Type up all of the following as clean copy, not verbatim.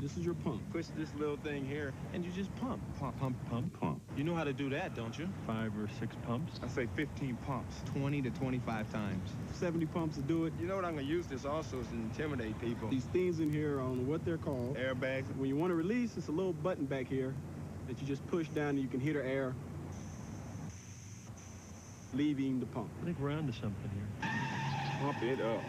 This is your pump. Push this little thing here, and you just pump. Pump, pump, pump, pump. You know how to do that, don't you? 5 or 6 pumps. I say 15 pumps. 20 to 25 times. 70 pumps to do it. You know what I'm going to use this also is to intimidate people. These things in here are on what they're called. Airbags. When you want to release, it's a little button back here that you just push down and you can heat or air, leaving the pump. I think we're onto something here. Pump it up.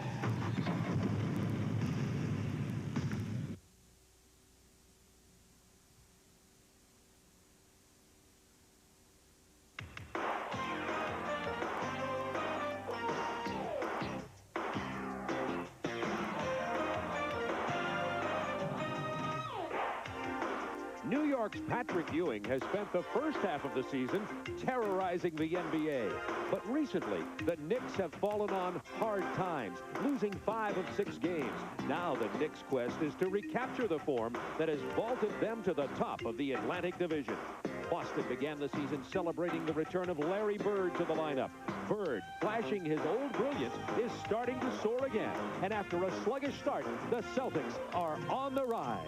New York's Patrick Ewing has spent the first half of the season terrorizing the NBA. But recently, the Knicks have fallen on hard times, losing 5 of 6 games. Now the Knicks' quest is to recapture the form that has vaulted them to the top of the Atlantic Division. Boston began the season celebrating the return of Larry Bird to the lineup. Bird, flashing his old brilliance, is starting to soar again. And after a sluggish start, the Celtics are on the rise.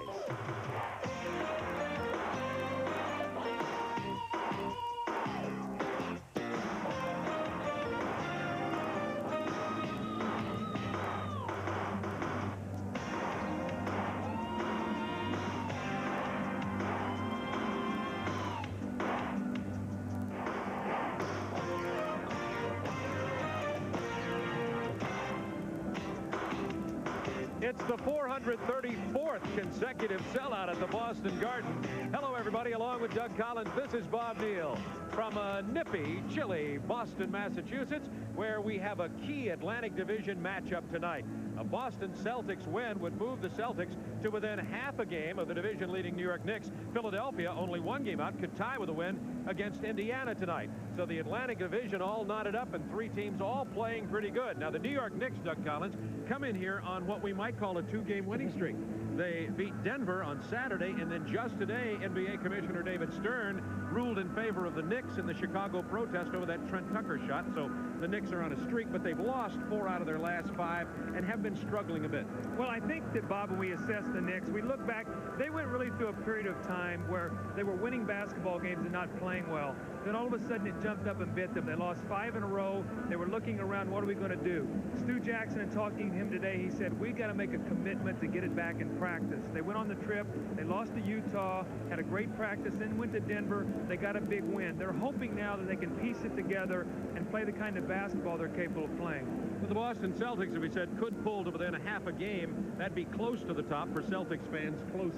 It's the 434th consecutive sellout at the Boston Garden. Hello, everybody. Along with Doug Collins, this is Bob Neal from a nippy, chilly Boston, Massachusetts, where we have a key Atlantic Division matchup tonight. A Boston Celtics win would move the Celtics to within half a game of the division-leading New York Knicks. Philadelphia, only 1 game out, could tie with a win against Indiana tonight. So the Atlantic Division all knotted up and 3 teams all playing pretty good. Now, the New York Knicks, Doug Collins, come in here on what we might call a 2-game winning streak. They beat Denver on Saturday, and then just today, NBA Commissioner David Stern ruled in favor of the Knicks in the Chicago protest over that Trent Tucker shot. So the Knicks are on a streak, but they've lost 4 out of their last 5 and have been struggling a bit. Well, I think that, Bob, when we assess the Knicks, we look back, they went really through a period of time where they were winning basketball games and not playing well. Then all of a sudden it jumped up and bit them. They lost 5 in a row. They were looking around, what are we going to do? Stu Jackson, in talking to him today, he said, we got to make a commitment to get it back in practice. They went on the trip. They lost to Utah, had a great practice, then went to Denver. They got a big win. They're hoping now that they can piece it together and play the kind of basketball they're capable of playing. Well, the Boston Celtics, as we said, could pull to within a half a game. That'd be close to the top for Celtics fans. Close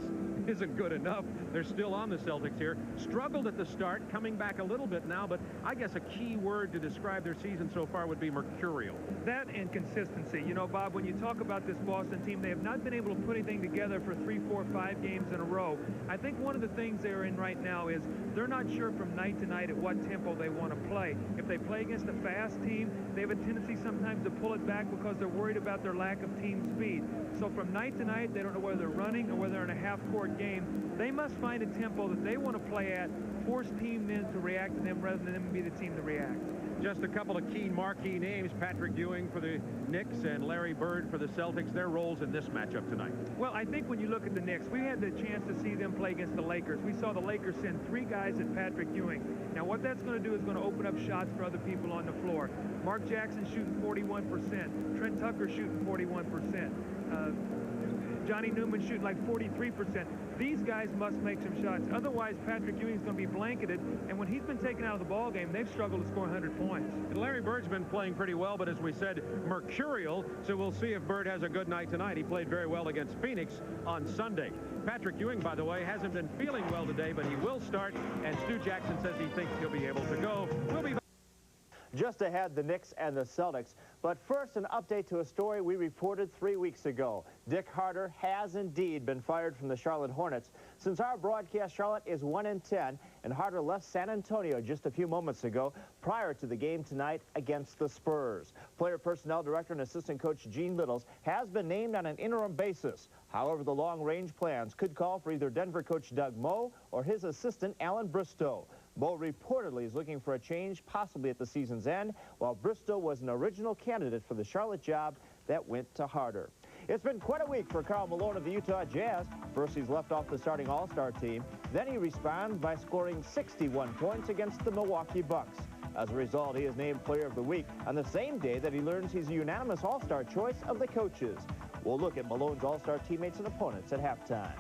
isn't good enough. They're still on the Celtics here. Struggled at the start, coming back a little bit now, but I guess a key word to describe their season so far would be mercurial. That and consistency. You know, Bob, when you talk about this Boston team, they have not been able to put anything together for 3, 4, 5 games in a row. I think one of the things they're in right now is they're not sure from night to night at what tempo they want to play. If they play against a fast team, they have a tendency sometimes to pull it back because they're worried about their lack of team speed. So from night to night, they don't know whether they're running or whether they're in a half-court game. They must find a tempo that they want to play at, force team then to react to them rather than them be the team to react. Just a couple of key marquee names, Patrick Ewing for the Knicks and Larry Bird for the Celtics, their roles in this matchup tonight. Well, I think when you look at the Knicks, we had the chance to see them play against the Lakers. We saw the Lakers send 3 guys at Patrick Ewing. Now, what that's going to do is going to open up shots for other people on the floor. Mark Jackson shooting 41%. Trent Tucker shooting 41%. Johnny Newman shooting like 43%. These guys must make some shots. Otherwise, Patrick Ewing's going to be blanketed. And when he's been taken out of the ball game, they've struggled to score 100 points. And Larry Bird's been playing pretty well, but as we said, mercurial. So we'll see if Bird has a good night tonight. He played very well against Phoenix on Sunday. Patrick Ewing, by the way, hasn't been feeling well today, but he will start. And Stu Jackson says he thinks he'll be able to go. We'll be back. Just ahead, the Knicks and the Celtics. But first, an update to a story we reported 3 weeks ago. Dick Harter has indeed been fired from the Charlotte Hornets. Since our broadcast, Charlotte is 1-10, and Harter left San Antonio just a few moments ago prior to the game tonight against the Spurs. Player Personnel Director and Assistant Coach Gene Littles has been named on an interim basis. However, the long-range plans could call for either Denver coach Doug Moe or his assistant Alan Bristow. Moe reportedly is looking for a change, possibly at the season's end, while Bristow was an original candidate for the Charlotte job that went to Harter. It's been quite a week for Karl Malone of the Utah Jazz. First, he's left off the starting All-Star team. Then he responds by scoring 61 points against the Milwaukee Bucks. As a result, he is named Player of the Week on the same day that he learns he's a unanimous All-Star choice of the coaches. We'll look at Malone's All-Star teammates and opponents at halftime.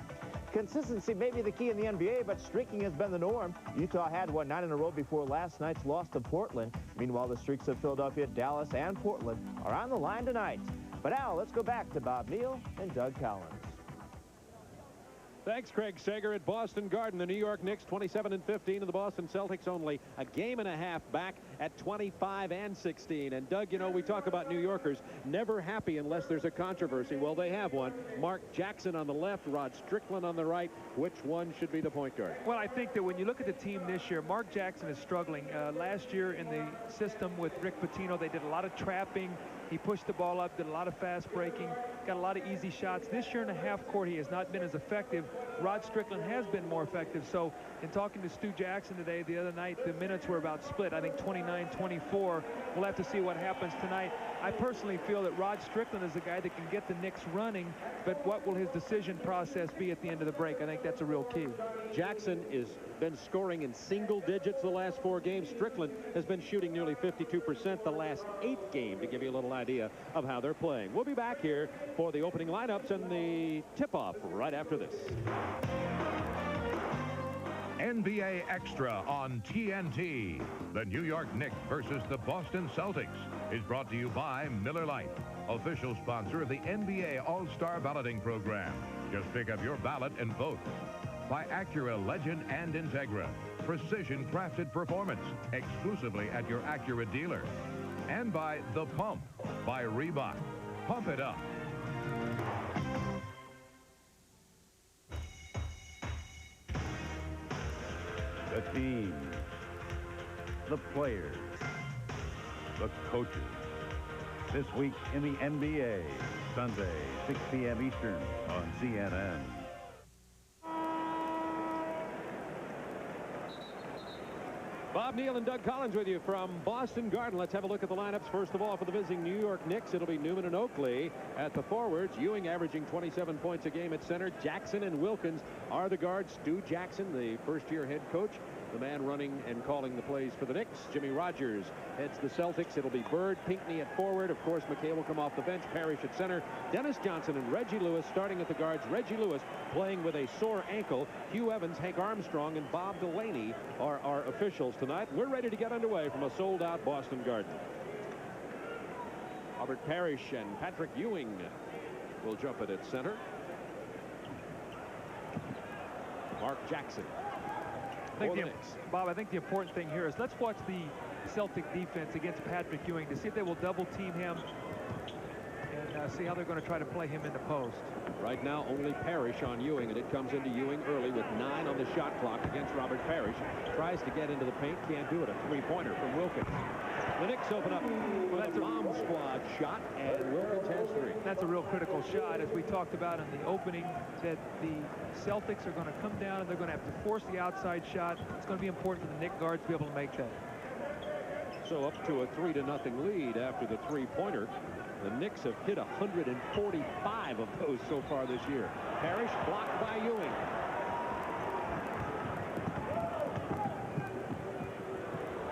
Consistency may be the key in the NBA, but streaking has been the norm. Utah had won 9 in a row before last night's loss to Portland. Meanwhile, the streaks of Philadelphia, Dallas, and Portland are on the line tonight. But now, let's go back to Bob Neal and Doug Collins. Thanks, Craig Sager at Boston Garden. The New York Knicks 27-15, and the Boston Celtics only a game and a half back at 25-16. And Doug, you know, we talk about New Yorkers never happy unless there's a controversy. Well, they have one. Mark Jackson on the left, Rod Strickland on the right. Which one should be the point guard? Well, I think that when you look at the team this year, Mark Jackson is struggling. Last year in the system with Rick Pitino, they did a lot of trapping. He pushed the ball up, did a lot of fast breaking, got a lot of easy shots. This year in the half court, he has not been as effective. Rod Strickland has been more effective. So in talking to Stu Jackson today, the other night, the minutes were about split. I think 29-24. We'll have to see what happens tonight. I personally feel that Rod Strickland is the guy that can get the Knicks running, but what will his decision process be at the end of the break? I think that's a real key. Jackson has been scoring in single digits the last 4 games. Strickland has been shooting nearly 52% the last 8 games, to give you a little idea of how they're playing. We'll be back here for the opening lineups and the tip-off right after this. NBA Extra on TNT. The New York Knicks versus the Boston Celtics is brought to you by Miller Lite, official sponsor of the NBA All-Star Balloting Program. Just pick up your ballot and vote. By Acura Legend and Integra, precision crafted performance exclusively at your Acura dealer. And by The Pump by Reebok. Pump it up. The teams, the players, the coaches. This week in the NBA, Sunday, 6 p.m. Eastern on CNN. Bob Neal and Doug Collins with you from Boston Garden. Let's have a look at the lineups. First of all, for the visiting New York Knicks, it'll be Newman and Oakley at the forwards. Ewing averaging 27 points a game at center. Jackson and Wilkins are the guards. Stu Jackson, the first-year head coach, the man running and calling the plays for the Knicks. Jimmy Rogers heads the Celtics. It'll be Bird, Pinckney at forward. Of course, McKay will come off the bench. Parrish at center. Dennis Johnson and Reggie Lewis starting at the guards. Reggie Lewis playing with a sore ankle. Hugh Evans, Hank Armstrong, and Bob Delaney are our officials tonight. We're ready to get underway from a sold-out Boston Garden. Robert Parrish and Patrick Ewing will jump it at center. Mark Jackson. Bob, I think the important thing here is let's watch the Celtic defense against Patrick Ewing to see if they will double team him and see how they're going to try to play him in the post. Right now, only Parrish on Ewing, and it comes into Ewing early with 9 on the shot clock against Robert Parrish. Tries to get into the paint, can't do it. A three-pointer from Wilkins. The Knicks open up with a bomb squad shot, and Wilkins has 3. That's a real critical shot, as we talked about in the opening, that the Celtics are going to come down and they're going to have to force the outside shot. It's going to be important for the Knicks guards to be able to make that. So up to a 3-0 lead after the three-pointer. The Knicks have hit 145 of those so far this year. Parrish blocked by Ewing.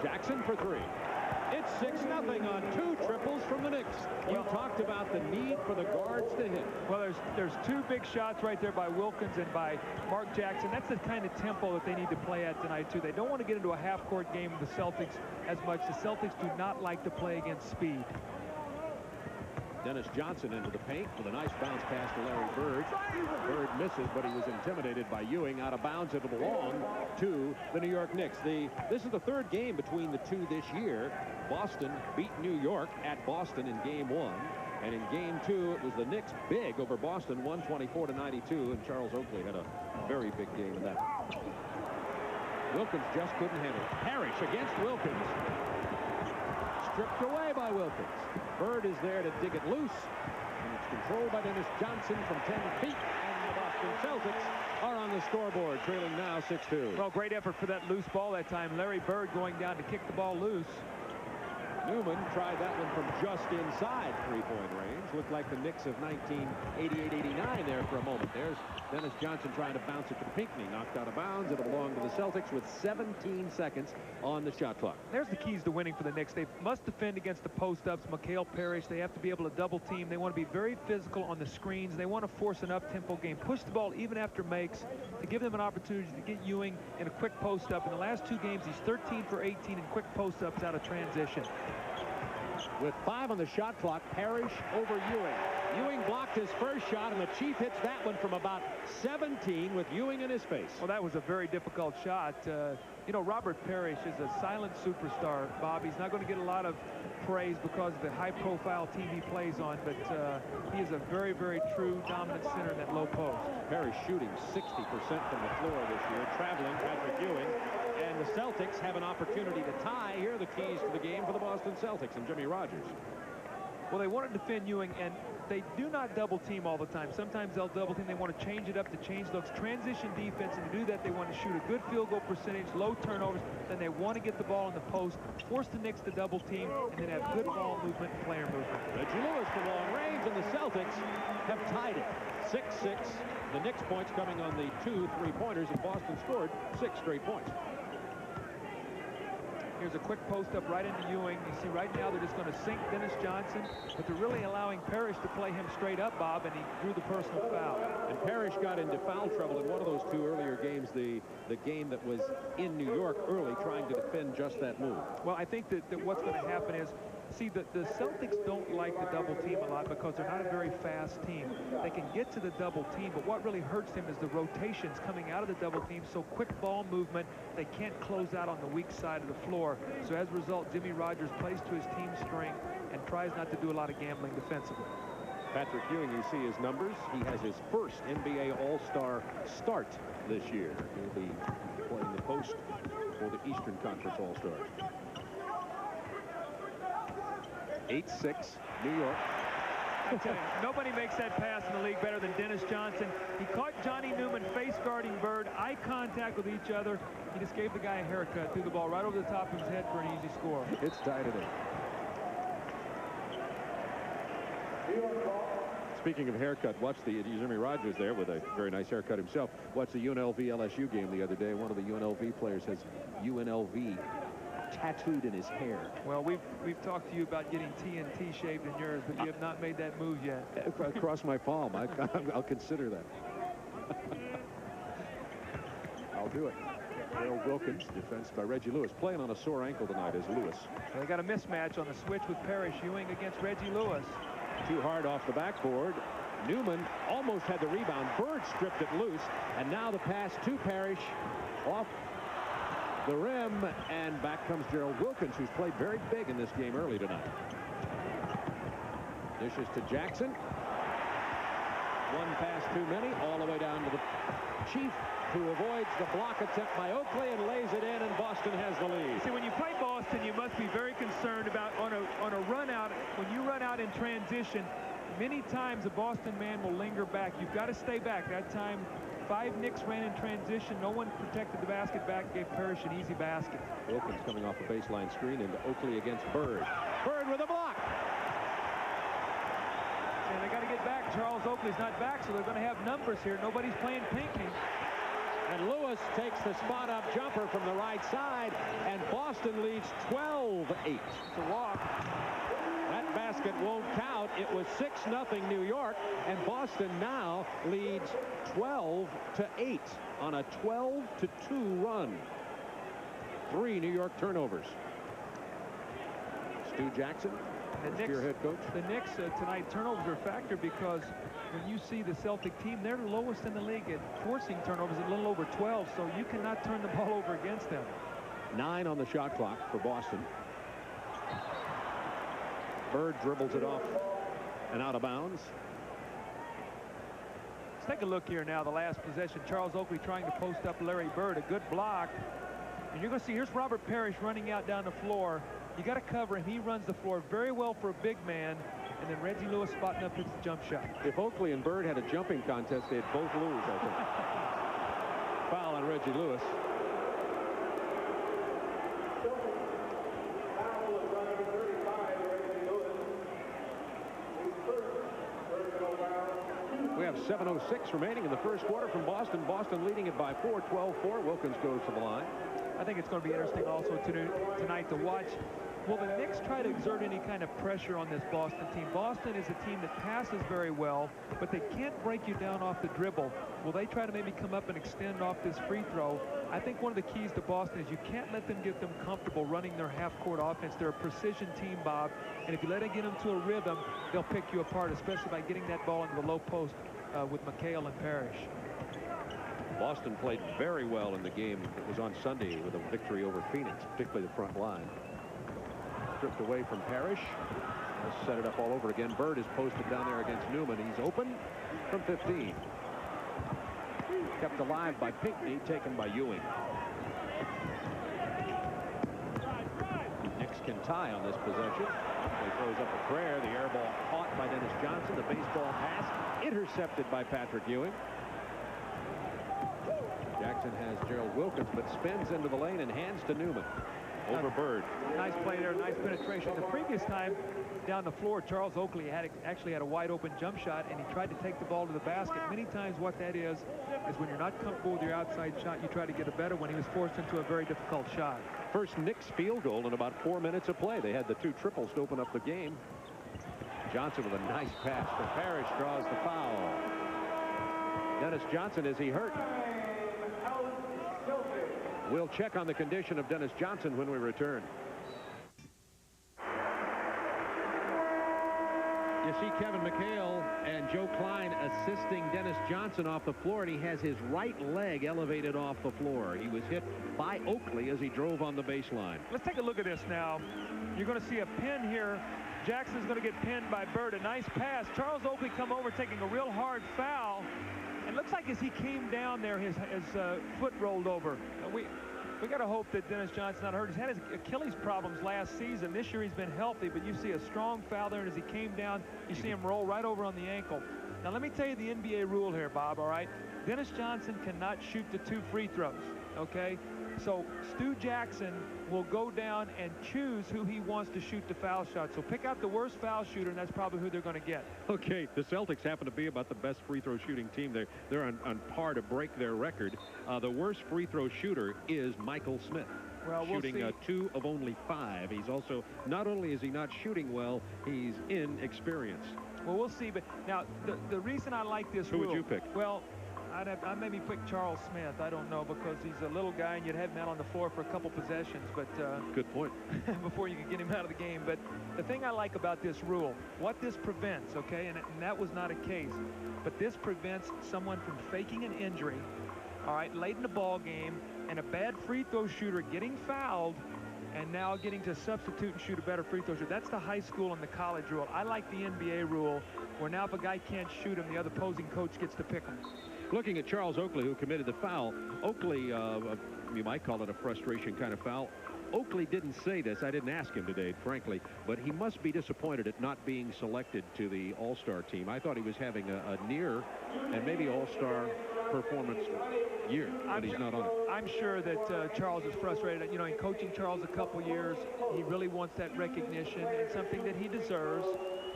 Jackson for 3. It's 6-0 on 2 triples from the Knicks. You talked about the need for the guards to hit. Well, there's 2 big shots right there by Wilkins and by Mark Jackson. That's the kind of tempo that they need to play at tonight, too. They don't want to get into a half-court game with the Celtics as much. The Celtics do not like to play against speed. Dennis Johnson into the paint with a nice bounce pass to Larry Bird. Bird misses, but he was intimidated by Ewing. Out of bounds, it'll belong to the New York Knicks. This is the 3rd game between the 2 this year. Boston beat New York at Boston in Game 1. And in Game 2, it was the Knicks big over Boston, 124-92. And Charles Oakley had a very big game in that. Wilkins just couldn't handle it. Parrish against Wilkins. Stripped away by Wilkins. Bird is there to dig it loose. And it's controlled by Dennis Johnson from 10 feet. And the Boston Celtics are on the scoreboard, trailing now 6-2. Well, great effort for that loose ball that time. Larry Bird going down to kick the ball loose. Newman tried that one from just inside three-point range. Looked like the Knicks of 1988-89 there for a moment. There's Dennis Johnson trying to bounce it to Pinckney. Knocked out of bounds. It'll belong to the Celtics with 17 seconds on the shot clock. There's the keys to winning for the Knicks. They must defend against the post-ups. Mikal Parrish, they have to be able to double team. They want to be very physical on the screens. They want to force an up-tempo game. Push the ball even after makes to give them an opportunity to get Ewing in a quick post-up. In the last 2 games, he's 13 for 18 in quick post-ups out of transition. With 5 on the shot clock, Parrish over Ewing. Ewing blocked his first shot, and the Chief hits that one from about 17 with Ewing in his face. Well, that was a very difficult shot. You know, Robert Parrish is a silent superstar, Bob. He's not going to get a lot of praise because of the high-profile team he plays on, but he is a very, very true dominant center in that low post. Parrish shooting 60% from the floor this year, traveling Patrick Ewing. And the Celtics have an opportunity to tie. Here are the keys to the game for the Boston Celtics and Jimmy Rogers. Well, they want to defend Ewing, and they do not double team all the time. Sometimes they'll double team. They want to change it up to change looks, transition defense, and to do that they want to shoot a good field goal percentage, low turnovers. Then they want to get the ball in the post, force the Knicks to double team, and then have good ball movement and player movement. Reggie Lewis for long range, and the Celtics have tied it 6-6. The Knicks points coming on the 2 3-pointers, and Boston scored 6 straight points. Here's a quick post-up right into Ewing. You see right now they're just going to sink Dennis Johnson, but they're really allowing Parrish to play him straight up, Bob, and he drew the personal foul. And Parrish got into foul trouble in one of those 2 earlier games, the game that was in New York early, trying to defend just that move. Well, I think that what's going to happen is, see, the Celtics don't like the double team a lot because they're not a very fast team. They can get to the double team, but what really hurts them is the rotations coming out of the double team. So quick ball movement, they can't close out on the weak side of the floor. So as a result, Jimmy Rogers plays to his team's strength and tries not to do a lot of gambling defensively. Patrick Ewing, you see his numbers. He has his first NBA All-Star start this year. He'll be playing the post for the Eastern Conference All-Stars. 8-6, New York. I tell you, nobody makes that pass in the league better than Dennis Johnson. He caught Johnny Newman face guarding Bird, eye contact with each other. He just gave the guy a haircut, threw the ball right over the top of his head for an easy score. It's tied today. Speaking of haircut, watch the Jimmy Rogers there with a very nice haircut himself. Watch the UNLV LSU game the other day. One of the UNLV players has UNLV tattooed in his hair. Well, we've talked to you about getting TNT shaved in yours, but you have not made that move yet. Across my palm. I'll consider that. I'll do it. Harold Wilkins, defense by Reggie Lewis, playing on a sore ankle tonight as Lewis. So they got a mismatch on the switch with Parrish. Ewing against Reggie Lewis. Too hard off the backboard. Newman almost had the rebound. Bird stripped it loose, and now the pass to Parrish off the rim, and back comes Gerald Wilkins, who's played very big in this game early tonight. Dishes to Jackson. One pass too many, all the way down to the Chief, who avoids the block attempt by Oakley and lays it in, and Boston has the lead. See, when you play Boston, you must be very concerned about on a run out. When you run out in transition, many times a Boston man will linger back. You've got to stay back. That time, 5 Knicks ran in transition. No one protected the basket back, gave Parrish an easy basket. Wilkins coming off a baseline screen into Oakley against Bird. Bird with a block. And they got to get back. Charles Oakley's not back, so they're going to have numbers here. Nobody's playing Pinckney. And Lewis takes the spot-up jumper from the right side, and Boston leads 12-8. It's a walk. That basket won't count. It was 6-0 New York, and Boston now leads 12-8 on a 12-2 run. 3 New York turnovers. Stu Jackson, your head coach. The Knicks tonight, turnovers are a factor because when you see the Celtic team, they're lowest in the league at forcing turnovers, a little over 12, so you cannot turn the ball over against them. 9 on the shot clock for Boston. Bird dribbles it off and out of bounds. Let's take a look here now, the last possession. Charles Oakley trying to post up Larry Bird, a good block. And you're going to see, here's Robert Parrish running out down the floor. You got to cover him. He runs the floor very well for a big man. And then Reggie Lewis spotting up hits the jump shot. If Oakley and Bird had a jumping contest, they'd both lose, I think. Foul on Reggie Lewis. 7:06 remaining in the first quarter from Boston. Boston leading it by 4, 12-4. Wilkins goes to the line. I think it's going to be interesting also tonight to watch. Will the Knicks try to exert any kind of pressure on this Boston team? Boston is a team that passes very well, but they can't break you down off the dribble. Will they try to maybe come up and extend off this free throw? I think one of the keys to Boston is you can't let them get them comfortable running their half-court offense. They're a precision team, Bob, and if you let them get them to a rhythm, they'll pick you apart, especially by getting that ball into the low post with McHale and Parrish. Boston played very well in the game that was on Sunday with a victory over Phoenix, particularly the front line. Stripped away from Parrish. Let's set it up all over again. Bird is posted down there against Newman. He's open from 15. Kept alive by Pinckney, taken by Ewing. Knicks can tie on this possession. He throws up a prayer. The air ball caught by Dennis Johnson. The baseball pass intercepted by Patrick Ewing. Jackson has Gerald Wilkins, but spins into the lane and hands to Newman. Over Bird. Nice play there, nice penetration. The previous time down the floor, Charles Oakley actually had a wide open jump shot, and he tried to take the ball to the basket. Many times what that is when you're not comfortable with your outside shot, you try to get a better one. He was forced into a very difficult shot. First Knicks field goal in about 4 minutes of play. They had the 2 triples to open up the game. Johnson with a nice pass to Parrish, draws the foul. Dennis Johnson, is he hurt? We'll check on the condition of Dennis Johnson when we return. You see Kevin McHale and Joe Klein assisting Dennis Johnson off the floor, and he has his right leg elevated off the floor. He was hit by Oakley as he drove on the baseline. Let's take a look at this now. You're going to see a pin here. Jackson's going to get pinned by Bird. A nice pass. Charles Oakley come over taking a real hard foul. It looks like as he came down there, his foot rolled over. We got to hope that Dennis Johnson's not hurt. He's had his Achilles problems last season. This year he's been healthy, but you see a strong foul there, and as he came down, you see him roll right over on the ankle. Now, let me tell you the NBA rule here, Bob, all right? Dennis Johnson cannot shoot the 2 free throws, okay? So Stu Jackson will go down and choose who he wants to shoot the foul shot. So pick out the worst foul shooter, and that's probably who they're going to get. Okay, the Celtics happen to be about the best free throw shooting team. They're on par to break their record. The worst free throw shooter is Michael Smith. Well, shooting 2 of only 5. He's also, not only is he not shooting well, he's inexperienced. Well, we'll see. But now, the reason I like this rule. Who would you pick? Well, I'd maybe pick Charles Smith. I don't know, because he's a little guy and you'd have him out on the floor for a couple possessions. But good point. Before you can get him out of the game. But the thing I like about this rule, what this prevents, okay, and that was not a case, but this prevents someone from faking an injury, all right, late in the ball game, and a bad free throw shooter getting fouled and now getting to substitute and shoot a better free throw shooter. That's the high school and the college rule. I like the NBA rule, where now if a guy can't shoot him, the other opposing coach gets to pick him. Looking at Charles Oakley, who committed the foul. Oakley, you might call it a frustration kind of foul. Oakley didn't say this. I didn't ask him today, frankly, but he must be disappointed at not being selected to the All-Star team. I thought he was having a near and maybe All-Star performance year, but he's not on it. I'm sure that Charles is frustrated. You know, in coaching Charles a couple years, he really wants that recognition and something that he deserves.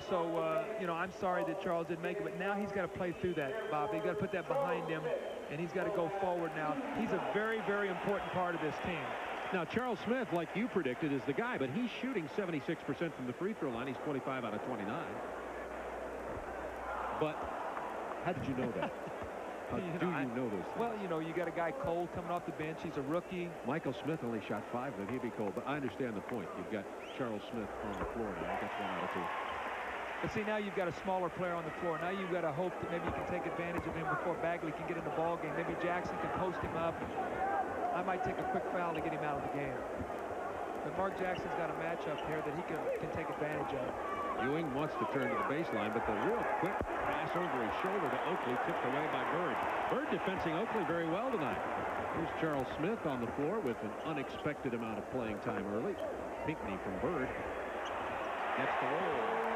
So, you know, I'm sorry that Charles didn't make it, but now he's got to play through that, Bob. He's got to put that behind him, and he's got to go forward now. He's a very, very important part of this team. Now, Charles Smith, like you predicted, is the guy, but he's shooting 76% from the free throw line. He's 25 out of 29. But how did you know that? How do you know those things? Well, you know, you got a guy Cole coming off the bench. He's a rookie. Michael Smith only shot 5, then he'd be Cole. But I understand the point. You've got Charles Smith on the floor now. That's 1 out of 2. But see, now you've got a smaller player on the floor. Now you've got to hope that maybe you can take advantage of him before Bagley can get in the ball game. Maybe Jackson can post him up. I might take a quick foul to get him out of the game. But Mark Jackson's got a matchup here that he can take advantage of. Ewing wants to turn to the baseline, but the real quick pass over his shoulder to Oakley, tipped away by Bird. Bird defending Oakley very well tonight. Here's Charles Smith on the floor with an unexpected amount of playing time early. Pinckney from Bird gets the roll.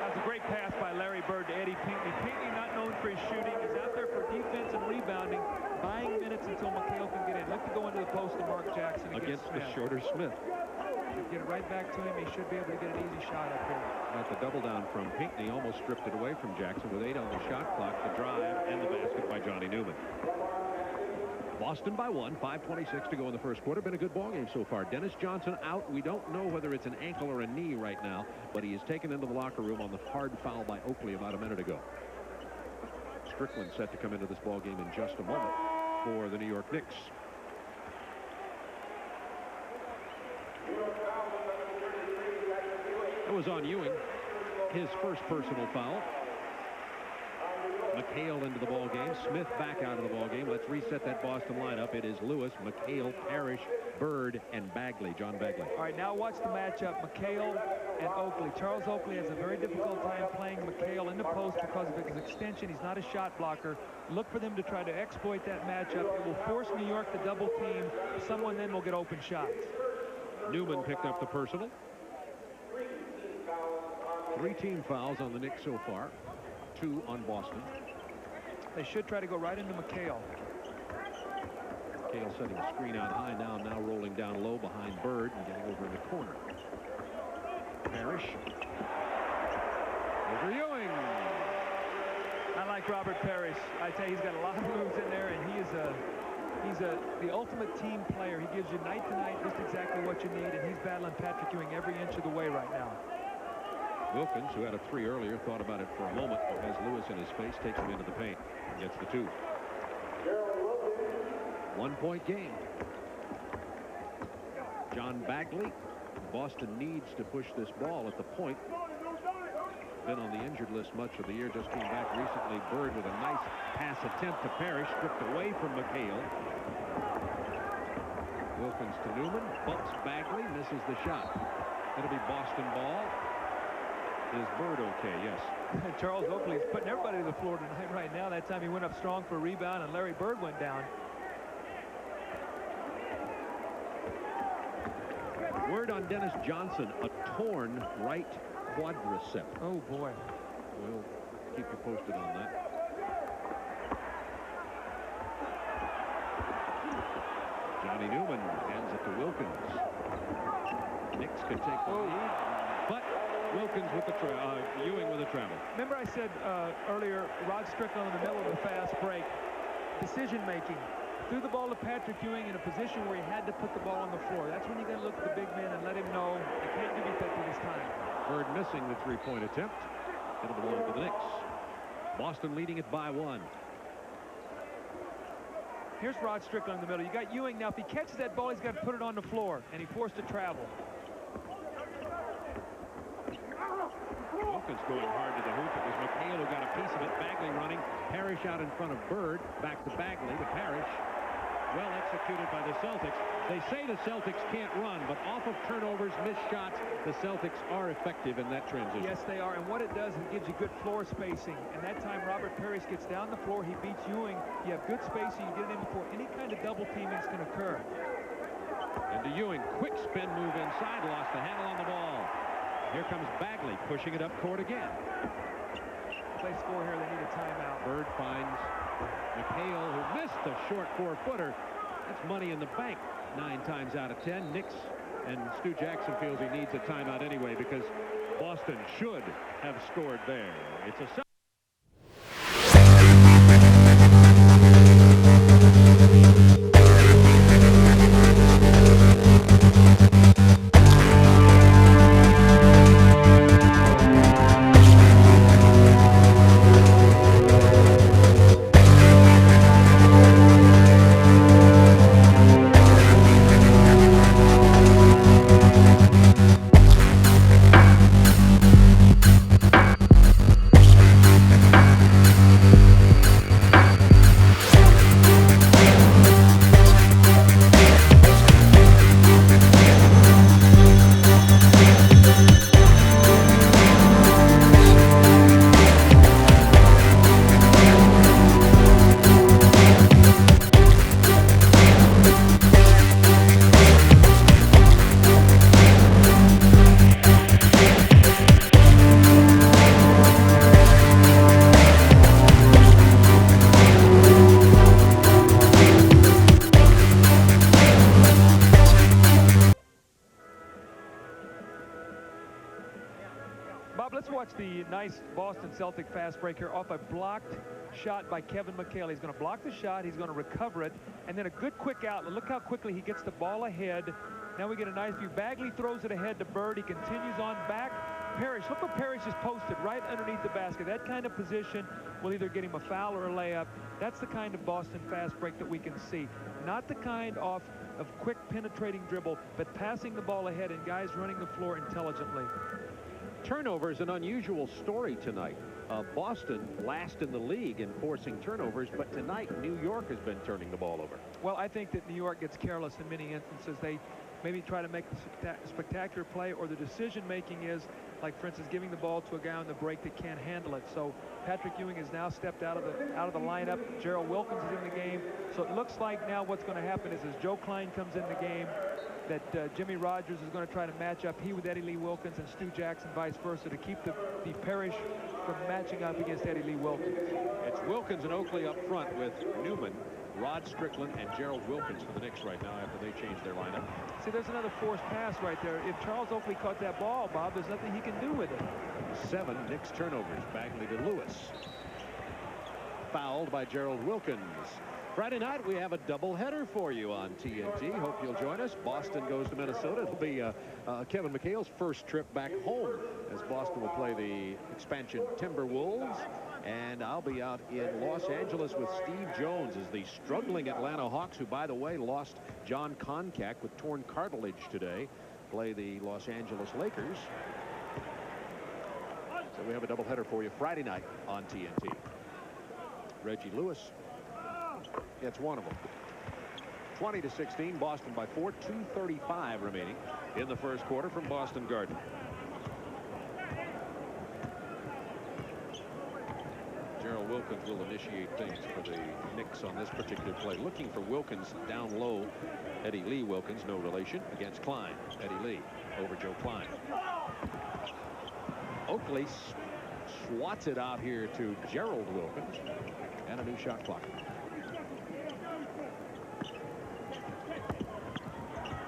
That's a great pass by Larry Bird to Eddie Pinckney. Pinckney, not known for his shooting, is out there for defense and rebounding, buying minutes until McHale can get in. Look to go into the post to Mark Jackson against Smith. The shorter Smith. Get it right back to him. He should be able to get an easy shot up here. Got the double down from Pinckney, almost stripped it away from Jackson with 8 on the shot clock. The drive and the basket by Johnny Newman. Boston by 1, 5:26 to go in the first quarter. Been a good ball game so far. Dennis Johnson out. We don't know whether it's an ankle or a knee right now, but he is taken into the locker room on the hard foul by Oakley about a minute ago. Strickland set to come into this ball game in just a moment for the New York Knicks. That was on Ewing. His first personal foul. McHale into the ball game. Smith back out of the ball game. Let's reset that Boston lineup. It is Lewis, McHale, Parrish, Bird, and Bagley. John Bagley. All right, now watch the matchup. McHale and Oakley. Charles Oakley has a very difficult time playing McHale in the post because of his extension. He's not a shot blocker. Look for them to try to exploit that matchup. It will force New York to double team. Someone then will get open shots. Newman picked up the personal. 3 team fouls on the Knicks so far. 2 on Boston. They should try to go right into McHale. McHale setting a screen out high now rolling down low behind Bird and getting over in the corner. Parrish. Over Ewing. I like Robert Parrish. I tell you, he's got a lot of moves in there, and he's the ultimate team player. He gives you night to night just exactly what you need, and he's battling Patrick Ewing every inch of the way right now. Wilkins, who had a 3 earlier, thought about it for a moment, but has Lewis in his face, takes him into the paint and gets the 2. 1-point game. John Bagley. Boston needs to push this ball at the point. Been on the injured list much of the year, just came back recently. Bird with a nice pass attempt to Parrish, stripped away from McHale. Wilkins to Newman, bumps Bagley, misses the shot. It'll be Boston ball. Is Bird okay? Yes. Charles Oakley's putting everybody to the floor tonight right now. That time he went up strong for a rebound, and Larry Bird went down. Word on Dennis Johnson, a torn right quadricep. Oh, boy. We'll keep you posted on that. Johnny Newman hands it to Wilkins. Knicks could take the lead, but Wilkins with the Ewing with a travel. Remember I said earlier, Rod Strickland in the middle of the fast break. Decision making. Threw the ball to Patrick Ewing in a position where he had to put the ball on the floor. That's when you got to look at the big man and let him know, I can't give you 50 this time. Bird missing the 3-point attempt. It'll belong to the Knicks. Boston leading it by 1. Here's Rod Strickland in the middle. You got Ewing now. If he catches that ball, he's got to put it on the floor, and he forced to travel. Wilkins going hard to the hoop. It was McHale who got a piece of it. Bagley running. Parrish out in front of Bird. Back to Bagley to Parrish. Well executed by the Celtics. They say the Celtics can't run, but off of turnovers, missed shots, the Celtics are effective in that transition. Yes, they are. And what it does, it gives you good floor spacing. And that time, Robert Parrish gets down the floor. He beats Ewing. You have good spacing. You get it in before any kind of double teaming can occur. And to Ewing, quick spin move inside, lost the handle on the ball. Here comes Bagley pushing it up court again. If they score here, they need a timeout. Bird finds McHale, who missed a short 4-footer. That's money in the bank 9 times out of 10. Knicks and Stu Jackson feels he needs a timeout anyway because Boston should have scored there. It's a the nice Boston Celtic fast break here off a blocked shot by Kevin McHale. He's going to block the shot. He's going to recover it. And then a good quick outlet. Look how quickly he gets the ball ahead. Now we get a nice view. Bagley throws it ahead to Bird. He continues on back. Parrish, look what Parrish is posted right underneath the basket. That kind of position will either get him a foul or a layup. That's the kind of Boston fast break that we can see. Not the kind of quick penetrating dribble, but passing the ball ahead and guys running the floor intelligently. Turnovers, an unusual story tonight. Boston last in the league in forcing turnovers, but tonight New York has been turning the ball over. Well, I think that New York gets careless in many instances. They maybe try to make the spectacular play, or the decision-making is, like, for instance, giving the ball to a guy on the break that can't handle it. So Patrick Ewing has now stepped out of the lineup. Gerald Wilkins is in the game. So it looks like now what's going to happen is, as Joe Klein comes in the game, that Jimmy Rogers is going to try to match up he with Eddie Lee Wilkins, and Stu Jackson vice versa, to keep the Parrish from matching up against Eddie Lee Wilkins. It's Wilkins and Oakley up front with Newman, Rod Strickland, and Gerald Wilkins for the Knicks right now after they change their lineup. See, there's another forced pass right there. If Charles Oakley caught that ball, Bob, there's nothing he can do with it. 7 Knicks turnovers. Bagley to Lewis. Fouled by Gerald Wilkins. Friday night, we have a doubleheader for you on TNT. Hope you'll join us. Boston goes to Minnesota. It'll be Kevin McHale's first trip back home, as Boston will play the expansion Timberwolves. And I'll be out in Los Angeles with Steve Jones as the struggling Atlanta Hawks, who, by the way, lost John Koncak with torn cartilage today, play the Los Angeles Lakers. So we have a doubleheader for you Friday night on TNT. Reggie Lewis gets one of them. 20-16, Boston by 4, 2:35 remaining in the first quarter from Boston Garden. Gerald Wilkins will initiate things for the Knicks on this particular play. Looking for Wilkins down low. Eddie Lee Wilkins, no relation, against Klein. Eddie Lee over Joe Klein. Oakley swats it out here to Gerald Wilkins, and a new shot clock.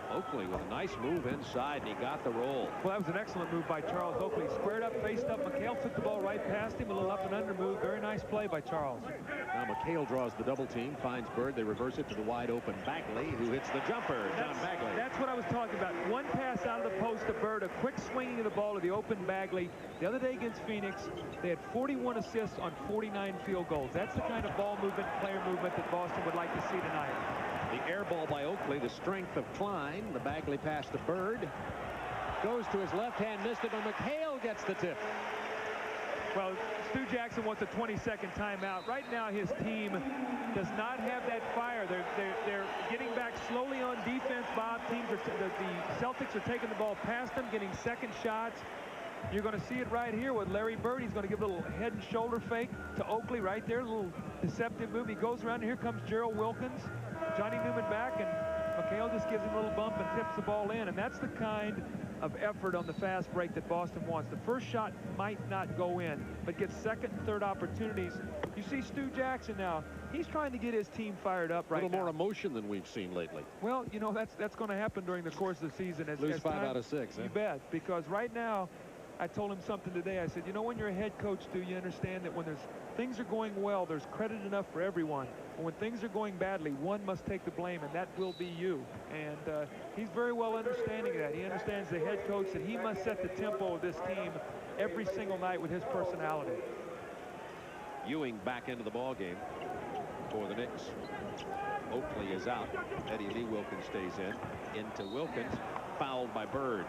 Oakley with a nice move inside, and he got the roll. Well, that was an excellent move by Charles Oakley. Squared up, faced up. McHale took the ball right past him. A little up and under move. Very nice play by Charles. Now McHale draws the double team, finds Bird. They reverse it to the wide open Bagley, who hits the jumper. John Bagley. That's what I was talking about. One pass out of the post to Bird, a quick swinging of the ball to the open Bagley. The other day against Phoenix, they had 41 assists on 49 field goals. That's the kind of ball movement, player movement that Boston would like to see tonight. The air ball by Oakley, the strength of Klein. The Bagley pass to Bird. Goes to his left hand, missed it, but McHale gets the tip. Well, Stu Jackson wants a 20-second timeout. Right now, his team does not have that fire. They're getting back slowly on defense, Bob. The Celtics are taking the ball past them, getting second shots. You're going to see it right here with Larry Bird. He's going to give a little head and shoulder fake to Oakley right there. A little deceptive move. He goes around, and here comes Gerald Wilkins. Johnny Newman back, and McHale just gives him a little bump and tips the ball in. And that's the kind of effort on the fast break that Boston wants. The first shot might not go in, but gets second and third opportunities. You see Stu Jackson now. He's trying to get his team fired up right now. A little more emotion than we've seen lately. Well, you know, that's going to happen during the course of the season. Lose 5 out of 6. You bet, because right now, I told him something today. I said, you know, when you're a head coach, do you understand that when things are going well, there's credit enough for everyone. And when things are going badly, one must take the blame, and that will be you. And he's very well understanding that. He understands the head coach that he must set the tempo of this team every single night with his personality. Ewing back into the ball game for the Knicks. Oakley is out. Eddie Lee Wilkins stays in. Into Wilkins. Fouled by Bird.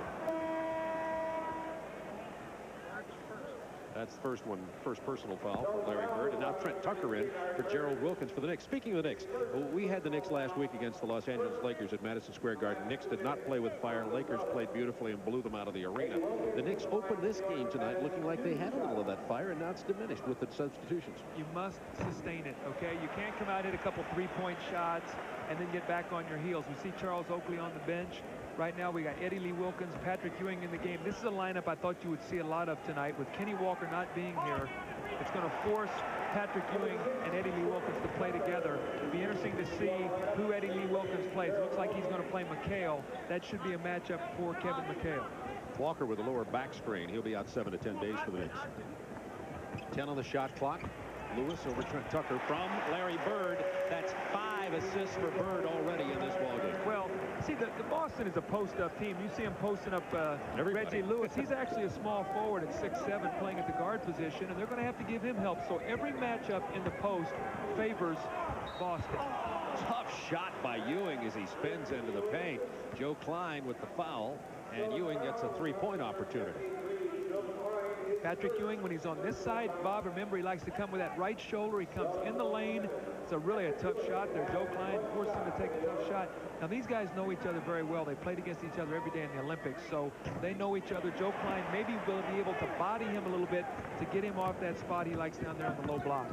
That's the first personal foul for Larry Bird. And now Trent Tucker in for Gerald Wilkins for the Knicks. Speaking of the Knicks, we had the Knicks last week against the Los Angeles Lakers at Madison Square Garden. Knicks did not play with fire. Lakers played beautifully and blew them out of the arena. The Knicks opened this game tonight looking like they had a little of that fire, and now it's diminished with the substitutions. You must sustain it, okay? You can't come out, hit a couple three-point shots, and then get back on your heels. We see Charles Oakley on the bench. Right now, we got Eddie Lee Wilkins, Patrick Ewing in the game. This is a lineup I thought you would see a lot of tonight. With Kenny Walker not being here, it's going to force Patrick Ewing and Eddie Lee Wilkins to play together. It'll be interesting to see who Eddie Lee Wilkins plays. It looks like he's going to play McHale. That should be a matchup for Kevin McHale. Walker with a lower back sprain. He'll be out 7 to 10 days for the Knicks. 10 on the shot clock. Lewis over Trent Tucker from Larry Bird. That's 5 assists for Bird already in this ballgame. Well, see, the Boston is a post-up team. You see him posting up Reggie Lewis. He's actually a small forward at 6'7", playing at the guard position, and they're going to have to give him help. So every matchup in the post favors Boston. Tough shot by Ewing as he spins into the paint. Joe Klein with the foul, and Ewing gets a three-point opportunity. Patrick Ewing, when he's on this side, Bob, remember, he likes to come with that right shoulder. He comes in the lane. It's really a tough shot there. Joe Klein forced him to take a tough shot. Now, these guys know each other very well. They played against each other every day in the Olympics, so they know each other. Joe Klein maybe will be able to body him a little bit to get him off that spot he likes down there on the low block.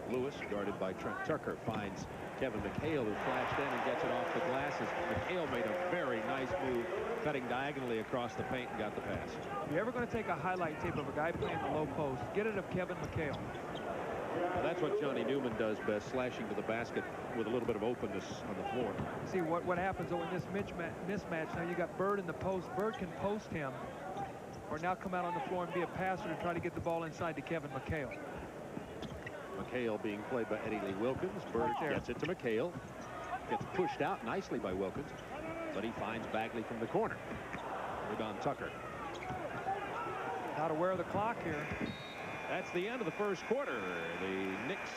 Lewis, guarded by Trent Tucker, finds Kevin McHale, who flashed in and gets it off the glasses. McHale made a very nice move, cutting diagonally across the paint and got the pass. If you're ever going to take a highlight tape of a guy playing the low post, get it of Kevin McHale. Well, that's what Johnny Newman does best, slashing to the basket with a little bit of openness on the floor. See what happens though in this mismatch. Now you got Bird in the post. Bird can post him, or now come out on the floor and be a passer to try to get the ball inside to Kevin McHale. McHale being played by Eddie Lee Wilkins. Bird gets it to McHale. Gets pushed out nicely by Wilkins, but he finds Bagley from the corner. Rebound Tucker. Not aware of the clock here. That's the end of the first quarter. The Knicks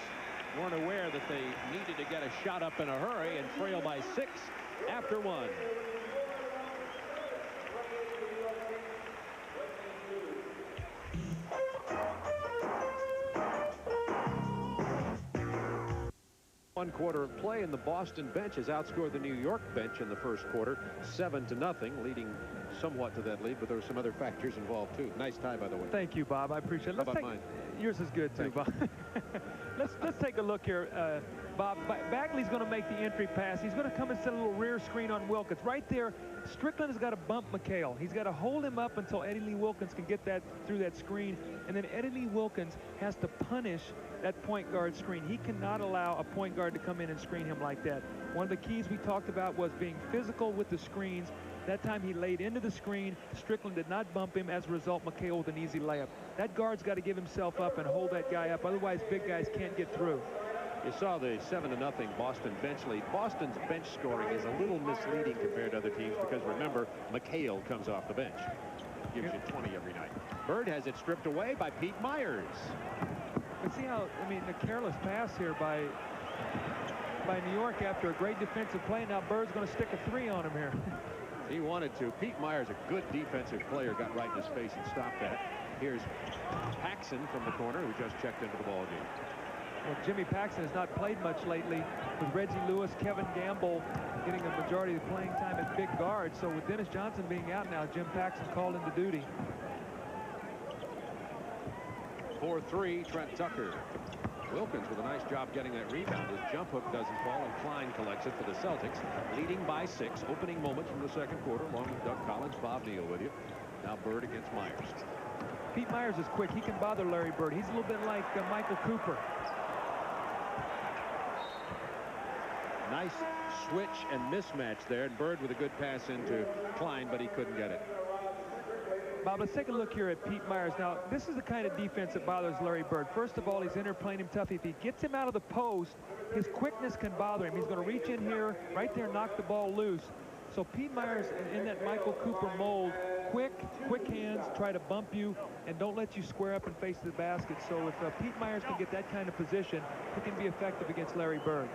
weren't aware that they needed to get a shot up in a hurry and trail by 6 after 1. One quarter of play, and the Boston bench has outscored the New York bench in the first quarter 7-0, leading somewhat to that lead, but there were some other factors involved too. Nice tie, by the way. Thank you, Bob. I appreciate it. How about mine? Yours is good too, Bob. let's take a look here. Bob, Bagley's going to make the entry pass. He's going to come and set a little rear screen on Wilkins. Right there, Strickland has got to bump McHale. He's got to hold him up until Eddie Lee Wilkins can get that through that screen. And then Eddie Lee Wilkins has to punish that point guard screen. He cannot allow a point guard to come in and screen him like that. One of the keys we talked about was being physical with the screens. That time he laid into the screen. Strickland did not bump him. As a result, McHale with an easy layup. That guard's got to give himself up and hold that guy up. Otherwise, big guys can't get through. You saw the 7-0 Boston bench lead. Boston's bench scoring is a little misleading compared to other teams because, remember, McHale comes off the bench. Gives you 20 every night. Bird has it stripped away by Pete Myers. But see how, I mean, the careless pass here by New York after a great defensive play. Now Bird's going to stick a 3 on him here. He wanted to. Pete Myers, a good defensive player, got right in his face and stopped that. Here's Paxson from the corner, who just checked into the ball game. Well, Jimmy Paxson has not played much lately, with Reggie Lewis, Kevin Gamble getting a majority of the playing time at big guard. So with Dennis Johnson being out now, Jim Paxson called into duty. 4-3, Trent Tucker. Wilkins with a nice job getting that rebound. His jump hook doesn't fall, and Klein collects it for the Celtics, leading by 6. Opening moments from the second quarter, along with Doug Collins, Bob Neal with you. Now Bird against Myers. Pete Myers is quick. He can bother Larry Bird. He's a little bit like Michael Cooper. Nice switch and mismatch there, and Bird with a good pass into Klein, but he couldn't get it. Bob, let's take a look here at Pete Myers. Now, this is the kind of defense that bothers Larry Bird. First of all, he's in there playing him tough. If he gets him out of the post, his quickness can bother him. He's going to reach in here, right there, knock the ball loose. So Pete Myers, in that Michael Cooper mold, quick hands, try to bump you, and don't let you square up and face the basket. So if Pete Myers can get that kind of position, he can be effective against Larry Bird.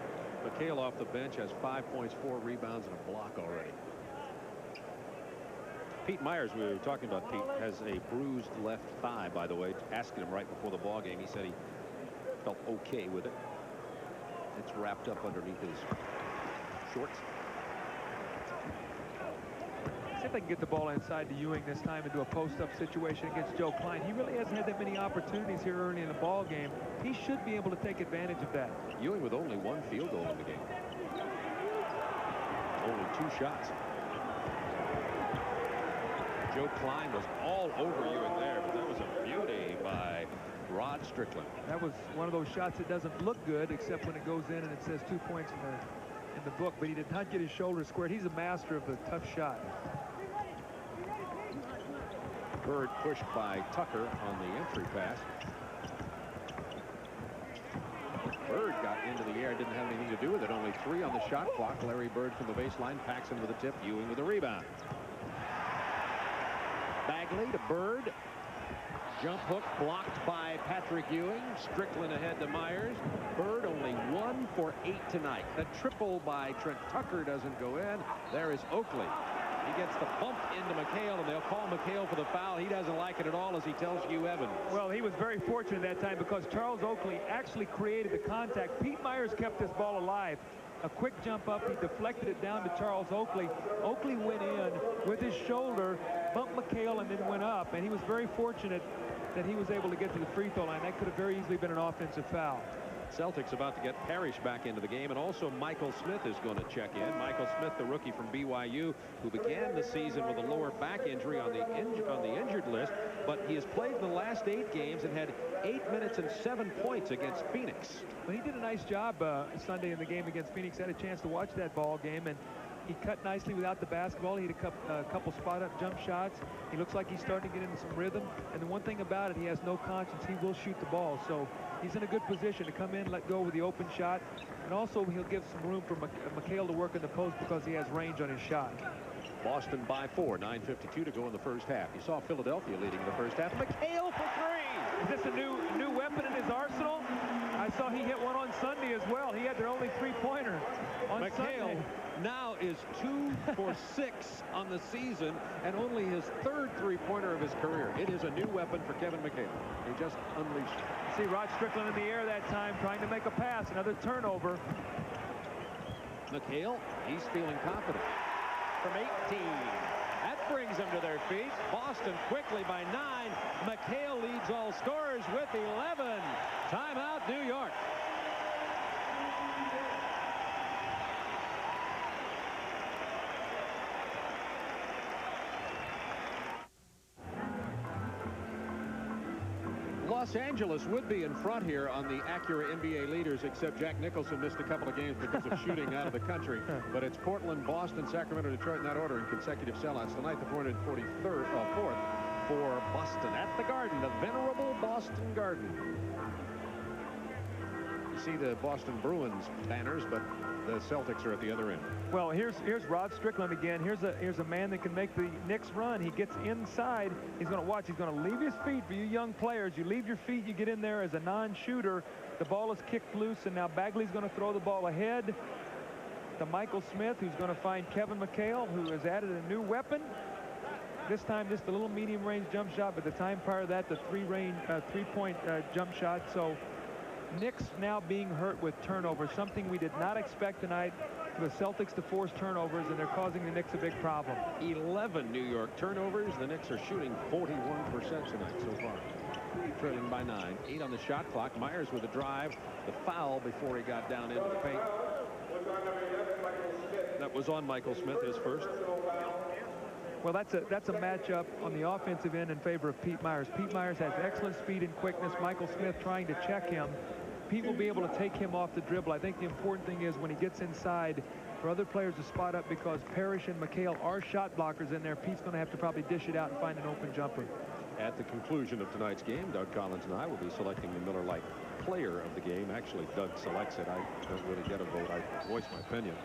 McHale off the bench has 5 points, 4 rebounds, and a block already. Pete Myers, we were talking about Pete, has a bruised left thigh, by the way. Asking him right before the ball game, he said he felt okay with it. It's wrapped up underneath his shorts. See if they can get the ball inside to Ewing this time into a post-up situation against Joe Klein. He really hasn't had that many opportunities here early in the ball game. He should be able to take advantage of that. Ewing with only 1 field goal in the game. Only 2 shots. Joe Klein was all over Ewing there, but that was a beauty by Rod Strickland. That was one of those shots that doesn't look good, except when it goes in and it says 2 points in the book. But he did not get his shoulder squared. He's a master of the tough shot. Bird pushed by Tucker on the entry pass. Bird got into the air, didn't have anything to do with it. Only 3 on the shot clock. Larry Bird from the baseline, Paxson with a tip, Ewing with a rebound. Bagley to Bird. Jump hook blocked by Patrick Ewing. Strickland ahead to Myers. Bird only 1 for 8 tonight. The triple by Trent Tucker doesn't go in. There is Oakley. He gets the bump into McHale, and they'll call McHale for the foul. He doesn't like it at all, as he tells Hugh Evans. Well, he was very fortunate that time because Charles Oakley actually created the contact. Pete Myers kept this ball alive. A quick jump up, he deflected it down to Charles Oakley. Oakley went in with his shoulder, bumped McHale, and then went up. And he was very fortunate that he was able to get to the free throw line. That could have very easily been an offensive foul. Celtics about to get Parrish back into the game, and also Michael Smith is going to check in. Michael Smith, the rookie from BYU, who began the season with a lower back injury on the injured list, but he has played in the last 8 games and had 8 minutes and 7 points against Phoenix. Well, he did a nice job Sunday in the game against Phoenix. Had a chance to watch that ball game, and he cut nicely without the basketball. He had a couple spot-up jump shots. He looks like he's starting to get into some rhythm. And the one thing about it, he has no conscience. He will shoot the ball. So he's in a good position to come in, let go with the open shot. And also, he'll give some room for McHale to work in the post because he has range on his shot. Boston by 4, 9:52 to go in the first half. You saw Philadelphia leading the first half. McHale for 3. Is this a new weapon in his arsenal? I saw he hit one on Sunday as well. He had their only 3-pointer on McHale Sunday. now is 2 for 6 on the season and only his 3rd 3-pointer of his career. It is a new weapon for Kevin McHale. He just unleashed it. See Rod Strickland in the air that time trying to make a pass. Another turnover. McHale, he's feeling confident. From 18. That brings them to their feet. Boston quickly by 9. McHale leads all scorers with 11. Timeout, New York. Los Angeles would be in front here on the Acura NBA leaders, except Jack Nicholson missed a couple of games because of shooting out of the country. But it's Portland, Boston, Sacramento, Detroit in that order in consecutive sellouts tonight. The 444th for Boston at the Garden, the venerable Boston Garden. You see the Boston Bruins banners, but the Celtics are at the other end. Well, here's Rod Strickland again. Here's a man that can make the Knicks run. He gets inside. He's going to watch. He's going to leave his feet for you young players. You leave your feet, you get in there as a non-shooter. The ball is kicked loose, and now Bagley's going to throw the ball ahead to Michael Smith, who's going to find Kevin McHale, who has added a new weapon. This time, just a little medium-range jump shot, but the time prior to that, the three-point jump shot. So Knicks now being hurt with turnovers, something we did not expect tonight. The Celtics to force turnovers, and they're causing the Knicks a big problem. 11 New York turnovers. The Knicks are shooting 41% tonight so far. Trailing by 9. 8 on the shot clock. Myers with a drive. The foul before he got down into the paint. That was on Michael Smith, his first. Well, that's a matchup on the offensive end in favor of Pete Myers. Pete Myers has excellent speed and quickness. Michael Smith trying to check him. Pete will be able to take him off the dribble. I think the important thing is when he gets inside for other players to spot up, because Parrish and McHale are shot blockers in there. Pete's going to have to probably dish it out and find an open jumper. At the conclusion of tonight's game, Doug Collins and I will be selecting the Miller Lite player of the game. Actually, Doug selects it. I don't really get a vote. I voice my opinion.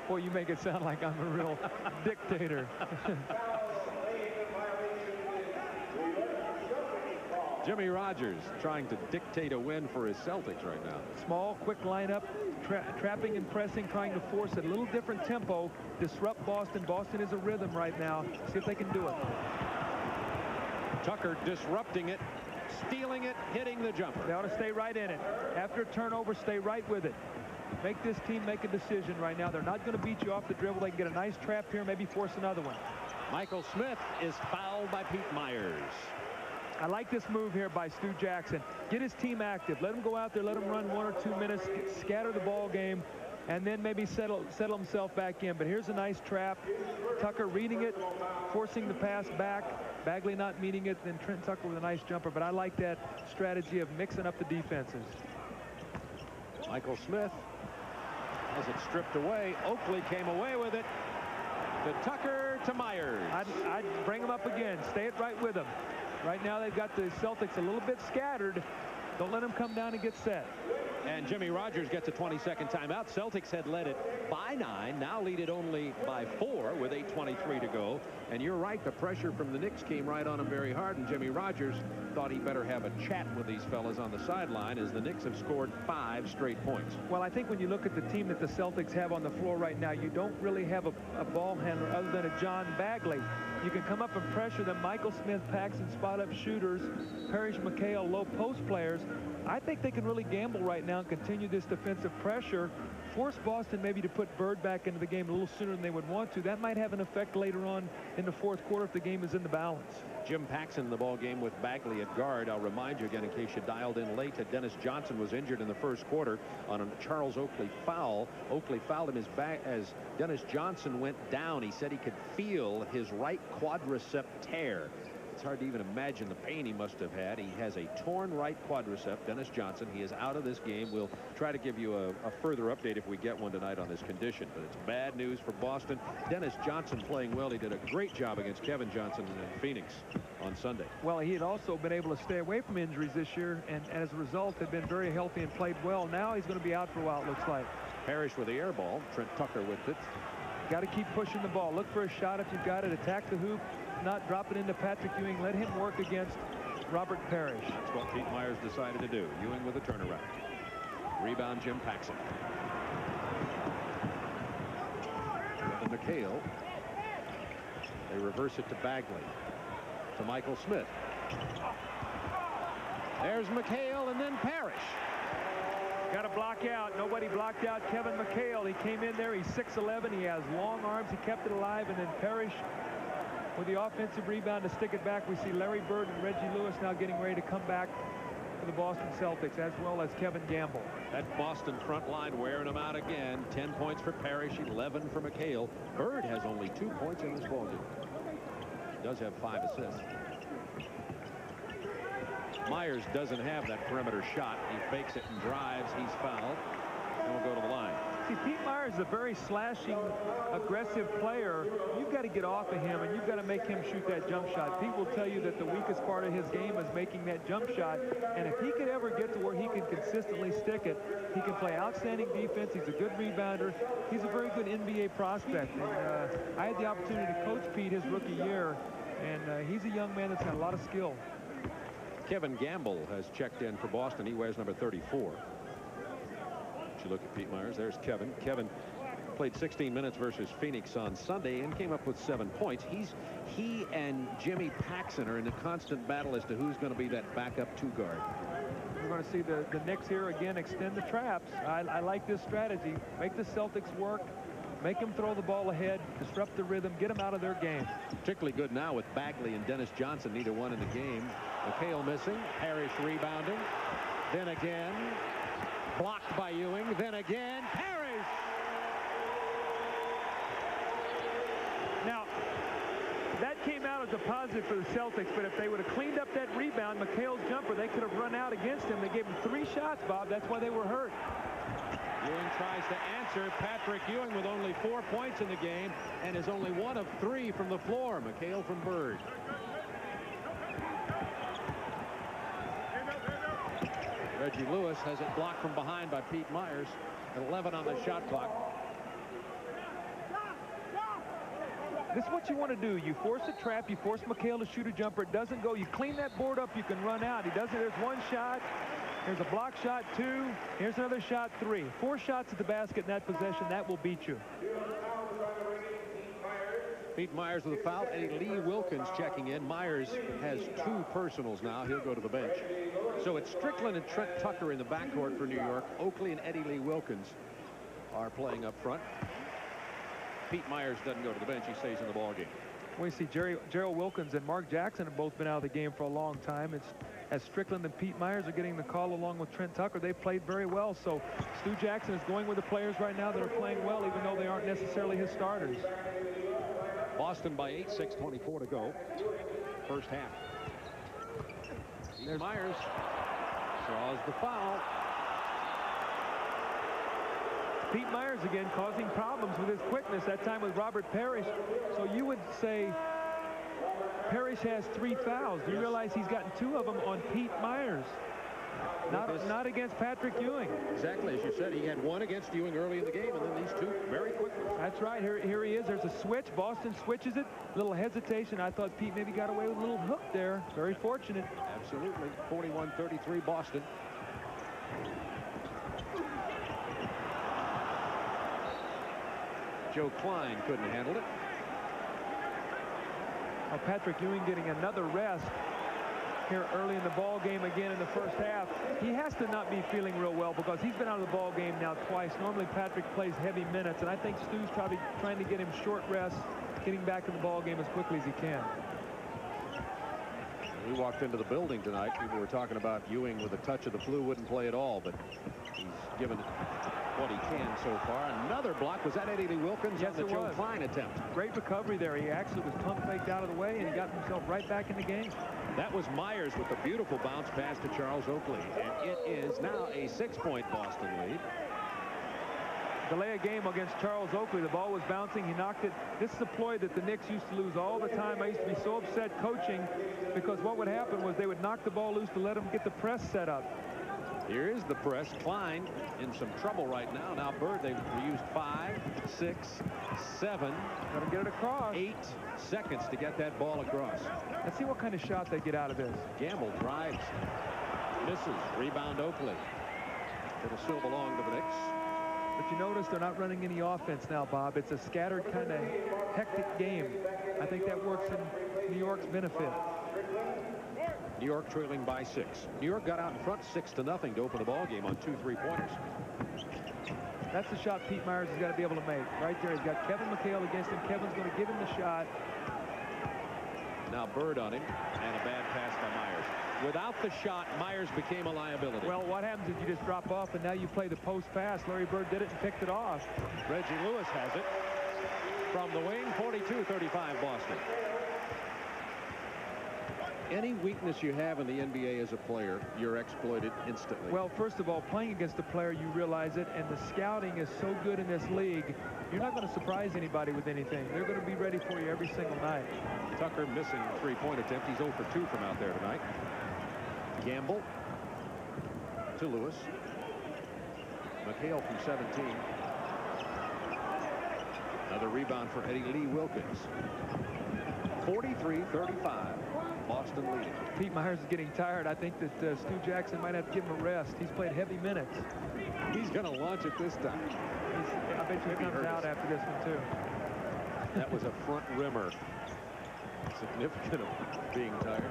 Boy, you make it sound like I'm a real dictator. Jimmy Rogers trying to dictate a win for his Celtics right now. Small, quick lineup, trapping and pressing, trying to force a little different tempo, disrupt Boston. Boston is a rhythm right now. See if they can do it. Tucker disrupting it, stealing it, hitting the jumper. They ought to stay right in it. After a turnover, stay right with it. Make this team make a decision right now. They're not going to beat you off the dribble. They can get a nice trap here, maybe force another one. Michael Smith is fouled by Pete Myers. I like this move here by Stu Jackson. Get his team active. Let him go out there. Let him run 1 or 2 minutes. Scatter the ball game. And then maybe settle himself back in. But here's a nice trap. Tucker reading it. Forcing the pass back. Bagley not meeting it. Then Trent Tucker with a nice jumper. But I like that strategy of mixing up the defenses. Michael Smith has it stripped away. Oakley came away with it. To Tucker. to Myers. I'd bring him up again. Stay it right with him. Right now they've got the Celtics a little bit scattered. Don't let them come down and get set. And Jimmy Rogers gets a 20-second timeout. Celtics had led it by 9, now lead it only by 4 with 8:23 to go. And you're right, the pressure from the Knicks came right on him very hard, and Jimmy Rogers thought he better have a chat with these fellas on the sideline as the Knicks have scored 5 straight points. Well, I think when you look at the team that the Celtics have on the floor right now, you don't really have a ball handler other than a John Bagley. You can come up and pressure them. Michael Smith, Paxson, spot-up shooters, Parrish, McHale, low post players. I think they can really gamble right now and continue this defensive pressure, force Boston maybe to put Bird back into the game a little sooner than they would want to. That might have an effect later on in the fourth quarter if the game is in the balance. Jim Paxson in the ball game with Bagley at guard. I'll remind you again in case you dialed in late that Dennis Johnson was injured in the first quarter on a Charles Oakley foul. Oakley fouled him as Dennis Johnson went down. He said he could feel his right quadricep tear. It's hard to even imagine the pain he must have had. He has a torn right quadricep, Dennis Johnson. He is out of this game. We'll try to give you a further update if we get one tonight on this condition. But it's bad news for Boston. Dennis Johnson playing well. He did a great job against Kevin Johnson in Phoenix on Sunday. Well, he had also been able to stay away from injuries this year, and as a result had been very healthy and played well. Now he's going to be out for a while, it looks like. Parrish with the air ball. Trent Tucker with it. Got to keep pushing the ball. Look for a shot if you've got it. Attack the hoop. Not drop it into Patrick Ewing. Let him work against Robert Parrish. That's what Pete Myers decided to do. Ewing with a turnaround. Rebound, Jim Paxson. And McHale. They reverse it to Bagley. To Michael Smith. There's McHale and then Parrish. Got to block out. Nobody blocked out Kevin McHale. He came in there. He's 6'11". He has long arms. He kept it alive. And then Parrish with the offensive rebound to stick it back. We see Larry Bird and Reggie Lewis now getting ready to come back for the Boston Celtics, as well as Kevin Gamble. That Boston front line wearing them out again. 10 points for Parrish, 11 for McHale. Bird has only 2 points in this ballgame. He does have 5 assists. Myers doesn't have that perimeter shot. He fakes it and drives. He's fouled. And will go to the line. See, Pete Myers is a very slashing, aggressive player. You've got to get off of him, and you've got to make him shoot that jump shot. Pete will tell you that the weakest part of his game is making that jump shot, and if he could ever get to where he can consistently stick it, he can play outstanding defense. He's a good rebounder. He's a very good NBA prospect, and I had the opportunity to coach Pete his rookie year, and he's a young man that's got a lot of skill. Kevin Gamble has checked in for Boston. He wears number 34. You look at Pete Myers. There's Kevin. Kevin played 16 minutes versus Phoenix on Sunday and came up with 7 points. He and Jimmy Paxson are in a constant battle as to who's going to be that backup 2 guard. We're going to see the Knicks here again extend the traps. I like this strategy. Make the Celtics work. Make them throw the ball ahead, disrupt the rhythm, get them out of their game. Particularly good now with Bagley and Dennis Johnson, neither one in the game. McHale missing. Parrish rebounding. Then again. Blocked by Ewing. Then again. Parrish! Now, that came out as a positive for the Celtics, but if they would have cleaned up that rebound, McHale's jumper, they could have run out against him. They gave him 3 shots, Bob. That's why they were hurt. Ewing tries to answer. Patrick Ewing with only 4 points in the game and is only 1 of 3 from the floor. McHale from Bird. Reggie Lewis has it blocked from behind by Pete Myers. 11 on the shot clock. This is what you want to do. You force a trap. You force McHale to shoot a jumper. It doesn't go. You clean that board up. You can run out. He doesn't. There's 1 shot. There's a block shot, 2. Here's another shot, 3. 4 shots at the basket in that possession. That will beat you. Pete Myers with a foul. Eddie Lee Wilkins checking in. Myers has 2 personals now. He'll go to the bench. So it's Strickland and Trent Tucker in the backcourt for New York. Oakley and Eddie Lee Wilkins are playing up front. Pete Myers doesn't go to the bench. He stays in the ballgame. We see Gerald Wilkins and Mark Jackson have both been out of the game for a long time. It's as Strickland and Pete Myers are getting the call along with Trent Tucker. They played very well. So Stu Jackson is going with the players right now that are playing well, even though they aren't necessarily his starters. Boston by 8, 6:24 to go. First half. There's Myers. Draws the foul. Pete Myers again causing problems with his quickness, that time with Robert Parrish. So you would say Parrish has 3 fouls. Do you realize he's gotten 2 of them on Pete Myers? Not against Patrick Ewing. Exactly, as you said, he had 1 against Ewing early in the game, and then these 2 very quickly. That's right. Here he is. There's a switch. Boston switches it. Little hesitation. I thought Pete maybe got away with a little hook there. Very fortunate. Absolutely. 41-33 Boston. Joe Klein couldn't handle it. Well, Patrick Ewing getting another rest here early in the ball game again in the first half. He has to not be feeling real well because he's been out of the ball game now twice. Normally Patrick plays heavy minutes, and I think Stu's probably trying to get him short rest, getting back in the ball game as quickly as he can. We walked into the building tonight. People were talking about Ewing with a touch of the flu, wouldn't play at all, but he's given it what he can so far. Another block. Was that Eddie Lee Wilkins? Yes, on the it Joe was. Klein attempt? Great recovery there. He actually was pump faked out of the way, and he got himself right back in the game. That was Myers with a beautiful bounce pass to Charles Oakley, and it is now a 6-point Boston lead. Delay a game against Charles Oakley. The ball was bouncing. He knocked it. This is a ploy that the Knicks used to lose all the time. I used to be so upset coaching because what would happen was they would knock the ball loose to let him get the press set up. Here is the press. Klein in some trouble right now. Now Bird, they've used 5, 6, 7. Got to get it across. 8 seconds to get that ball across. Let's see what kind of shot they get out of this. Gamble drives. Misses. Rebound Oakley. It'll still belong to the Knicks. But you notice they're not running any offense now, Bob. It's a scattered kind of hectic game. I think that works in New York's benefit. New York trailing by 6. New York got out in front 6-0 to open the ball game on 2 3-pointers. That's the shot Pete Myers has got to be able to make. Right there, he's got Kevin McHale against him. Kevin's going to give him the shot. Now Bird on him, and a bad pass by Myers. Without the shot, Myers became a liability. Well, what happens if you just drop off and now you play the post pass? Larry Bird did it and picked it off. Reggie Lewis has it from the wing. 42-35 Boston. Any weakness you have in the NBA as a player, you're exploited instantly. Well, first of all, playing against a player, you realize it, and the scouting is so good in this league, you're not going to surprise anybody with anything. They're going to be ready for you every single night. Tucker missing a 3-point attempt. He's 0 for 2 from out there tonight. Gamble to Lewis. McHale from 17. Another rebound for Eddie Lee Wilkins. 43-35. Boston leading. Pete Myers is getting tired. I think that Stu Jackson might have to give him a rest. He's played heavy minutes. He's going to launch it this time. I bet you he comes out after this one, too. That was a front rimmer. Significant of being tired.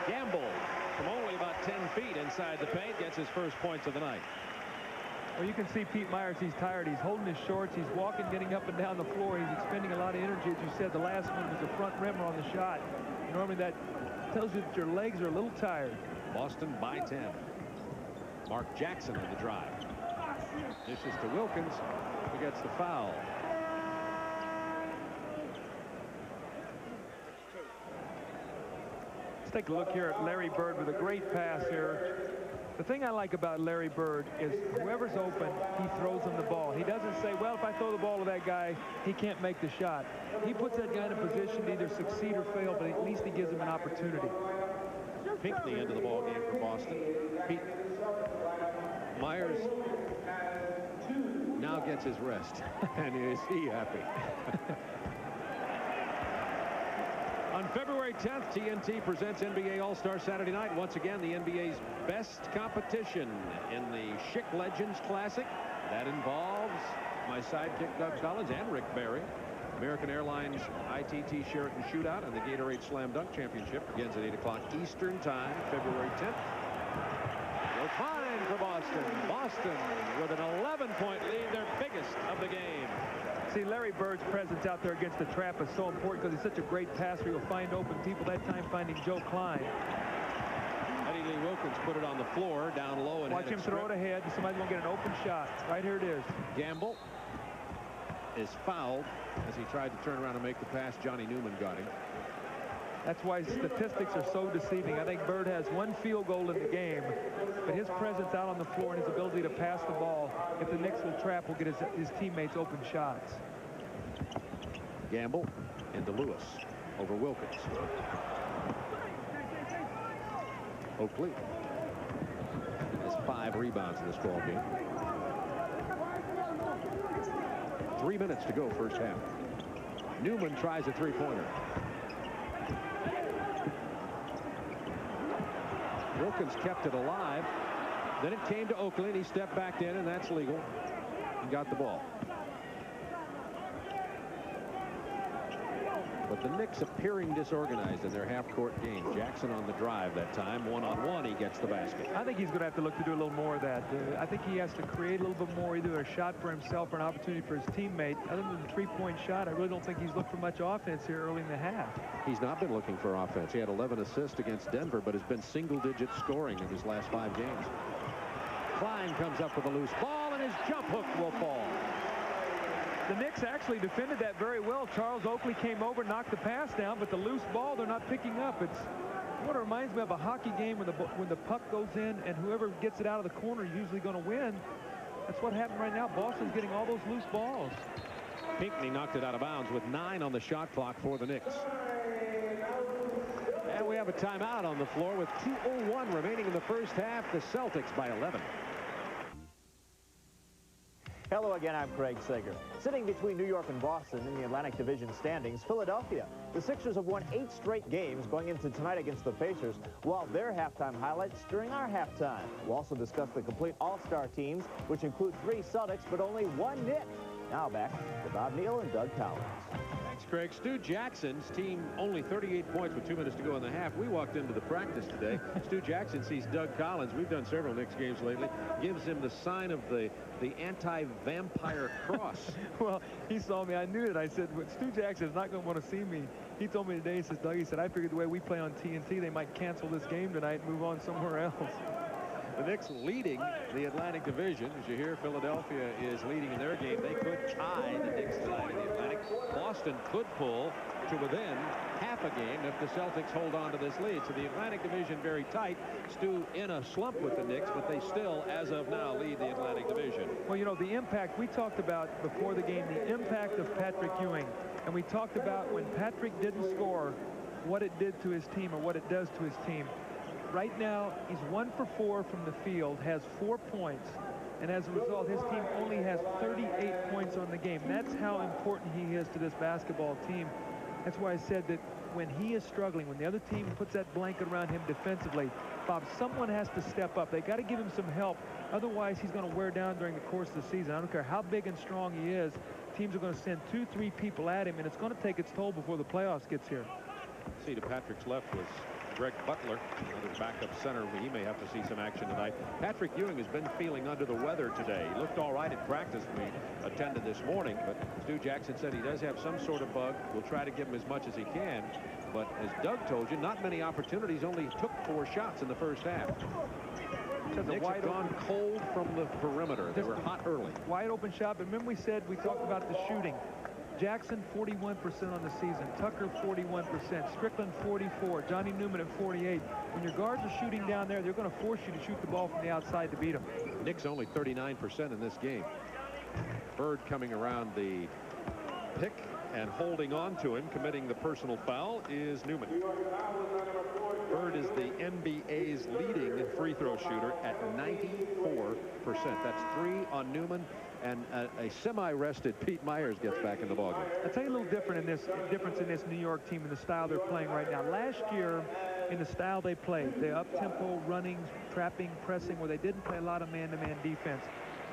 Gamble from only about 10 feet inside the paint gets his first points of the night. Well, you can see Pete Myers, he's tired. He's holding his shorts. He's walking, getting up and down the floor. He's expending a lot of energy. As you said, the last one was a front rimmer on the shot. Normally that tells you that your legs are a little tired. Boston by 10. Mark Jackson on the drive. Dishes to Wilkins, who gets the foul. Let's take a look here at Larry Bird with a great pass here. The thing I like about Larry Bird is whoever's open, he throws him the ball. He doesn't say, well, if I throw the ball to that guy, he can't make the shot. He puts that guy in a position to either succeed or fail, but at least he gives him an opportunity. Pinckney into the ball game for Boston. Pete Myers now gets his rest. And is he happy? On February 10th, TNT presents NBA All-Star Saturday Night. Once again, the NBA's best competition in the Schick Legends Classic. That involves my sidekick, Doug Collins, and Rick Barry. American Airlines ITT Sheraton Shootout and the Gatorade Slam Dunk Championship begins at 8 o'clock Eastern Time, February 10th. Joe Klein for Boston. Boston with an 11-point lead, their biggest of the game. See, Larry Bird's presence out there against the trap is so important because he's such a great passer. He'll find open people. That time finding Joe Klein. Eddie Lee Wilkins put it on the floor, down low, and watch him throw it ahead. Somebody's going to get an open shot. Right here it is. Gamble is fouled as he tried to turn around and make the pass. Johnny Newman got him. That's why statistics are so deceiving. I think Bird has 1 field goal in the game. but his presence out on the floor and his ability to pass the ball, if the Knicks will trap, will get his teammates open shots. Gamble into Lewis over Wilkins. Oakley has 5 rebounds in this ball game. 3 minutes to go, first half. Newman tries a three-pointer. Wilkins kept it alive. Then it came to Oakley, and he stepped back in, and that's legal. He got the ball. But the Knicks appearing disorganized in their half-court game. Jackson on the drive that time. One-on-one, he gets the basket. I think he's going to have to look to do a little more of that. I think he has to create a little bit more, either a shot for himself or an opportunity for his teammate. Other than the three-point shot, I really don't think he's looked for much offense here early in the half. He's not been looking for offense. He had 11 assists against Denver, but has been single-digit scoring in his last 5 games. Klein comes up with a loose ball, and his jump hook will fall. The Knicks actually defended that very well. Charles Oakley came over, knocked the pass down, but the loose ball they're not picking up. It's what reminds me of a hockey game when the puck goes in and whoever gets it out of the corner is usually going to win. That's what happened right now. Boston's getting all those loose balls. Pinckney knocked it out of bounds with 9 on the shot clock for the Knicks. And we have a timeout on the floor with 2:01 remaining in the first half. The Celtics by 11. Hello again, I'm Craig Sager. Sitting between New York and Boston in the Atlantic Division standings, Philadelphia. The Sixers have won 8 straight games going into tonight against the Pacers, while their halftime highlights during our halftime. We'll also discuss the complete all-star teams, which include 3 Celtics, but only 1 Knick. Now back to Bob Neal and Doug Collins. Thanks, Craig. Stu Jackson's team only 38 points with 2 minutes to go in the half. We walked into the practice today. Stu Jackson sees Doug Collins. We've done several Knicks games lately. Gives him the sign of the anti-vampire cross. Well, he saw me. I knew it. I said, well, Stu Jackson is not going to want to see me. He told me today, he says, Doug, he said, I figured the way we play on TNT, they might cancel this game tonight and move on somewhere else. The Knicks leading the Atlantic Division. As you hear, Philadelphia is leading in their game. They could tie the Knicks tonight in the Atlantic. Boston could pull to within half a game if the Celtics hold on to this lead. So the Atlantic Division very tight. Stu in a slump with the Knicks, but they still, as of now, lead the Atlantic Division. Well, you know, the impact we talked about before the game, the impact of Patrick Ewing. And we talked about when Patrick didn't score, what it did to his team or what it does to his team. Right now, he's 1 for 4 from the field, has 4 points, and as a result, his team only has 38 points on the game. That's how important he is to this basketball team. That's why I said that when he is struggling, when the other team puts that blanket around him defensively, Bob, someone has to step up. They got to give him some help. Otherwise, he's going to wear down during the course of the season. I don't care how big and strong he is. Teams are going to send 2, 3 people at him, and it's going to take its toll before the playoffs gets here. See, to Patrick's left was Greg Butler, another backup center. He may have to see some action tonight. Patrick Ewing has been feeling under the weather today. He looked all right at practice we attended this morning, but Stu Jackson said he does have some sort of bug. We'll try to give him as much as he can. But as Doug told you, not many opportunities, only took 4 shots in the first half. The Knicks have gone cold from the perimeter. They were hot early. Wide open shot, but remember we talked about the shooting. Jackson 41% on the season, Tucker 41%, Strickland 44%, Johnny Newman at 48%. When your guards are shooting down there, they're going to force you to shoot the ball from the outside to beat them. Knicks only 39% in this game. Bird coming around the pick and holding on to him, committing the personal foul, is Newman. Bird is the NBA's leading free throw shooter at 94%. That's 3 on Newman. And a semi-rested Pete Myers gets back in the ballgame. I'll tell you a little difference in this New York team and the style they're playing right now. Last year, in the style they played, the up-tempo, running, trapping, pressing, where they didn't play a lot of man-to-man defense.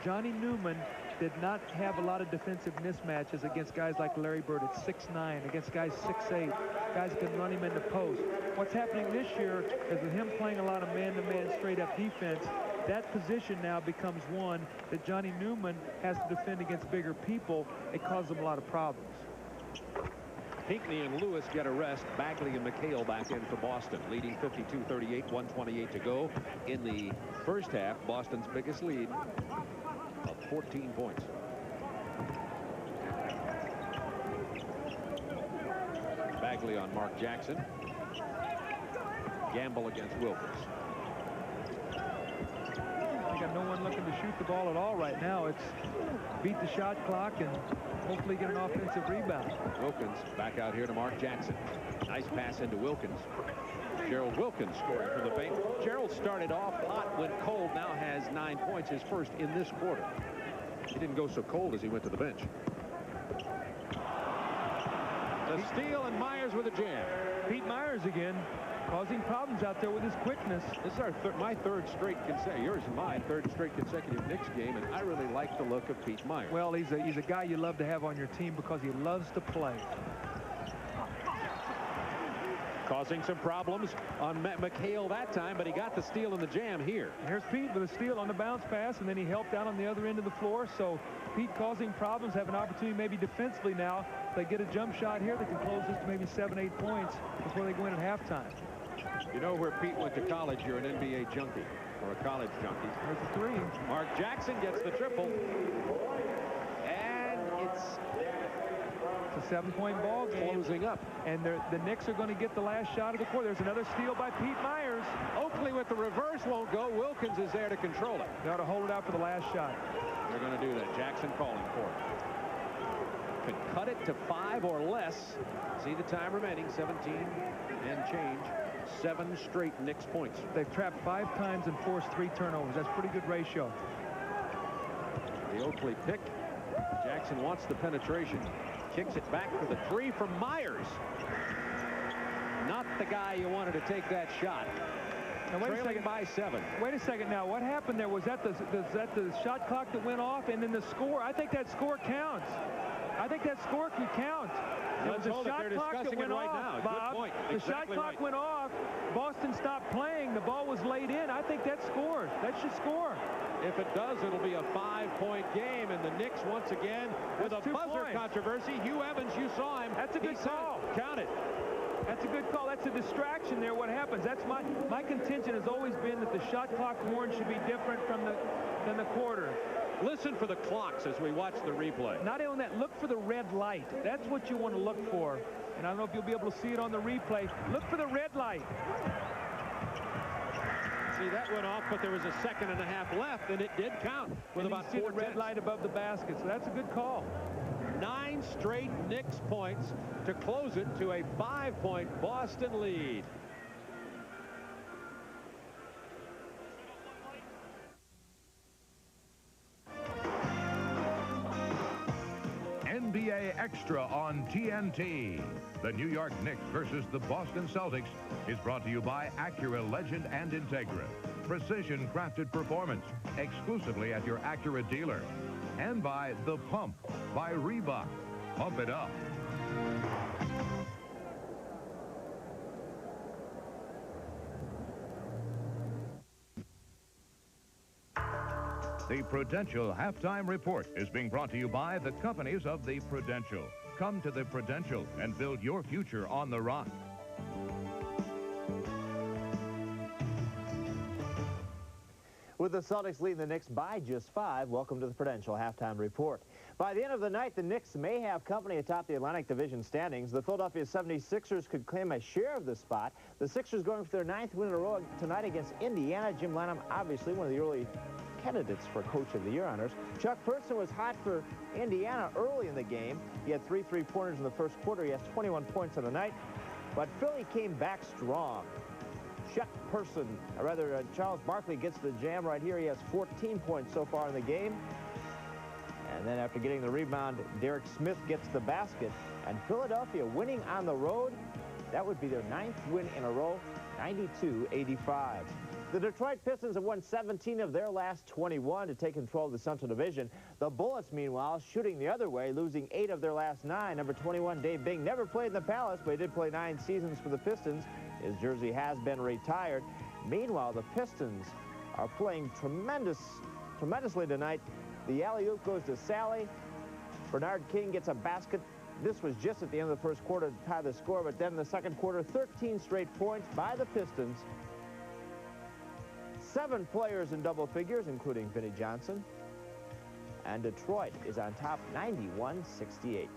Johnny Newman did not have a lot of defensive mismatches against guys like Larry Bird at 6'9", against guys 6'8", guys that can run him in the post. What's happening this year is with him playing a lot of man-to-man straight-up defense, that position now becomes one that Johnny Newman has to defend against bigger people. It causes him a lot of problems. Pinckney and Lewis get a rest. Bagley and McHale back in for Boston, leading 52-38, 1:28 to go in the first half. Boston's biggest lead of 14 points. Bagley on Mark Jackson. Gamble against Wilkins. have no one looking to shoot the ball at all right now. It's beat the shot clock and hopefully get an offensive rebound. Wilkins back out here to Mark Jackson. Nice pass into Wilkins. Gerald Wilkins scoring from the paint. Gerald started off hot, went cold, now has 9 points, his first in this quarter. He didn't go so cold as he went to the bench. The steal, and Myers with a jam. Pete Myers again, causing problems out there with his quickness. This is my third straight consecutive Knicks game, and I really like the look of Pete Myers. Well, he's a guy you love to have on your team because he loves to play. Causing some problems on McHale that time, but he got the steal and the jam here. Here's Pete with a steal on the bounce pass, and then he helped out on the other end of the floor. So Pete causing problems, have an opportunity maybe defensively now. If they get a jump shot here, they can close this to maybe 7-8 points before they go in at halftime. You know where Pete went to college, you're an NBA junkie or a college junkie. There's the three. Mark Jackson gets the triple. And it's a 7-point ball game. Closing up. And the Knicks are going to get the last shot of the quarter. There's another steal by Pete Myers. Oakley with the reverse won't go. Wilkins is there to control it. They ought to hold it out for the last shot. They're going to do that. Jackson calling for it. Could cut it to 5 or less. See the time remaining, 17 and change. 7 straight Knicks points. They've trapped 5 times and forced 3 turnovers. That's a pretty good ratio. The Oakley pick. Jackson wants the penetration. Kicks it back for the 3 from Myers. Not the guy you wanted to take that shot. Now, wait a second. By 7. Wait a second now. What happened there? Was that the shot clock that went off and then the score? I think that score counts. I think that score can count. It was the shot clock that went off, Bob. Good point. The shot clock went off. Boston stopped playing. The ball was laid in. I think that scored. That should score. If it does, it'll be a 5-point game, and the Knicks once again with a buzzer controversy. Hugh Evans, you saw him. That's a good call. Count it. That's a good call. That's a distraction there. What happens? That's my contention has always been that the shot clock horn should be different than the quarter. Listen for the clocks as we watch the replay. Not only that, look for the red light. That's what you want to look for. And I don't know if you'll be able to see it on the replay. Look for the red light. See, that went off, but there was a 2.5 seconds left, and it did count with about 4 the red light above the basket. So that's a good call. 9 straight Knicks points to close it to a 5-point Boston lead. NBA Extra on TNT. The New York Knicks versus the Boston Celtics is brought to you by Acura Legend and Integra. Precision crafted performance exclusively at your Acura dealer. And by The Pump by Reebok. Pump it up. The Prudential Halftime Report is being brought to you by the companies of the Prudential. Come to the Prudential and build your future on the rock. With the Celtics leading the Knicks by just 5, welcome to the Prudential Halftime Report. By the end of the night, the Knicks may have company atop the Atlantic Division standings. The Philadelphia 76ers could claim a share of the spot. The Sixers going for their 9th win in a row tonight against Indiana. Jim Lanham, obviously one of the early candidates for Coach of the Year honors. Chuck Person was hot for Indiana early in the game. He had 3 3-pointers in the first quarter. He has 21 points on the night. But Philly came back strong. Chuck Person, or rather Charles Barkley gets the jam right here. He has 14 points so far in the game. And then after getting the rebound, Derek Smith gets the basket. And Philadelphia winning on the road. That would be their 9th win in a row, 92-85. The Detroit Pistons have won 17 of their last 21 to take control of the Central Division. The Bullets, meanwhile, shooting the other way, losing 8 of their last 9. Number 21, Dave Bing, never played in the Palace, but he did play 9 seasons for the Pistons. His jersey has been retired. Meanwhile, the Pistons are playing tremendously tonight. The alley-oop goes to Sally. Bernard King gets a basket. This was just at the end of the first quarter to tie the score, but then in the second quarter, 13 straight points by the Pistons. 7 players in double figures, including Vinnie Johnson. And Detroit is on top 91-68.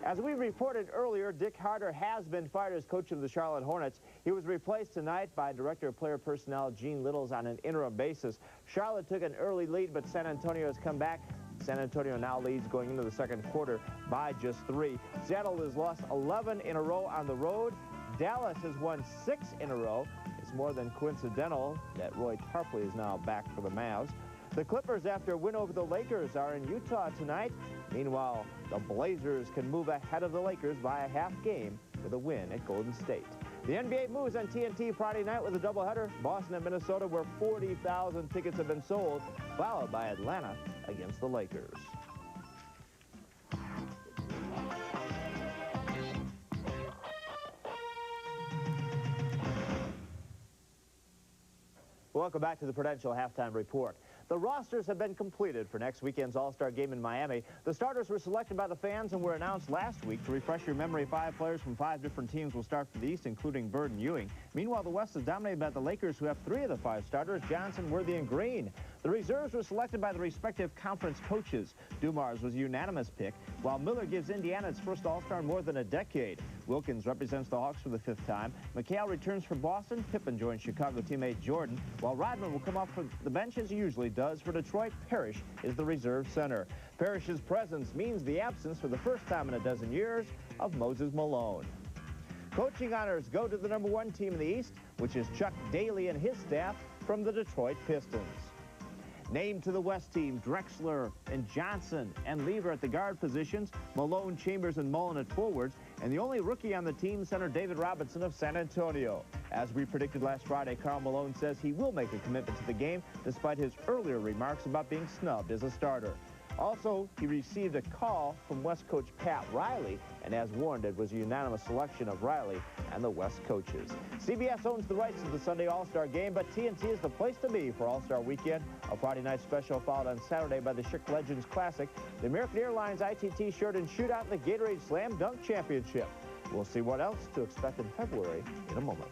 As we reported earlier, Dick Harder has been fired as coach of the Charlotte Hornets. He was replaced tonight by Director of Player Personnel Gene Littles on an interim basis. Charlotte took an early lead, but San Antonio has come back. San Antonio now leads going into the second quarter by just 3. Seattle has lost 11 in a row on the road. Dallas has won 6 in a row. It's more than coincidental that Roy Tarpley is now back for the Mavs. The Clippers, after a win over the Lakers, are in Utah tonight. Meanwhile, the Blazers can move ahead of the Lakers by a half game with a win at Golden State. The NBA moves on TNT Friday night with a doubleheader. Boston at Minnesota, where 40,000 tickets have been sold, followed by Atlanta against the Lakers. Welcome back to the Prudential Halftime Report. The rosters have been completed for next weekend's All-Star Game in Miami. The starters were selected by the fans and were announced last week. To refresh your memory, 5 players from 5 different teams will start for the East, including Bird and Ewing. Meanwhile, the West is dominated by the Lakers, who have 3 of the 5 starters, Johnson, Worthy, and Green. The reserves were selected by the respective conference coaches. Dumars was a unanimous pick, while Miller gives Indiana its first All-Star in more than a decade. Wilkins represents the Hawks for the 5th time. McHale returns for Boston. Pippen joins Chicago teammate Jordan, while Rodman will come off from the bench as he usually does. For Detroit, Parrish is the reserve center. Parrish's presence means the absence for the first time in a dozen years of Moses Malone. Coaching honors go to the #1 team in the East, which is Chuck Daly and his staff from the Detroit Pistons. Named to the West team, Drexler and Johnson and Lever at the guard positions, Malone, Chambers, and Mullen at forwards, and the only rookie on the team, center David Robinson of San Antonio. As we predicted last Friday, Karl Malone says he will make a commitment to the game despite his earlier remarks about being snubbed as a starter. Also, he received a call from West coach Pat Riley, and as warned, it was a unanimous selection of Riley and the West coaches. CBS owns the rights to the Sunday All-Star Game, but TNT is the place to be for All-Star Weekend. A Friday night special followed on Saturday by the Schick Legends Classic, the American Airlines ITT Shirt and Shootout, and the Gatorade Slam Dunk Championship. We'll see what else to expect in February in a moment.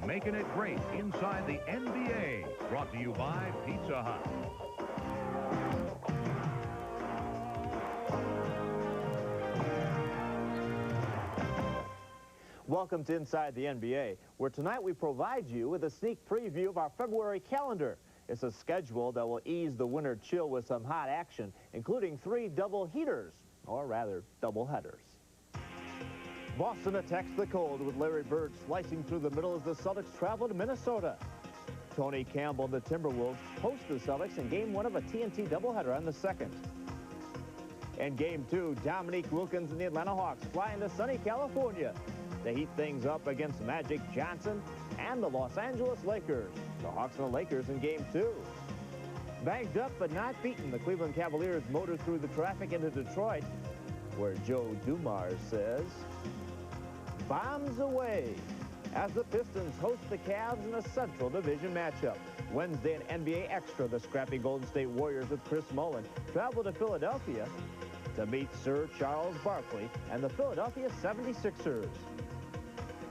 Making it great inside the NBA. Brought to you by Pizza Hut. Welcome to Inside the NBA, where tonight we provide you with a sneak preview of our February calendar. It's a schedule that will ease the winter chill with some hot action, including 3 double heaters, or rather, double headers. Boston attacks the cold with Larry Bird slicing through the middle as the Celtics travel to Minnesota. Tony Campbell and the Timberwolves host the Celtics in Game 1 of a TNT doubleheader on the 2nd. In Game 2, Dominique Wilkins and the Atlanta Hawks fly into sunny California to heat things up against Magic Johnson and the Los Angeles Lakers. The Hawks and the Lakers in Game 2. Banked up but not beaten, the Cleveland Cavaliers motor through the traffic into Detroit, where Joe Dumars says, bombs away, as the Pistons host the Cavs in a Central Division matchup. Wednesday at NBA Extra, the scrappy Golden State Warriors with Chris Mullin travel to Philadelphia to meet Sir Charles Barkley and the Philadelphia 76ers.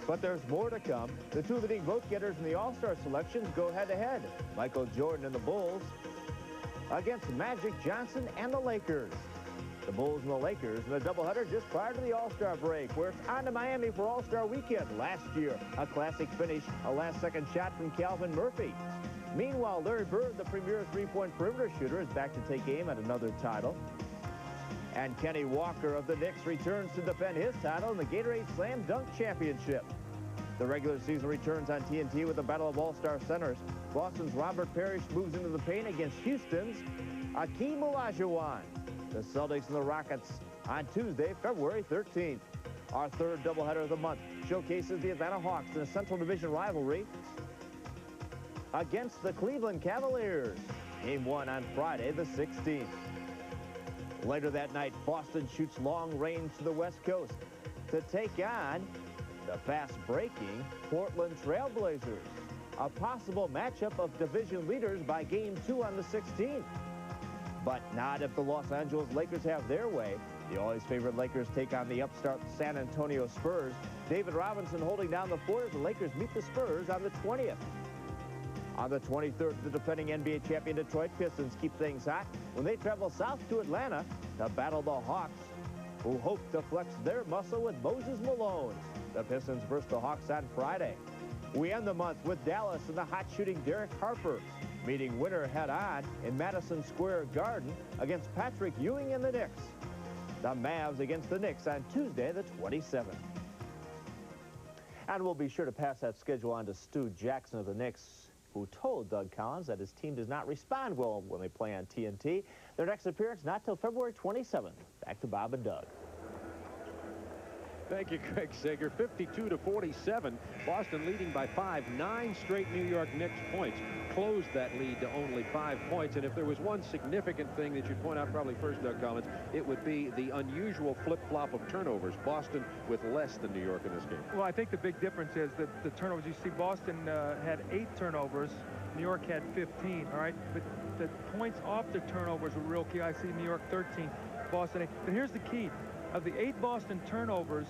But there's more to come. The 2 leading vote-getters in the All-Star selections go head-to-head. Michael Jordan and the Bulls against Magic Johnson and the Lakers. The Bulls and the Lakers in a doubleheader just prior to the All-Star break, where it's on to Miami for All-Star Weekend. Last year, a classic finish, a last-second shot from Calvin Murphy. Meanwhile, Larry Bird, the premier three-point perimeter shooter, is back to take aim at another title. And Kenny Walker of the Knicks returns to defend his title in the Gatorade Slam Dunk Championship. The regular season returns on TNT with the Battle of All-Star Centers. Boston's Robert Parrish moves into the paint against Houston's Akeem Olajuwon. The Celtics and the Rockets on Tuesday, February 13th. Our 3rd doubleheader of the month showcases the Atlanta Hawks in a Central Division rivalry against the Cleveland Cavaliers. Game 1 on Friday, the 16th. Later that night, Boston shoots long range to the West Coast to take on the fast-breaking Portland Trailblazers. a possible matchup of division leaders by Game 2 on the 16th. But not if the Los Angeles Lakers have their way. The always favored Lakers take on the upstart San Antonio Spurs. David Robinson holding down the fort as the Lakers meet the Spurs on the 20th. On the 23rd, the defending NBA champion Detroit Pistons keep things hot when they travel south to Atlanta to battle the Hawks, who hope to flex their muscle with Moses Malone. The Pistons versus the Hawks on Friday. We end the month with Dallas and the hot-shooting Derek Harper meeting winner head-on in Madison Square Garden against Patrick Ewing and the Knicks. The Mavs against the Knicks on Tuesday, the 27th. And we'll be sure to pass that schedule on to Stu Jackson of the Knicks, who told Doug Collins that his team does not respond well when they play on TNT. Their next appearance not till February 27th. Back to Bob and Doug. Thank you, Greg Sager. 52-47. Boston leading by 5. 9 straight New York Knicks points. Closed that lead to only 5 points. And if there was one significant thing that you'd point out probably first, Doug Collins, it would be the unusual flip-flop of turnovers. Boston with less than New York in this game. Well, I think the big difference is that the turnovers. You see Boston had 8 turnovers. New York had 15, all right? But the points off the turnovers were real key. I see New York 13, Boston 8. But here's the key. Of the 8 Boston turnovers,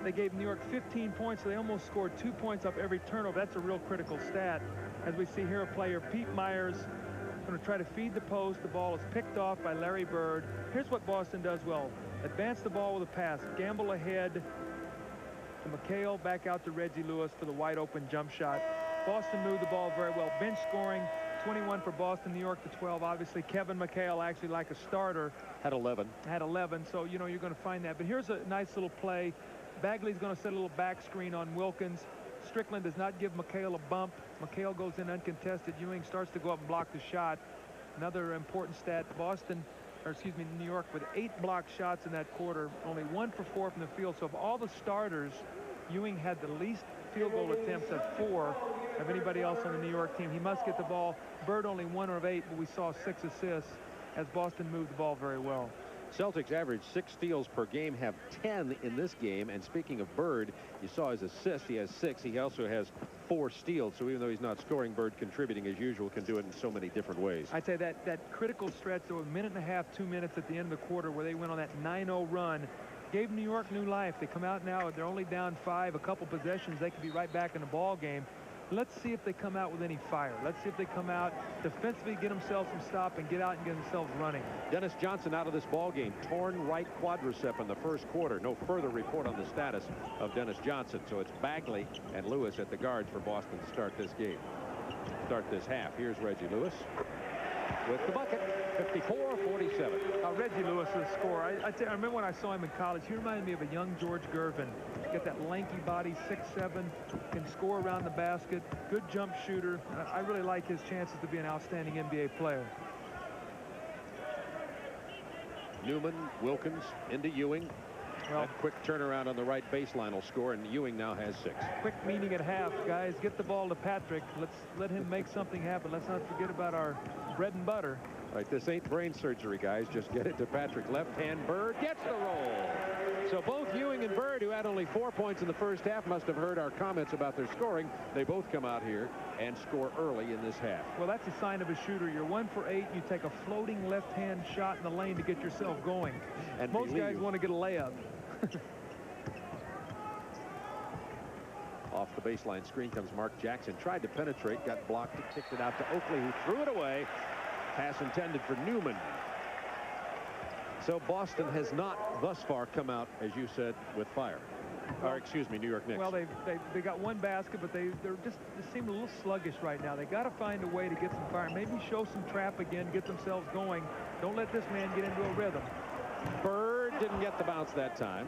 they gave New York 15 points, so they almost scored 2 points off every turnover. That's a real critical stat. As we see here, a player, Pete Myers, going to try to feed the post. The ball is picked off by Larry Bird. Here's what Boston does well. Advance the ball with a pass. Gamble ahead to McHale, back out to Reggie Lewis for the wide-open jump shot. Boston moved the ball very well. Bench scoring, 21 for Boston, New York to 12. Obviously, Kevin McHale, actually like a starter, Had 11. Had 11, so, you know, you're going to find that. But here's a nice little play. Bagley's going to set a little back screen on Wilkins. Strickland does not give McHale a bump. McHale goes in uncontested. Ewing starts to go up and block the shot. Another important stat, New York with 8 blocked shots in that quarter, only 1 for 4 from the field. So of all the starters, Ewing had the least field goal attempts at 4 of anybody else on the New York team. He must get the ball. Bird only 1 of 8, but we saw 6 assists as Boston moved the ball very well. Celtics average 6 steals per game, have 10 in this game. And speaking of Bird, you saw his assist. He has 6. He also has 4 steals. So even though he's not scoring, Bird contributing as usual, can do it in so many different ways. I'd say that critical stretch, though, a minute and a half, 2 minutes at the end of the quarter where they went on that 9-0 run, gave New York new life. They come out now, they're only down 5, a couple possessions, they could be right back in the ball game. Let's see if they come out with any fire. Let's see if they come out defensively, get themselves some stop, and get out and get themselves running. Dennis Johnson out of this ball game. Torn right quadricep in the first quarter. No further report on the status of Dennis Johnson. So it's Bagley and Lewis at the guards for Boston to start this game. Start this half. Here's Reggie Lewis with the bucket. 54-47. Reggie Lewis is a scorer. I remember when I saw him in college, he reminded me of a young George Gervin. Got that lanky body, 6'7", can score around the basket, good jump shooter. I really like his chances to be an outstanding NBA player. Newman, Wilkins into Ewing. Well, that quick turnaround on the right baseline will score, and Ewing now has 6. Quick meeting at half. Guys, get the ball to Patrick. Let's let him make something happen. Let's not forget about our bread and butter. Right, this ain't brain surgery, guys. Just get it to Patrick. Left hand, Bird gets the roll. So both Ewing and Bird, who had only 4 points in the first half, must have heard our comments about their scoring. They both come out here and score early in this half. Well, that's a sign of a shooter. You're 1 for 8. You take a floating left-hand shot in the lane to get yourself going. And most guys want to get a layup. Off the baseline screen comes Mark Jackson. Tried to penetrate, got blocked, kicked it out to Oakley, who threw it away. Pass intended for Newman. So Boston has not thus far come out, as you said, with fire. Or excuse me, New York Knicks. Well, they got 1 basket, but they seem a little sluggish right now. They got to find a way to get some fire. Maybe show some trap again, get themselves going. Don't let this man get into a rhythm. Bird didn't get the bounce that time.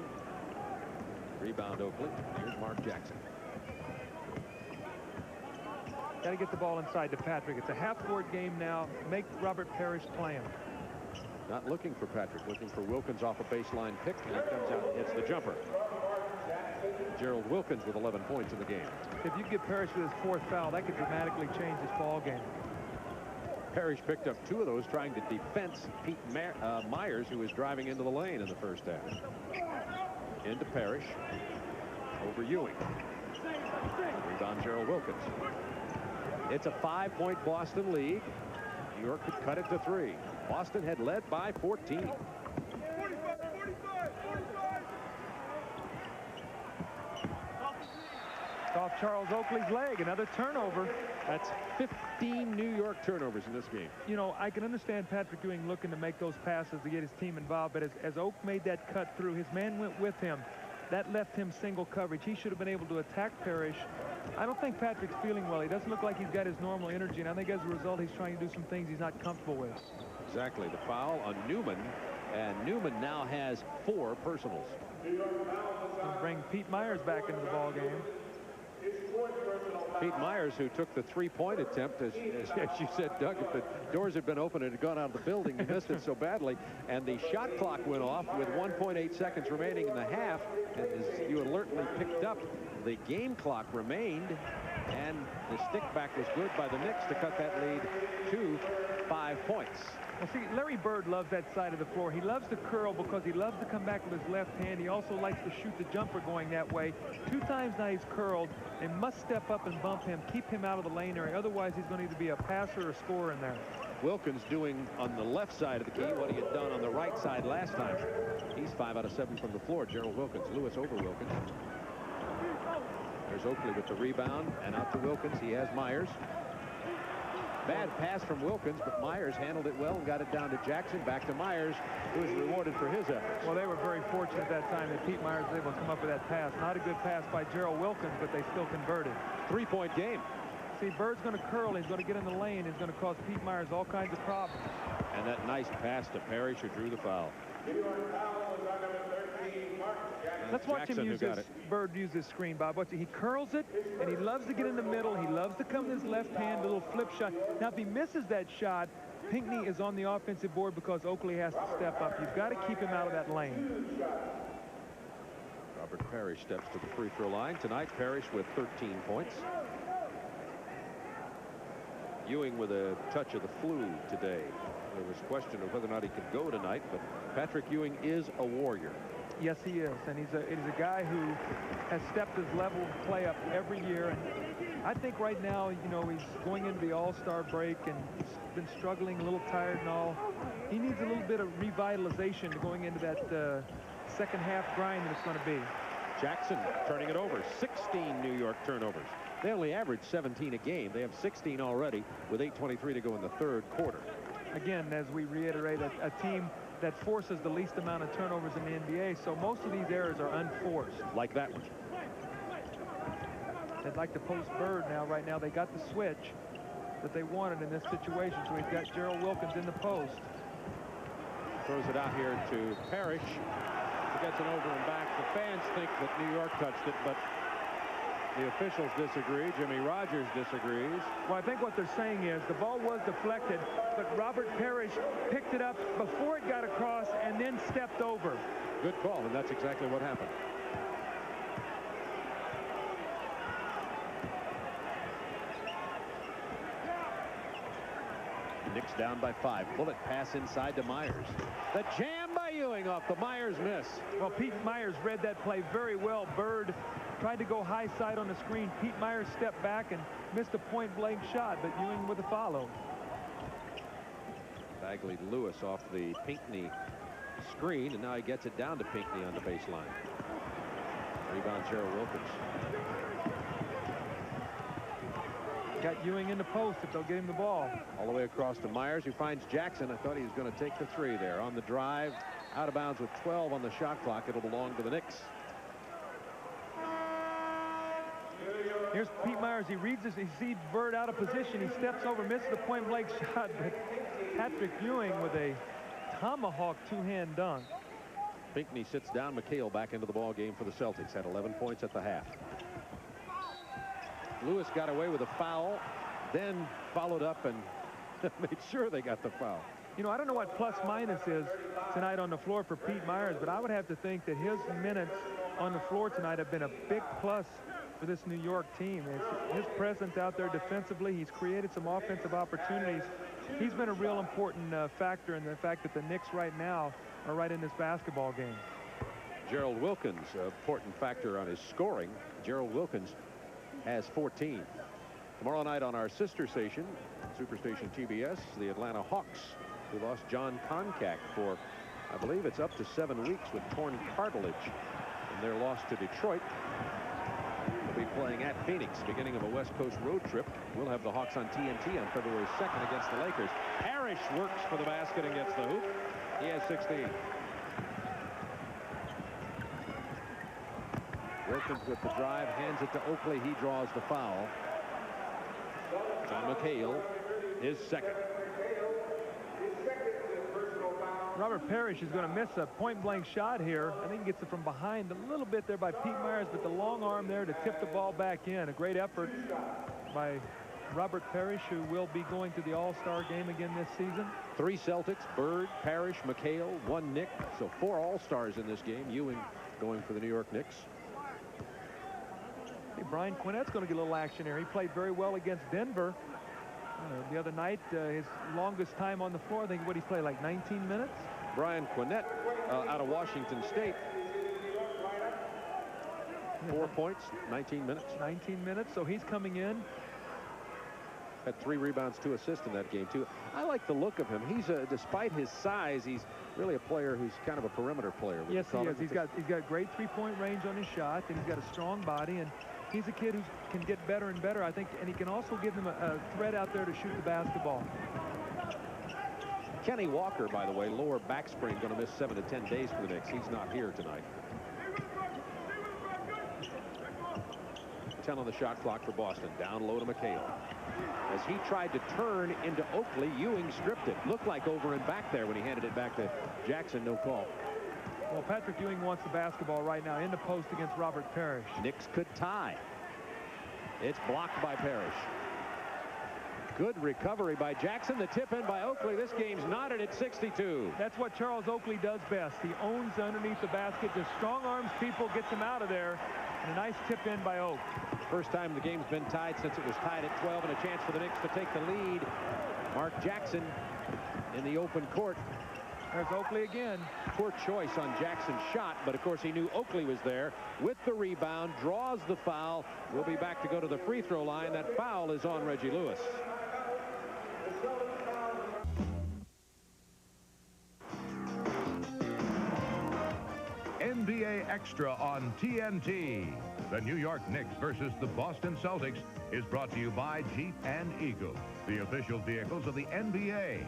Rebound Oakley. Here's Mark Jackson. Got to get the ball inside to Patrick. It's a half-court game now. Make Robert Parrish play him. Not looking for Patrick, looking for Wilkins off a baseline pick, and he comes out and hits the jumper. Gerald Wilkins with 11 points in the game. If you get Parrish with his 4th foul, that could dramatically change this ball game. Parrish picked up 2 of those trying to defense Pete Myers, who was driving into the lane in the first half. Into Parrish. Over Ewing. Rebound Gerald Wilkins. It's a 5-point Boston lead. New York could cut it to 3. Boston had led by 14. Off Charles Oakley's leg, another turnover. That's 15 New York turnovers in this game. You know, I can understand Patrick Ewing looking to make those passes to get his team involved, but as Oak made that cut through, his man went with him. That left him single coverage. He should have been able to attack Parrish. I don't think Patrick's feeling well. He doesn't look like he's got his normal energy, and I think as a result, he's trying to do some things he's not comfortable with. Exactly. The foul on Newman, and Newman now has 4 personals. Gonna bring Pete Myers back into the ball game. Pete Myers, who took the 3-point attempt, as you said, Doug, if the doors had been open and had gone out of the building, he missed it so badly. And the shot clock went off with 1.8 seconds remaining in the half. And as you alertly picked up, the game clock remained, and the stick back was good by the Knicks to cut that lead to 5 points. Well, see, Larry Bird loves that side of the floor. He loves to curl because he loves to come back with his left hand. He also likes to shoot the jumper going that way. 2 times now he's curled. They must step up and bump him, keep him out of the lane area. Otherwise, he's going to either be a passer or scorer in there. Wilkins doing on the left side of the key what he had done on the right side last time. He's 5 out of 7 from the floor. Gerald Wilkins. Lewis over Wilkins. There's Oakley with the rebound, and out to Wilkins. He has Myers. Bad pass from Wilkins, but Myers handled it well and got it down to Jackson. Back to Myers, who was rewarded for his efforts. Well, they were very fortunate that time that Pete Myers was able to come up with that pass. Not a good pass by Gerald Wilkins, but they still converted. 3-point game. See, Bird's going to curl. He's going to get in the lane. He's going to cause Pete Myers all kinds of problems. And that nice pass to Parrish, who drew the foul. Let's watch him use this. Bird use this screen, Bob. Watch it. He curls it, and he loves to get in the middle. He loves to come with his left hand, a little flip shot. Now, if he misses that shot, Pinckney is on the offensive board because Oakley has to step up. You've got to keep him out of that lane. Robert Parrish steps to the free throw line. Tonight, Parrish with 13 points. Ewing with a touch of the flu today. There was question of whether or not he could go tonight, but Patrick Ewing is a warrior. Yes, he is, and he's a guy who has stepped his level of play up every year. And I think right now, you know, he's going into the All-Star break, and he's been struggling, a little tired and all. He needs a little bit of revitalization going into that second half grind that it's going to be. Jackson turning it over. 16 New York turnovers. They only average 17 a game. They have 16 already with 8:23 to go in the third quarter. Again, as we reiterate, a team that forces the least amount of turnovers in the NBA, so most of these errors are unforced. Like that one. They'd like to post Bird now. Right now, they got the switch that they wanted in this situation, so we've got Gerald Wilkins in the post. Throws it out here to Parrish. He gets it over and back. The fans think that New York touched it, but the officials disagree. Jimmy Rogers disagrees. Well, I think what they're saying is the ball was deflected, but Robert Parrish picked it up before it got across and then stepped over. Good call, and that's exactly what happened. Knicks down by 5. Bullet pass inside to Myers. The jam by Ewing off the Myers miss. Well, Pete Myers read that play very well. Bird tried to go high side on the screen. Pete Myers stepped back and missed a point-blank shot, but Ewing with a follow. Bagley Lewis off the Pinckney screen, and now he gets it down to Pinckney on the baseline. Rebound, Gerald Wilkins. Got Ewing in the post if they'll get him the ball. All the way across to Myers, who finds Jackson. I thought he was going to take the 3 there. On the drive, out of bounds with 12 on the shot clock. It'll belong to the Knicks. Here's Pete Myers. He reads this. He sees Bird out of position. He steps over, misses the point-blank shot. But Patrick Ewing with a tomahawk two-hand dunk. Pinckney sits down. McHale back into the ball game for the Celtics. Had 11 points at the half. Lewis got away with a foul, then followed up and made sure they got the foul. You know, I don't know what plus-minus is tonight on the floor for Pete Myers, but I would have to think that his minutes on the floor tonight have been a big plus for this New York team. It's his presence out there defensively. He's created some offensive opportunities. He's been a real important factor in the fact that the Knicks right now are right in this basketball game. Gerald Wilkins, an important factor on his scoring. Gerald Wilkins has 14. Tomorrow night on our sister station, Superstation TBS, the Atlanta Hawks, who lost John Koncak for, I believe it's up to 7 weeks with torn cartilage in their loss to Detroit. They'll be playing at Phoenix, beginning of a West Coast road trip. We'll have the Hawks on TNT on February 2nd against the Lakers. Parrish works for the basket and gets the hoop. He has 16. Wilkins with the drive, hands it to Oakley. He draws the foul. John McHale is second. Robert Parrish is going to miss a point-blank shot here. I think he gets it from behind a little bit there by Pete Myers, but the long arm there to tip the ball back in. A great effort by Robert Parrish, who will be going to the All-Star game again this season. 3 Celtics, Bird, Parrish, McHale, 1 Knick. So 4 All-Stars in this game. Ewing going for the New York Knicks. Hey, Brian Quinnett's going to get a little action here. He played very well against Denver the other night. His longest time on the floor, I think, what he played, like 19 minutes? Brian Quinnett out of Washington State. 4 points, 19 minutes. 19 minutes, so he's coming in. Had 3 rebounds, 2 assists in that game, too. I like the look of him. He's, despite his size, he's really a player who's kind of a perimeter player. Yes, he is. He's got great three-point range on his shot, and he's got a strong body, and he's a kid who can get better and better, I think, and he can also give them a threat out there to shoot the basketball. Kenny Walker, by the way, lower back sprain, going to miss 7 to 10 days for the Knicks. He's not here tonight. 10 on the shot clock for Boston. Down low to McHale. As he tried to turn into Oakley, Ewing stripped it. Looked like over and back there when he handed it back to Jackson. No call. Well, Patrick Ewing wants the basketball right now in the post against Robert Parrish. Knicks could tie. It's blocked by Parrish. Good recovery by Jackson. The tip in by Oakley. This game's knotted at 62. That's what Charles Oakley does best. He owns underneath the basket. Just strong arms people, gets him out of there. And a nice tip in by Oak. First time the game's been tied since it was tied at 12, and a chance for the Knicks to take the lead. Mark Jackson in the open court. There's Oakley again. Poor choice on Jackson's shot, but of course he knew Oakley was there with the rebound, draws the foul. We'll be back to go to the free throw line. That foul is on Reggie Lewis. NBA Extra on TNT. The New York Knicks versus the Boston Celtics is brought to you by Jeep and Eagle, the official vehicles of the NBA,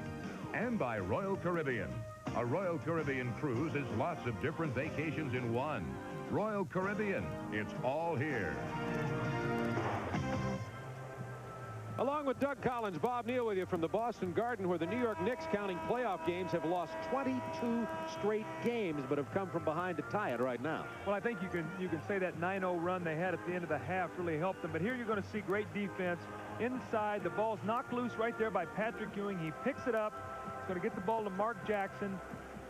and by Royal Caribbean. A Royal Caribbean cruise is lots of different vacations in one. Royal Caribbean, it's all here. Along with Doug Collins, Bob Neal with you from the Boston Garden, where the New York Knicks, counting playoff games, have lost 22 straight games, but have come from behind to tie it right now. Well, I think you can say that 9-0 run they had at the end of the half really helped them. But here you're going to see great defense inside. The ball's knocked loose right there by Patrick Ewing. He picks it up. He's going to get the ball to Mark Jackson.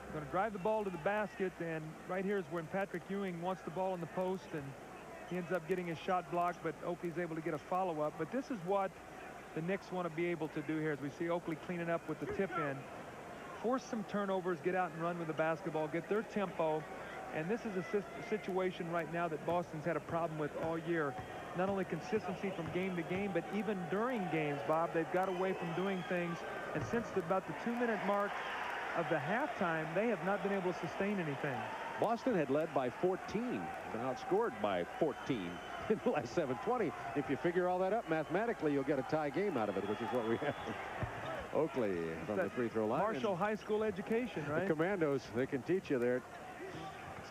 He's going to drive the ball to the basket. And right here is when Patrick Ewing wants the ball in the post, and he ends up getting his shot blocked, but Oakley's able to get a follow-up. But this is what the Knicks want to be able to do here, as we see Oakley cleaning up with the tip in. Force some turnovers, get out and run with the basketball, get their tempo. And this is a situation right now that Boston's had a problem with all year. Not only consistency from game to game, but even during games, Bob, they've got away from doing things. And since about the 2-minute mark of the halftime, they have not been able to sustain anything. Boston had led by 14, been outscored by 14 in the last 7:20. If you figure all that up mathematically, you'll get a tie game out of it, which is what we have. Oakley from the free throw line. Marshall High School education, right? The Commandos, they can teach you there.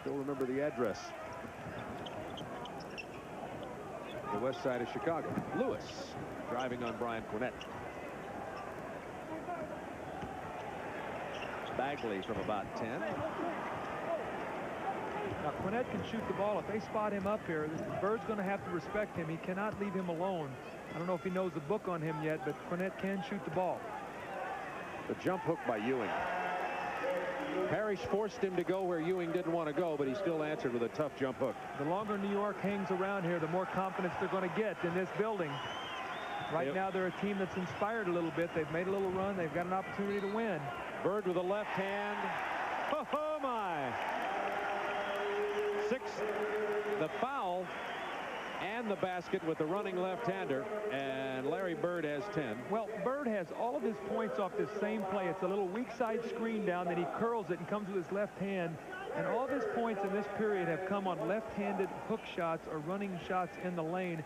Still remember the address. The west side of Chicago. Lewis driving on Brian Quinnett. Bagley from about 10. Now, Quinnett can shoot the ball. If they spot him up here, Bird's going to have to respect him. He cannot leave him alone. I don't know if he knows the book on him yet, but Quinnett can shoot the ball. The jump hook by Ewing. Parrish forced him to go where Ewing didn't want to go, but he still answered with a tough jump hook. The longer New York hangs around here, the more confidence they're going to get in this building. Right now, they're a team that's inspired a little bit. They've made a little run. They've got an opportunity to win. Bird with a left hand. Oh, my. 6, the foul, and the basket with the running left-hander, and Larry Bird has 10. Well, Bird has all of his points off this same play. It's a little weak side screen down, then he curls it and comes with his left hand. And all of his points in this period have come on left-handed hook shots or running shots in the lane.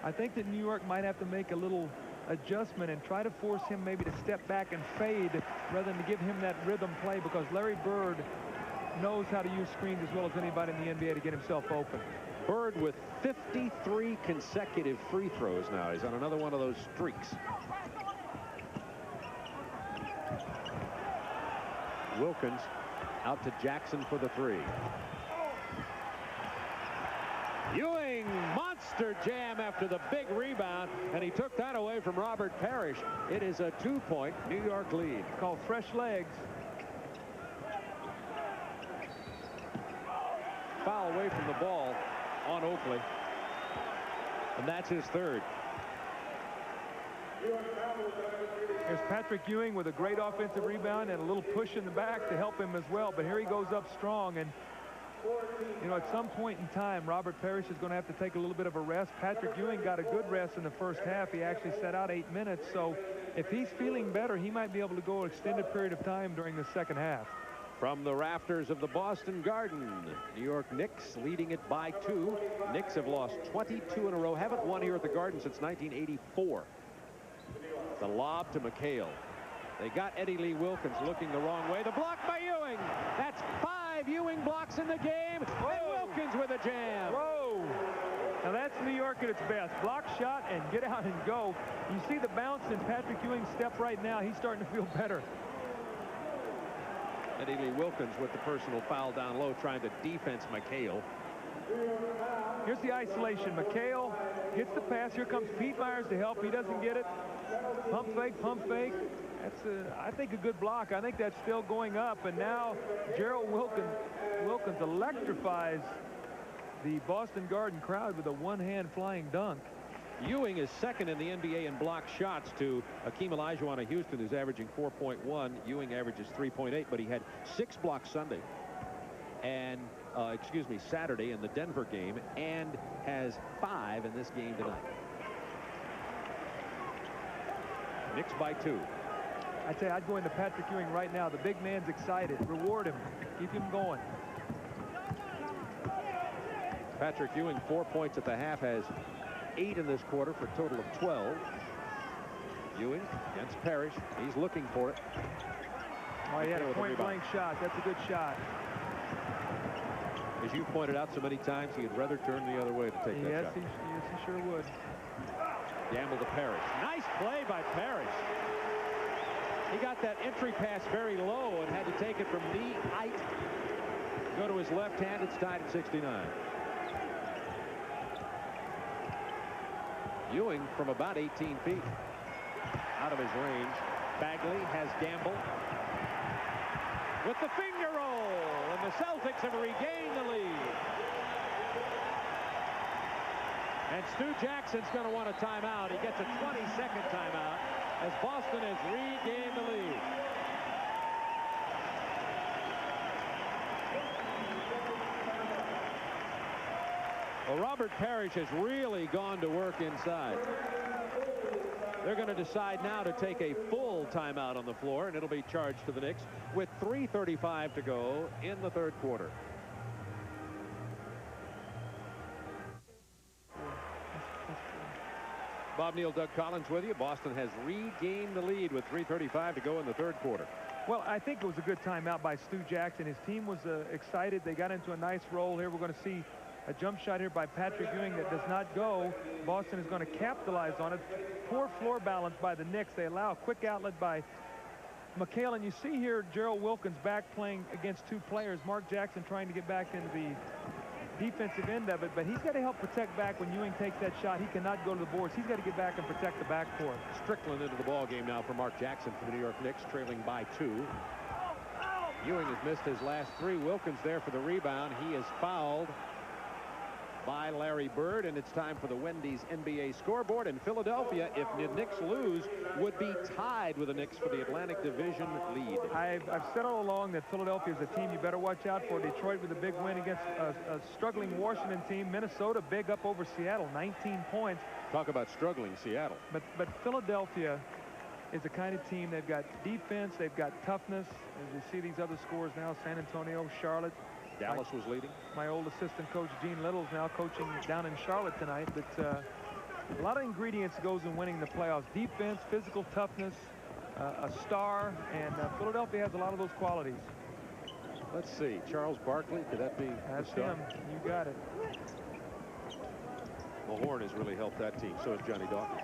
I think that New York might have to make a little adjustment and try to force him maybe to step back and fade rather than to give him that rhythm play, because Larry Bird knows how to use screens as well as anybody in the NBA to get himself open. Bird with 53 consecutive free throws now. He's on another one of those streaks. Wilkins out to Jackson for the three. Ewing, monster jam after the big rebound, and he took that away from Robert Parrish. It is a 2-point New York lead. Called fresh legs. Foul away from the ball on Oakley, and that's his third. Here's Patrick Ewing with a great offensive rebound and a little push in the back to help him as well. But here he goes up strong, and you know, at some point in time, Robert Parrish is going to have to take a little bit of a rest. Patrick Ewing got a good rest in the first half. He actually sat out 8 minutes. So if he's feeling better, he might be able to go an extended period of time during the second half. From the rafters of the Boston Garden, New York Knicks leading it by 2. Knicks have lost 22 in a row. Haven't won here at the Garden since 1984. The lob to McHale. They got Eddie Lee Wilkins looking the wrong way. The block by Ewing. That's 5 Ewing blocks in the game. Whoa. And Wilkins with a jam. Whoa! Now that's New York at its best. Block shot and get out and go. You see the bounce in Patrick Ewing's step right now. He's starting to feel better. Eddie Lee Wilkins with the personal foul down low, trying to defense McHale. Here's the isolation. McHale gets the pass. Here comes Pete Myers to help. He doesn't get it. Pump fake, pump fake. That's, I think, a good block. I think that's still going up. And now Gerald Wilkins electrifies the Boston Garden crowd with a one-hand flying dunk. Ewing is second in the NBA in block shots to Hakeem Olajuwon of Houston, who's averaging 4.1. Ewing averages 3.8, but he had 6 blocks Sunday. And, Saturday in the Denver game, and has 5 in this game tonight. Knicks by 2. I'd say I'd go into Patrick Ewing right now. The big man's excited. Reward him. Keep him going. Patrick Ewing, 4 points at the half, has 8 in this quarter for a total of 12. Ewing against Parrish. He's looking for it. Oh, he had a point-blank shot. That's a good shot. As you pointed out so many times, he'd rather turn the other way to take that shot. Yes, he sure would. Gamble to Parrish. Nice play by Parrish. He got that entry pass very low and had to take it from knee height. Go to his left hand. It's tied at 69. Ewing from about 18 feet out of his range. Bagley has Gamble with the finger roll, and the Celtics have regained the lead. And Stu Jackson's going to want a timeout. He gets a 20-second timeout as Boston has regained the lead. Well, Robert Parrish has really gone to work inside. They're going to decide now to take a full timeout on the floor, and it'll be charged to the Knicks with 3:35 to go in the third quarter. Bob Neal, Doug Collins with you. Boston has regained the lead with 3:35 to go in the third quarter. Well, I think it was a good timeout by Stu Jackson. His team was excited. They got into a nice roll here. We're going to see a jump shot here by Patrick Ewing that does not go. Boston is going to capitalize on it. Poor floor balance by the Knicks. They allow a quick outlet by McHale. And you see here Gerald Wilkins back playing against 2 players. Mark Jackson trying to get back into the defensive end of it, but he's got to help protect back when Ewing takes that shot. He cannot go to the boards. He's got to get back and protect the backcourt. Strickland into the ball game now for Mark Jackson for the New York Knicks, trailing by 2. Ewing has missed his last 3. Wilkins there for the rebound. He is fouled by Larry Bird, and it's time for the Wendy's NBA scoreboard. And Philadelphia, if the Knicks lose, would be tied with the Knicks for the Atlantic Division lead. I've said all along that Philadelphia is a team you better watch out for. Detroit with a big win against a struggling Washington team. Minnesota big up over Seattle, 19 points. Talk about struggling Seattle. But Philadelphia is the kind of team, they've got defense, they've got toughness. As you see these other scores now, San Antonio, Charlotte. Dallas was leading. My old assistant coach, Gene Little's now coaching down in Charlotte tonight. But a lot of ingredients goes in winning the playoffs. Defense, physical toughness, a star, and Philadelphia has a lot of those qualities. Let's see. Charles Barkley, could that be? That's him. You got it. Mahorn has really helped that team. So has Johnny Dawkins.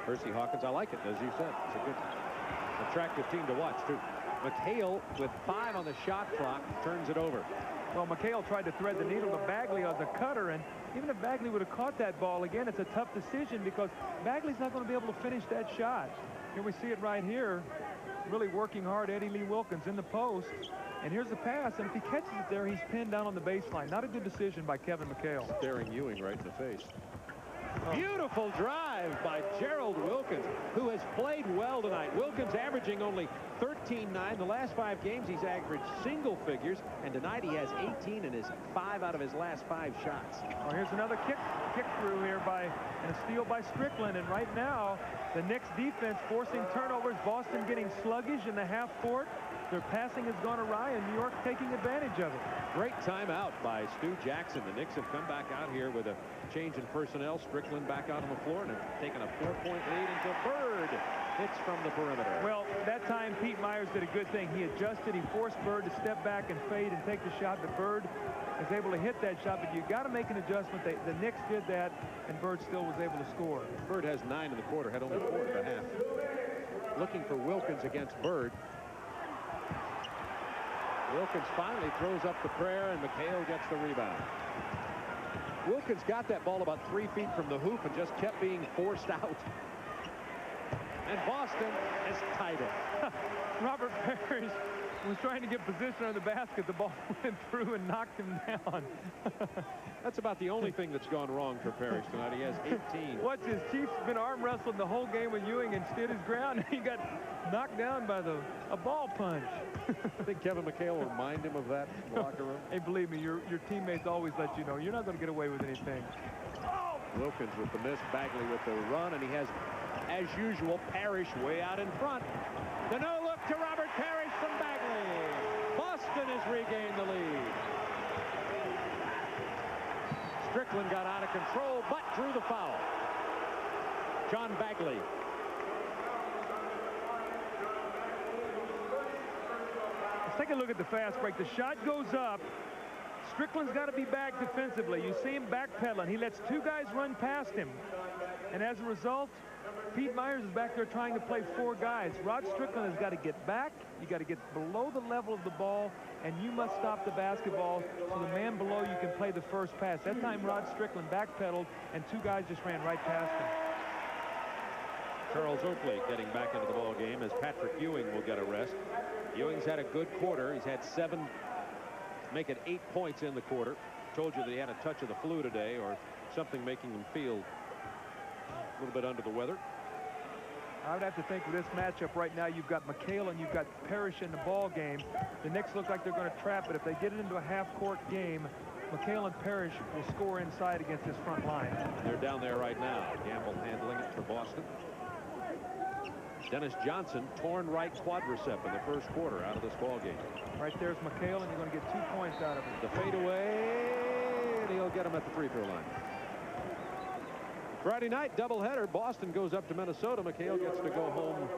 Percy Hawkins, I like it, as you said. It's a good, attractive team to watch, too. McHale, with 5 on the shot clock, turns it over. Well, McHale tried to thread the needle to Bagley on the cutter, and even if Bagley would have caught that ball again, it's a tough decision because Bagley's not going to be able to finish that shot. Here we see it right here. Really working hard, Eddie Lee Wilkins in the post. And here's the pass, and if he catches it there, he's pinned down on the baseline. Not a good decision by Kevin McHale. Staring Ewing right in the face. Beautiful drive by Gerald Wilkins, who has played well tonight. Wilkins averaging only 13-9. The last 5 games, he's averaged single figures, and tonight he has 18 in his 5 out of his last 5 shots. Well, here's another kick through here and a steal by Strickland. And right now, the Knicks defense forcing turnovers. Boston getting sluggish in the half court. Their passing has gone awry, and New York taking advantage of it. Great timeout by Stu Jackson. The Knicks have come back out here with a change in personnel. Strickland back out on the floor and have taken a 4-point lead until Bird hits from the perimeter. Well, that time Pete Myers did a good thing. He adjusted. He forced Bird to step back and fade and take the shot. But Bird is able to hit that shot. But you got to make an adjustment. The Knicks did that, and Bird still was able to score. Bird has 9 in the quarter, had only 4 in the half. Looking for Wilkins against Bird. Wilkins finally throws up the prayer, and McHale gets the rebound. Wilkins got that ball about 3 feet from the hoop and just kept being forced out. And Boston has tied it. Robert Parrish was trying to get position on the basket. The ball went through and knocked him down. That's about the only thing that's gone wrong for Parrish tonight. He has 18. Watch this. Chief's been arm wrestling the whole game with Ewing and stood his ground. He got knocked down by a ball punch. I think Kevin McHale will remind him of that in the locker room. Hey, believe me, your teammates always let you know you're not going to get away with anything. Wilkins with the miss, Bagley with the run, and he has, as usual, Parrish way out in front. The no-look to Robert Parrish from Bagley. Boston has regained the lead. Strickland got out of control, but drew the foul. John Bagley. Let's take a look at the fast break. The shot goes up. Strickland's got to be back defensively. You see him backpedaling. He lets 2 guys run past him. And as a result, Pete Myers is back there trying to play 4 guys. Rod Strickland has got to get back. You got to get below the level of the ball, and you must stop the basketball so the man below you can play the first pass. That time Rod Strickland backpedaled, and 2 guys just ran right past him. Charles Oakley getting back into the ball game as Patrick Ewing will get a rest. Ewing's had a good quarter. He's had 7, make it 8 points in the quarter. Told you that he had a touch of the flu today or something making him feel a little bit under the weather. I would have to think with this matchup right now, you've got McHale and you've got Parrish in the ball game. The Knicks look like they're going to trap it. If they get it into a half-court game, McHale and Parrish will score inside against this front line. They're down there right now. Gamble handling it for Boston. Dennis Johnson, torn right quadricep in the first quarter out of this ball game. Right there's McHale, and you're going to get 2 points out of it. The fadeaway, and he'll get him at the free throw line. Friday night doubleheader. Boston goes up to Minnesota. McHale gets to go home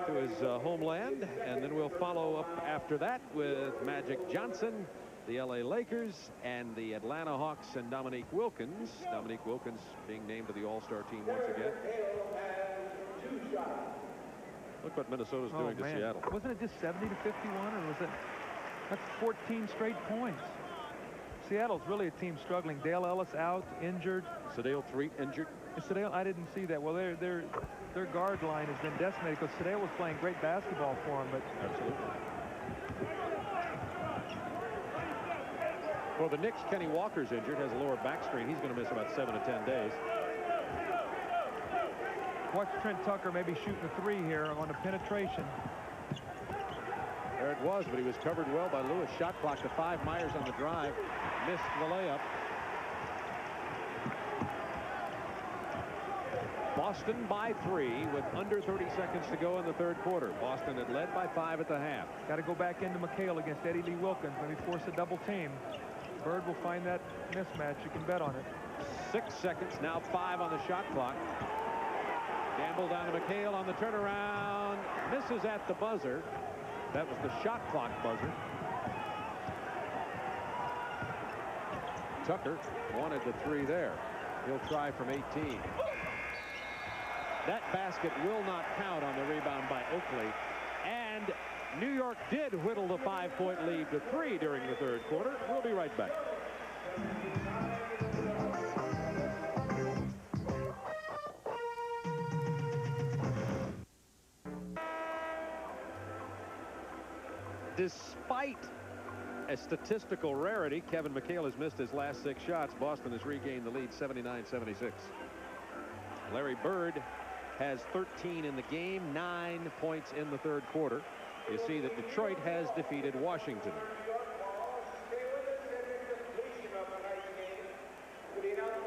to his homeland, and then we'll follow up after that with Magic Johnson, the LA Lakers, and the Atlanta Hawks and Dominique Wilkins. Dominique Wilkins being named to the All-Star team once again. Look what Minnesota's doing to Seattle. Wasn't it just 70-51, or was it? That's 14 straight points. Seattle's really a team struggling. Dale Ellis out, injured. Sedale Threet injured. Sedale, I didn't see that. Well, their guard line has been decimated because Sedale was playing great basketball for him. But absolutely. For the Knicks, Kenny Walker's injured, has a lower back strain. He's going to miss about 7 to 10 days. Watch Trent Tucker maybe shooting a three here on a penetration. There it was, but he was covered well by Lewis. Shot clock to 5. Myers on the drive. Missed the layup. Boston by 3 with under 30 seconds to go in the third quarter. Boston had led by 5 at the half. Got to go back into McHale against Eddie Lee Wilkins. Maybe force a double team. Bird will find that mismatch. You can bet on it. 6 seconds, now 5 on the shot clock. Gamble down to McHale on the turnaround. Misses at the buzzer. That was the shot clock buzzer. Tucker wanted the 3 there. He'll try from 18. That basket will not count on the rebound by Oakley. And New York did whittle the 5-point lead to 3 during the third quarter. We'll be right back. Despite a statistical rarity, Kevin McHale has missed his last 6 shots. Boston has regained the lead 79-76. Larry Bird has 13 in the game, 9 points in the third quarter. You see that Detroit has defeated Washington.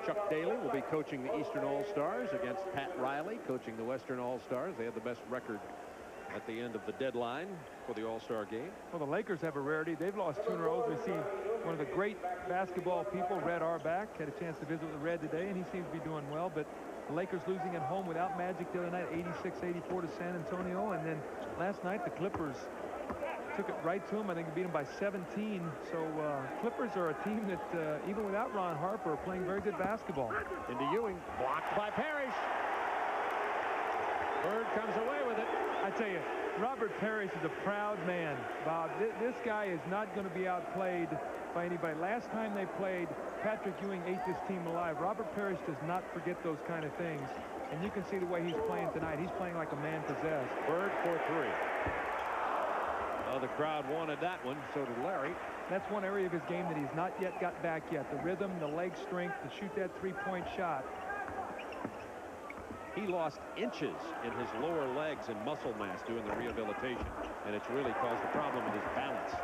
Chuck Daly will be coaching the Eastern All-Stars against Pat Riley coaching the Western All-Stars. They had the best record at the end of the deadline for the All-Star game. Well, the Lakers have a rarity. They've lost 2 in a row. We see one of the great basketball people, Red Auerbach, had a chance to visit with Red today, and he seems to be doing well. But the Lakers losing at home without Magic the other night, 86-84 to San Antonio. And then last night, the Clippers took it right to them. I think they beat them by 17. So Clippers are a team that, even without Ron Harper, are playing very good basketball. Into Ewing, blocked by Parrish. Bird comes away with it. I tell you, Robert Parrish is a proud man, Bob. This guy is not going to be outplayed by anybody. Last time they played, Patrick Ewing ate this team alive. Robert Parrish does not forget those kind of things. And you can see the way he's playing tonight. He's playing like a man possessed. Bird for 3. Oh, the crowd wanted that one. So did Larry. That's one area of his game that he's not yet got back yet. The rhythm, the leg strength to shoot that 3-point shot. He lost inches in his lower legs and muscle mass doing the rehabilitation, and it's really caused a problem with his balance.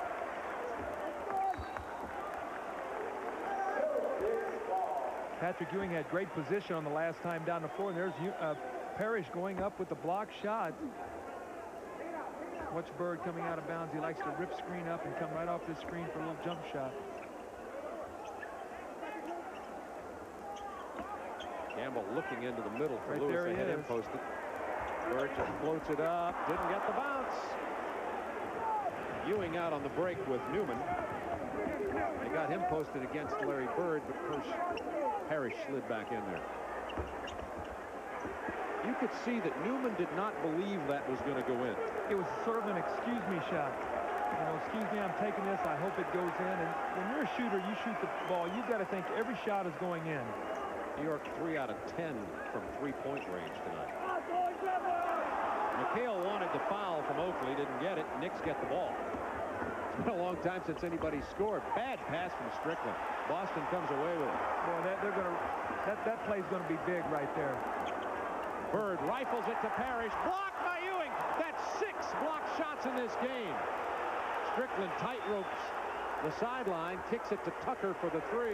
Patrick Ewing had great position on the last time down the floor, and there's Parrish going up with the block shot. Watch Bird coming out of bounds. He likes to rip screen up and come right off this screen for a little jump shot. Gamble looking into the middle for Right Lewis. there They he had him is. posted. Bird just floats it up. Didn't get the bounce. Ewing out on the break with Newman. They got him posted against Larry Bird, but Parrish slid back in there. You could see that Newman did not believe that was going to go in. It was sort of an excuse me shot. You know, excuse me, I'm taking this. I hope it goes in. And when you're a shooter, you shoot the ball. You've got to think every shot is going in. New York 3 out of 10 from 3-point range tonight. McHale wanted the foul from Oakley, didn't get it. Knicks get the ball. It's been a long time since anybody scored. Bad pass from Strickland. Boston comes away with it. Boy, that play's going to be big right there. Bird rifles it to Parrish. Blocked by Ewing. That's 6 blocked shots in this game. Strickland tight ropes the sideline, kicks it to Tucker for the 3.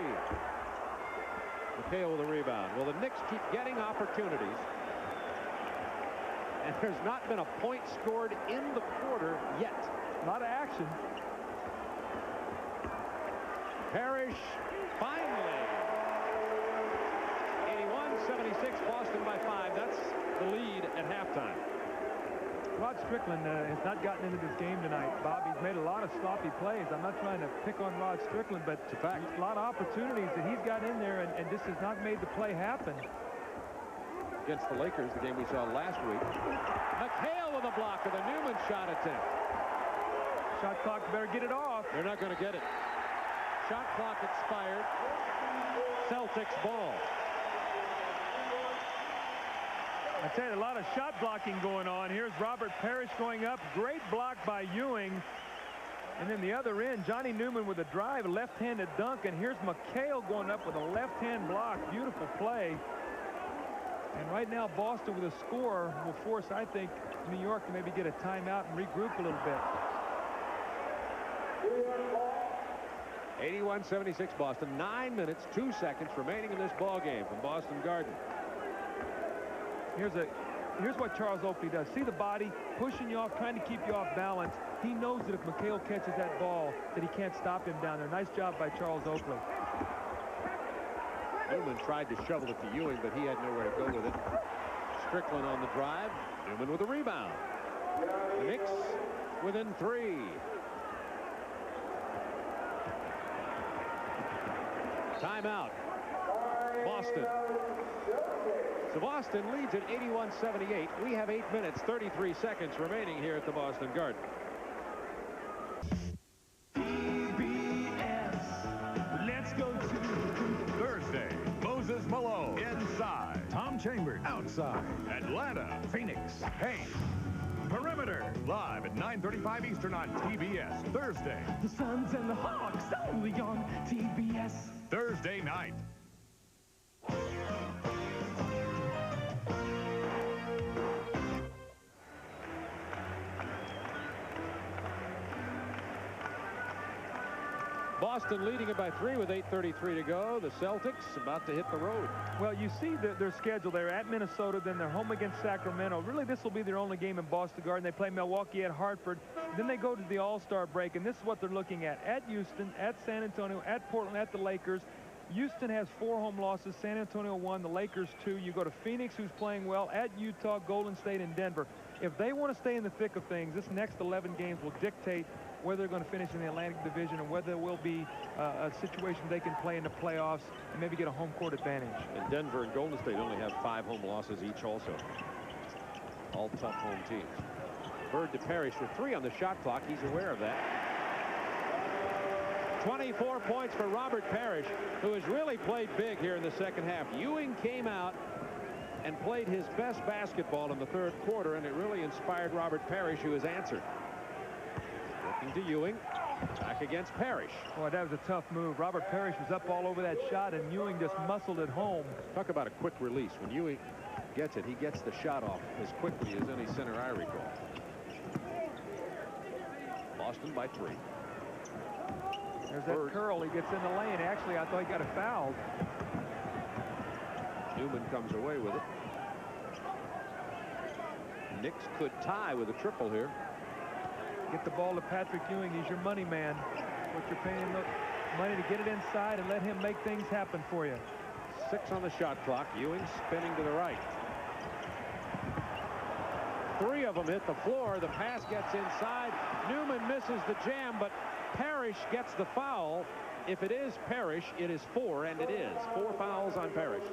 McHale with a rebound. Well, the Knicks keep getting opportunities, and there's not been a point scored in the quarter yet. A lot of action. Parrish finally. 81-76, Boston by 5. That's the lead at halftime. Rod Strickland has not gotten into this game tonight, Bob. He's made a lot of sloppy plays. I'm not trying to pick on Rod Strickland, but It's a fact. a lot of opportunities that he's got in there, and just has not made the play happen. Against the Lakers, the game we saw last week. McHale with a block of the Newman shot attempt. Shot clock better get it off. They're not going to get it. Shot clock expired. Celtics ball. I tell you, a lot of shot blocking going on. Here's Robert Parrish going up. Great block by Ewing. And then the other end, Johnny Newman with a drive, a left-handed dunk, and here's McHale going up with a left-hand block. Beautiful play. And right now, Boston with a score will force, I think, New York to maybe get a timeout and regroup a little bit. 81-76 Boston. 9 minutes, 2 seconds remaining in this ball game from Boston Garden. Here's what Charles Oakley does. See the body pushing you off, trying to keep you off balance. He knows that if McHale catches that ball, that he can't stop him down there. Nice job by Charles Oakley. Newman tried to shovel it to Ewing, but he had nowhere to go with it. Strickland on the drive. Newman with a rebound. The Knicks within 3. Timeout. Boston. So Boston leads at 81-78. We have 8 minutes, 33 seconds remaining here at the Boston Garden. Let's go to Thursday, Moses Malone inside. Tom Chambers Outside. Atlanta. Phoenix. Hey. Perimeter. Live at 9:35 Eastern on TBS. Thursday. The Suns and the Hawks only on TBS. Thursday night. Boston leading it by 3 with 8:33 to go. The Celtics about to hit the road. Well, you see their schedule. They're at Minnesota, then they're home against Sacramento. Really, this will be their only game in Boston Garden. They play Milwaukee at Hartford. Then they go to the All-Star break, and this is what they're looking at. At Houston, at San Antonio, at Portland, at the Lakers. Houston has 4 home losses. San Antonio 1, the Lakers 2. You go to Phoenix, who's playing well, at Utah, Golden State, and Denver. If they want to stay in the thick of things, this next 11 games will dictate whether they're going to finish in the Atlantic Division and whether there will be a situation they can play in the playoffs and maybe get a home court advantage. And Denver and Golden State only have 5 home losses each also. All tough home teams. Bird to Parrish with 3 on the shot clock. He's aware of that. 24 points for Robert Parrish, who has really played big here in the second half. Ewing came out and played his best basketball in the 3rd quarter, and it really inspired Robert Parrish, who has answered. Looking to Ewing. Back against Parrish. Boy, that was a tough move. Robert Parrish was up all over that shot, and Ewing just muscled it home. Talk about a quick release. When Ewing gets it, he gets the shot off as quickly as any center I recall. Boston by 3. There's that curl. He gets in the lane. Actually, I thought he got a foul. Newman comes away with it. Knicks could tie with a triple here. Get the ball to Patrick Ewing. He's your money man. What you're paying him money to get it inside and let him make things happen for you. 6 on the shot clock. Ewing spinning to the right. 3 of them hit the floor. The pass gets inside. Newman misses the jam, but Parrish gets the foul. If it is Parrish, it is 4, and it is. 4 fouls on Parrish.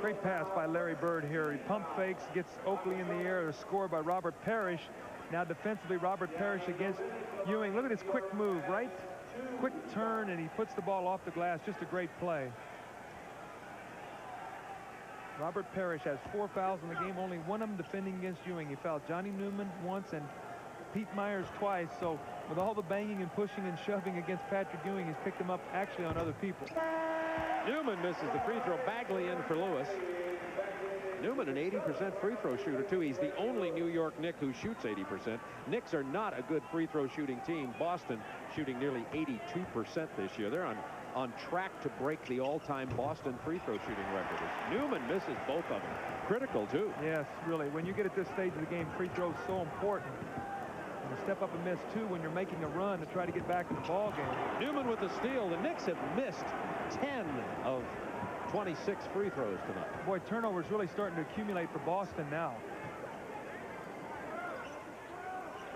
Great pass by Larry Bird here. He pump fakes, gets Oakley in the air. A score by Robert Parrish. Now defensively, Robert Parrish against Ewing. Look at his quick move, right? Quick turn, and he puts the ball off the glass. Just a great play. Robert Parrish has 4 fouls in the game, only one of them defending against Ewing. He fouled Johnny Newman once and Pete Myers twice. So with all the banging and pushing and shoving against Patrick Ewing, he's picked them up actually on other people. Newman misses the free throw. Bagley in for Lewis. Newman an 80% free throw shooter too. He's the only New York Knick who shoots 80%. Knicks are not a good free throw shooting team. Boston shooting nearly 82% this year. They're on track to break the all-time Boston free throw shooting record. Newman misses both of them. Critical too. Yes, really. When you get at this stage of the game, free throw is so important. And to step up and miss 2 when you're making a run to try to get back in the ball game. Newman with the steal. The Knicks have missed 10 of 26 free throws tonight. Boy, turnovers really starting to accumulate for Boston now.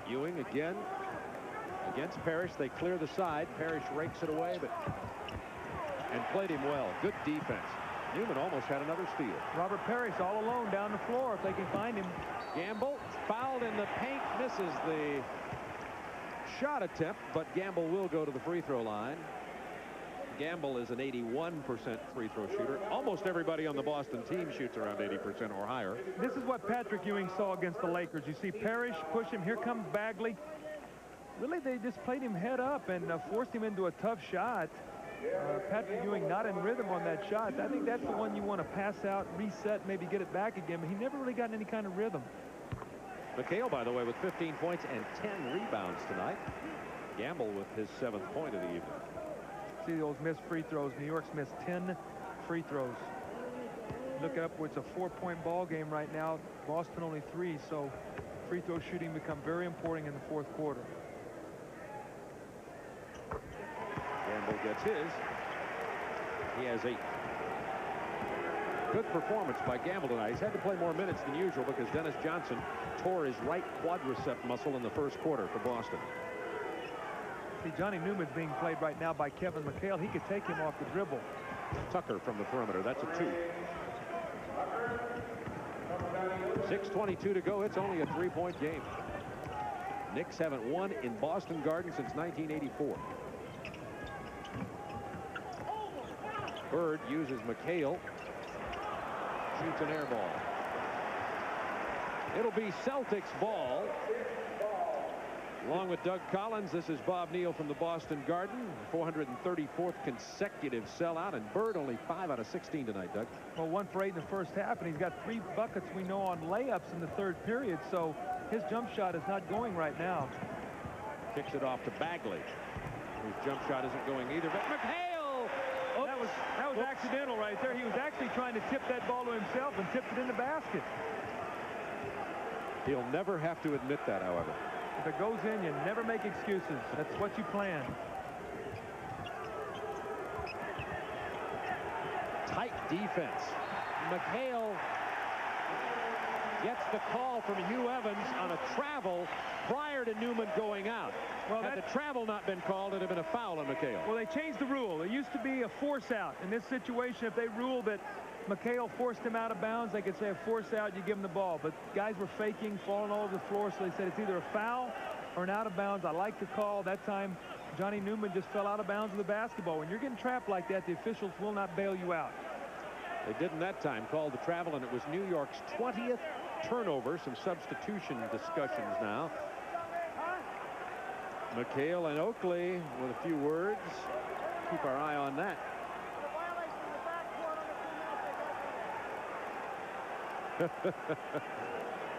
Ewing again against Parrish. They clear the side. Parrish rakes it away, and played him well. Good defense. Newman almost had another steal. Robert Parrish all alone down the floor if they can find him. Gamble fouled in the paint, misses the shot attempt, but Gamble will go to the free throw line. Gamble is an 81% free throw shooter. Almost everybody on the Boston team shoots around 80% or higher. This is what Patrick Ewing saw against the Lakers. You see Parrish push him. Here comes Bagley. Really, they just played him head up and forced him into a tough shot. Patrick Ewing not in rhythm on that shot. I think that's the one you want to pass out, reset, maybe get it back again. But he never really got any kind of rhythm. McHale, by the way, with 15 points and 10 rebounds tonight. Gamble with his 7th point of the evening. See those missed free throws. New York's missed 10 free throws. Look it up. It's a 4-point ball game right now. Boston only 3. So free throw shooting become very important in the 4th quarter. Gamble gets his. He has 8. Good performance by Gamble tonight. He's had to play more minutes than usual because Dennis Johnson tore his right quadricep muscle in the 1st quarter for Boston. See, Johnny Newman's being played right now by Kevin McHale. He could take him off the dribble. Tucker from the perimeter. That's a 2. 6:22 to go. It's only a 3-point game. Knicks haven't won in Boston Garden since 1984. Bird uses McHale. Shoots an air ball. It'll be Celtics ball. Along with Doug Collins, this is Bob Neal from the Boston Garden. 434th consecutive sellout, and Bird only 5 out of 16 tonight, Doug. Well, 1 for 8 in the first half, and he's got 3 buckets we know on layups in the 3rd period, so his jump shot is not going right now. Kicks it off to Bagley, whose jump shot isn't going either, but McHale! Oh, that was accidental right there. He was actually trying to tip that ball to himself and tipped it in the basket. He'll never have to admit that, however. If it goes in, you never make excuses. That's what you plan. Tight defense. McHale gets the call from Hugh Evans on a travel prior to Newman going out. Well, had the travel not been called, it would have been a foul on McHale. Well, they changed the rule. It used to be a force out. In this situation, if they ruled that McHale forced him out of bounds, they could say a force out, you give him the ball. But guys were faking, falling all over the floor, so they said it's either a foul or an out of bounds. I like the call. That time, Johnny Newman just fell out of bounds with the basketball. When you're getting trapped like that, the officials will not bail you out. They didn't that time, called the travel, and it was New York's 20th turnover. Some substitution discussions now. McHale and Oakley with a few words. Keep our eye on that.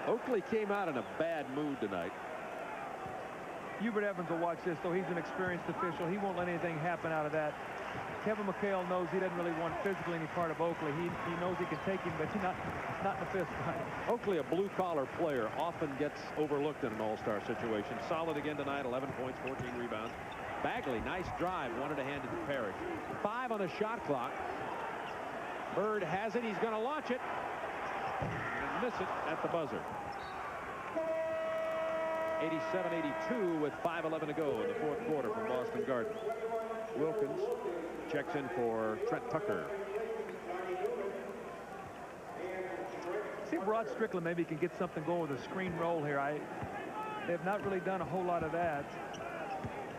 Oakley came out in a bad mood tonight. Hubert Evans will watch this, though. He's an experienced official. He won't let anything happen out of that. Kevin McHale knows he doesn't really want physically any part of Oakley. He knows he can take him, but he's not in the fist fight. Oakley, a blue-collar player, often gets overlooked in an all-star situation. Solid again tonight, 11 points, 14 rebounds. Bagley, nice drive, wanted to hand it to Parrish. 5 on the shot clock. Bird has it. He's going to launch it. And miss it at the buzzer. 87-82 with 5:11 to go in the 4th quarter from Boston Garden. Wilkins checks in for Trent Tucker. See if Rod Strickland maybe can get something going with a screen roll here. They have not really done a whole lot of that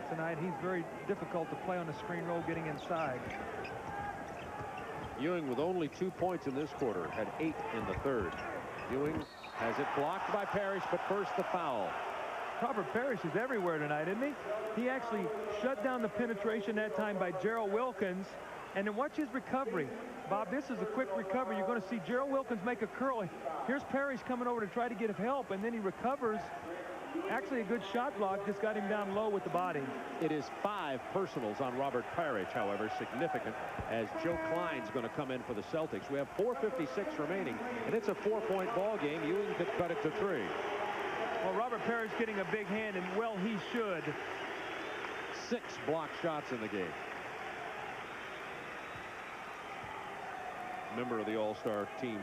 tonight. He's very difficult to play on a screen roll getting inside. Ewing with only 2 points in this quarter, had 8 in the 3rd. Ewing has it blocked by Parrish, but first the foul. Robert Parrish is everywhere tonight, isn't he? He actually shut down the penetration that time by Gerald Wilkins. And then watch his recovery. Bob, this is a quick recovery. You're going to see Gerald Wilkins make a curl. Here's Parrish coming over to try to get help, and then he recovers. Actually, a good shot block just got him down low with the body. It is 5 personals on Robert Parrish, however, significant, as Joe Klein's going to come in for the Celtics. We have 4:56 remaining, and it's a 4-point ball game. Ewing could cut it to 3. Well, Robert Parrish getting a big hand, and well, he should. 6 block shots in the game. Member of the All-Star team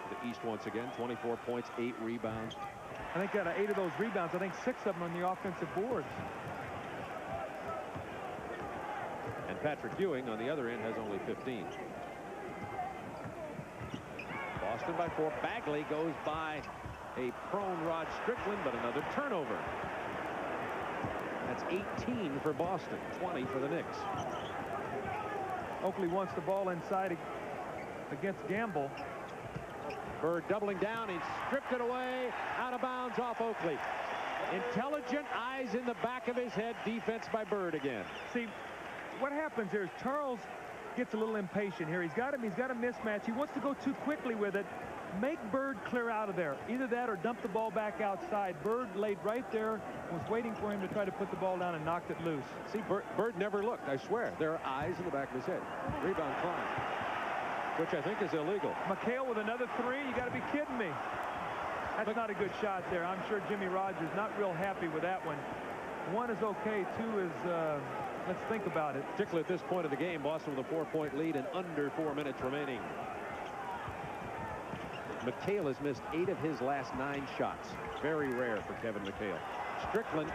for the East once again. 24 points, 8 rebounds. I think out of 8 of those rebounds, I think 6 of them on the offensive boards. And Patrick Ewing on the other end has only 15. Boston by 4. Bagley goes by a prone Rod Strickland, but another turnover. That's 18 for Boston, 20 for the Knicks. Oakley wants the ball inside against Gamble. Bird doubling down. He stripped it away. Out of bounds off Oakley. Intelligent eyes in the back of his head. Defense by Bird again. See, what happens here is Charles gets a little impatient here. He's got a mismatch. He wants to go too quickly with it. Make Bird clear out of there. Either that or dump the ball back outside. Bird laid right there, was waiting for him to try to put the ball down and knocked it loose. See, Bird never looked, I swear. There are eyes in the back of his head. Rebound Klein, which I think is illegal. McHale with another three. You got to be kidding me. That's not a good shot there. I'm sure Jimmy Rogers not real happy with that one. One is okay. Two is, let's think about it. Particularly at this point of the game, Boston with a 4-point lead and under 4 minutes remaining. McHale has missed 8 of his last 9 shots. Very rare for Kevin McHale. Strickland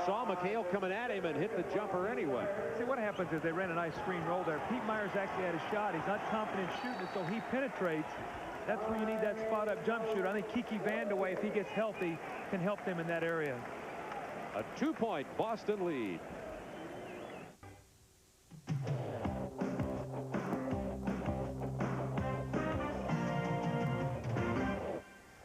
saw McHale coming at him and hit the jumper anyway. See, what happens is they ran a nice screen roll there. Pete Myers actually had a shot. He's not confident shooting it, so he penetrates. That's where you need that spot-up jump shooter. I think Kiki Vandeweghe, if he gets healthy, can help them in that area. A 2-point Boston lead.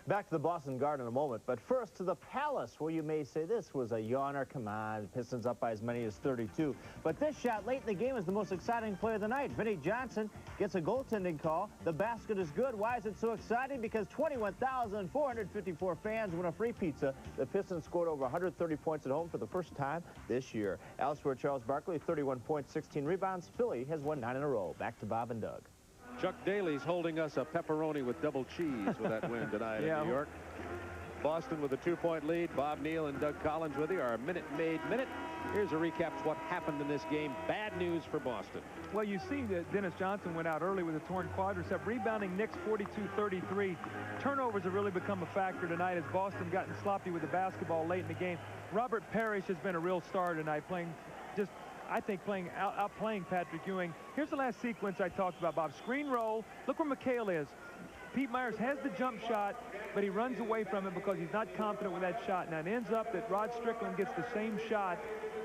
Back to the Boston Garden in a moment, but first to the Palace, where you may say this was a yawner. Come on, Pistons up by as many as 32. But this shot late in the game is the most exciting play of the night. Vinnie Johnson gets a goaltending call. The basket is good. Why is it so exciting? Because 21,454 fans win a free pizza. The Pistons scored over 130 points at home for the first time this year. Elsewhere, Charles Barkley, 31 points, 16 rebounds. Philly has won 9 in a row. Back to Bob and Doug. Chuck Daly's holding us a pepperoni with double cheese with that win tonight in New York. Boston with a 2-point lead. Bob Neal and Doug Collins with you. Our Minute Maid Minute. Here's a recap of what happened in this game. Bad news for Boston. Well, you see that Dennis Johnson went out early with a torn quadricep. Rebounding Knicks 42-33. Turnovers have really become a factor tonight as Boston gotten sloppy with the basketball late in the game. Robert Parrish has been a real star tonight, playing just, I think, outplaying Patrick Ewing. Here's the last sequence I talked about, Bob. Screen roll. Look where McHale is. Pete Myers has the jump shot, but he runs away from it because he's not confident with that shot. Now it ends up that Rod Strickland gets the same shot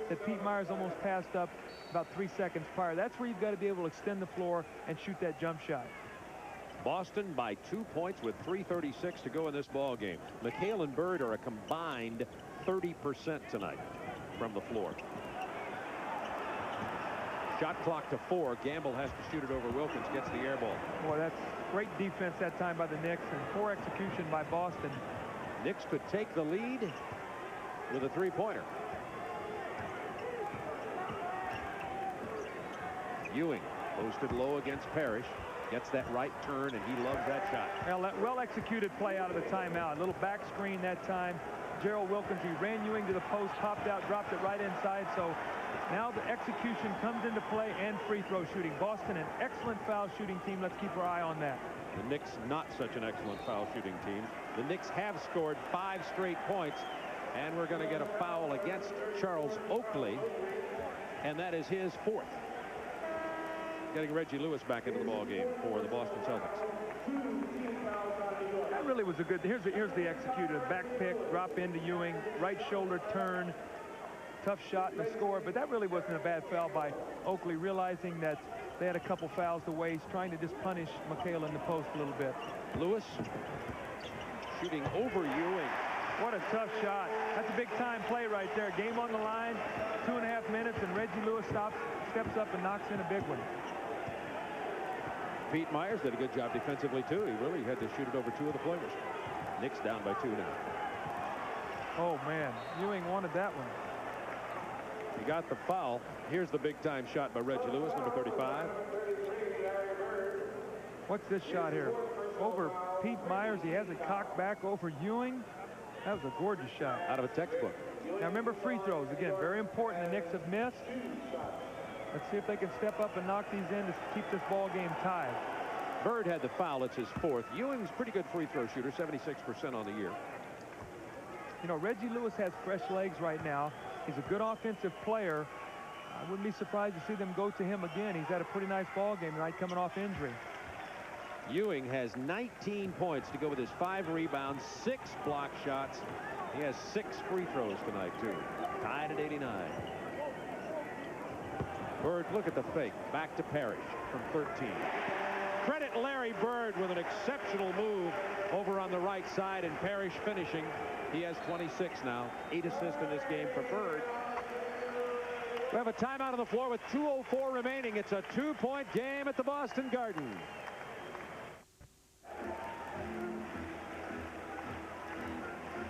that Pete Myers almost passed up about 3 seconds prior. That's where you've got to be able to extend the floor and shoot that jump shot. Boston by 2 points with 3:36 to go in this ball game. McHale and Bird are a combined 30% tonight from the floor. Shot clock to 4. Gamble has to shoot it over Wilkins. Gets the air ball. Boy, that's great defense that time by the Knicks and poor execution by Boston. Knicks could take the lead with a 3-pointer. Ewing posted low against Parrish. Gets that right turn, and he loves that shot. Well-executed play out of the timeout. A little back screen that time. Gerald Wilkins, he ran Ewing to the post, popped out, dropped it right inside. So now the execution comes into play and free throw shooting. Boston, an excellent foul shooting team. Let's keep our eye on that. The Knicks, not such an excellent foul shooting team. The Knicks have scored 5 straight points, and we're going to get a foul against Charles Oakley, and that is his 4th. Getting Reggie Lewis back into the ball game for the Boston Celtics. That really was a good. Here's the executed back pick, drop into Ewing, right shoulder turn, tough shot and a score. But that really wasn't a bad foul by Oakley, realizing that they had a couple fouls to waste, trying to just punish McHale in the post a little bit. Lewis shooting over Ewing. What a tough shot. That's a big time play right there. Game on the line, 2.5 minutes, and Reggie Lewis steps up and knocks in a big one. Pete Myers did a good job defensively, too. He really had to shoot it over 2 of the players. Knicks down by 2 now. Oh, man. Ewing wanted that one. He got the foul. Here's the big-time shot by Reggie Lewis, number 35. What's this shot here? Over Pete Myers. He has it cocked back over Ewing. That was a gorgeous shot. Out of a textbook. Now, remember, free throws. Again, very important. The Knicks have missed. Let's see if they can step up and knock these in to keep this ball game tied. Bird had the foul. It's his 4th. Ewing's a pretty good free throw shooter, 76% on the year. You know, Reggie Lewis has fresh legs right now. He's a good offensive player. I wouldn't be surprised to see them go to him again. He's had a pretty nice ball game tonight coming off injury. Ewing has 19 points to go with his 5 rebounds, 6 block shots. He has 6 free throws tonight, too. Tied at 89. Bird, look at the fake. Back to Parrish from 13. Credit Larry Bird with an exceptional move over on the right side, and Parrish finishing. He has 26 now. 8 assists in this game for Bird. We have a timeout on the floor with 2:04 remaining. It's a 2-point game at the Boston Garden.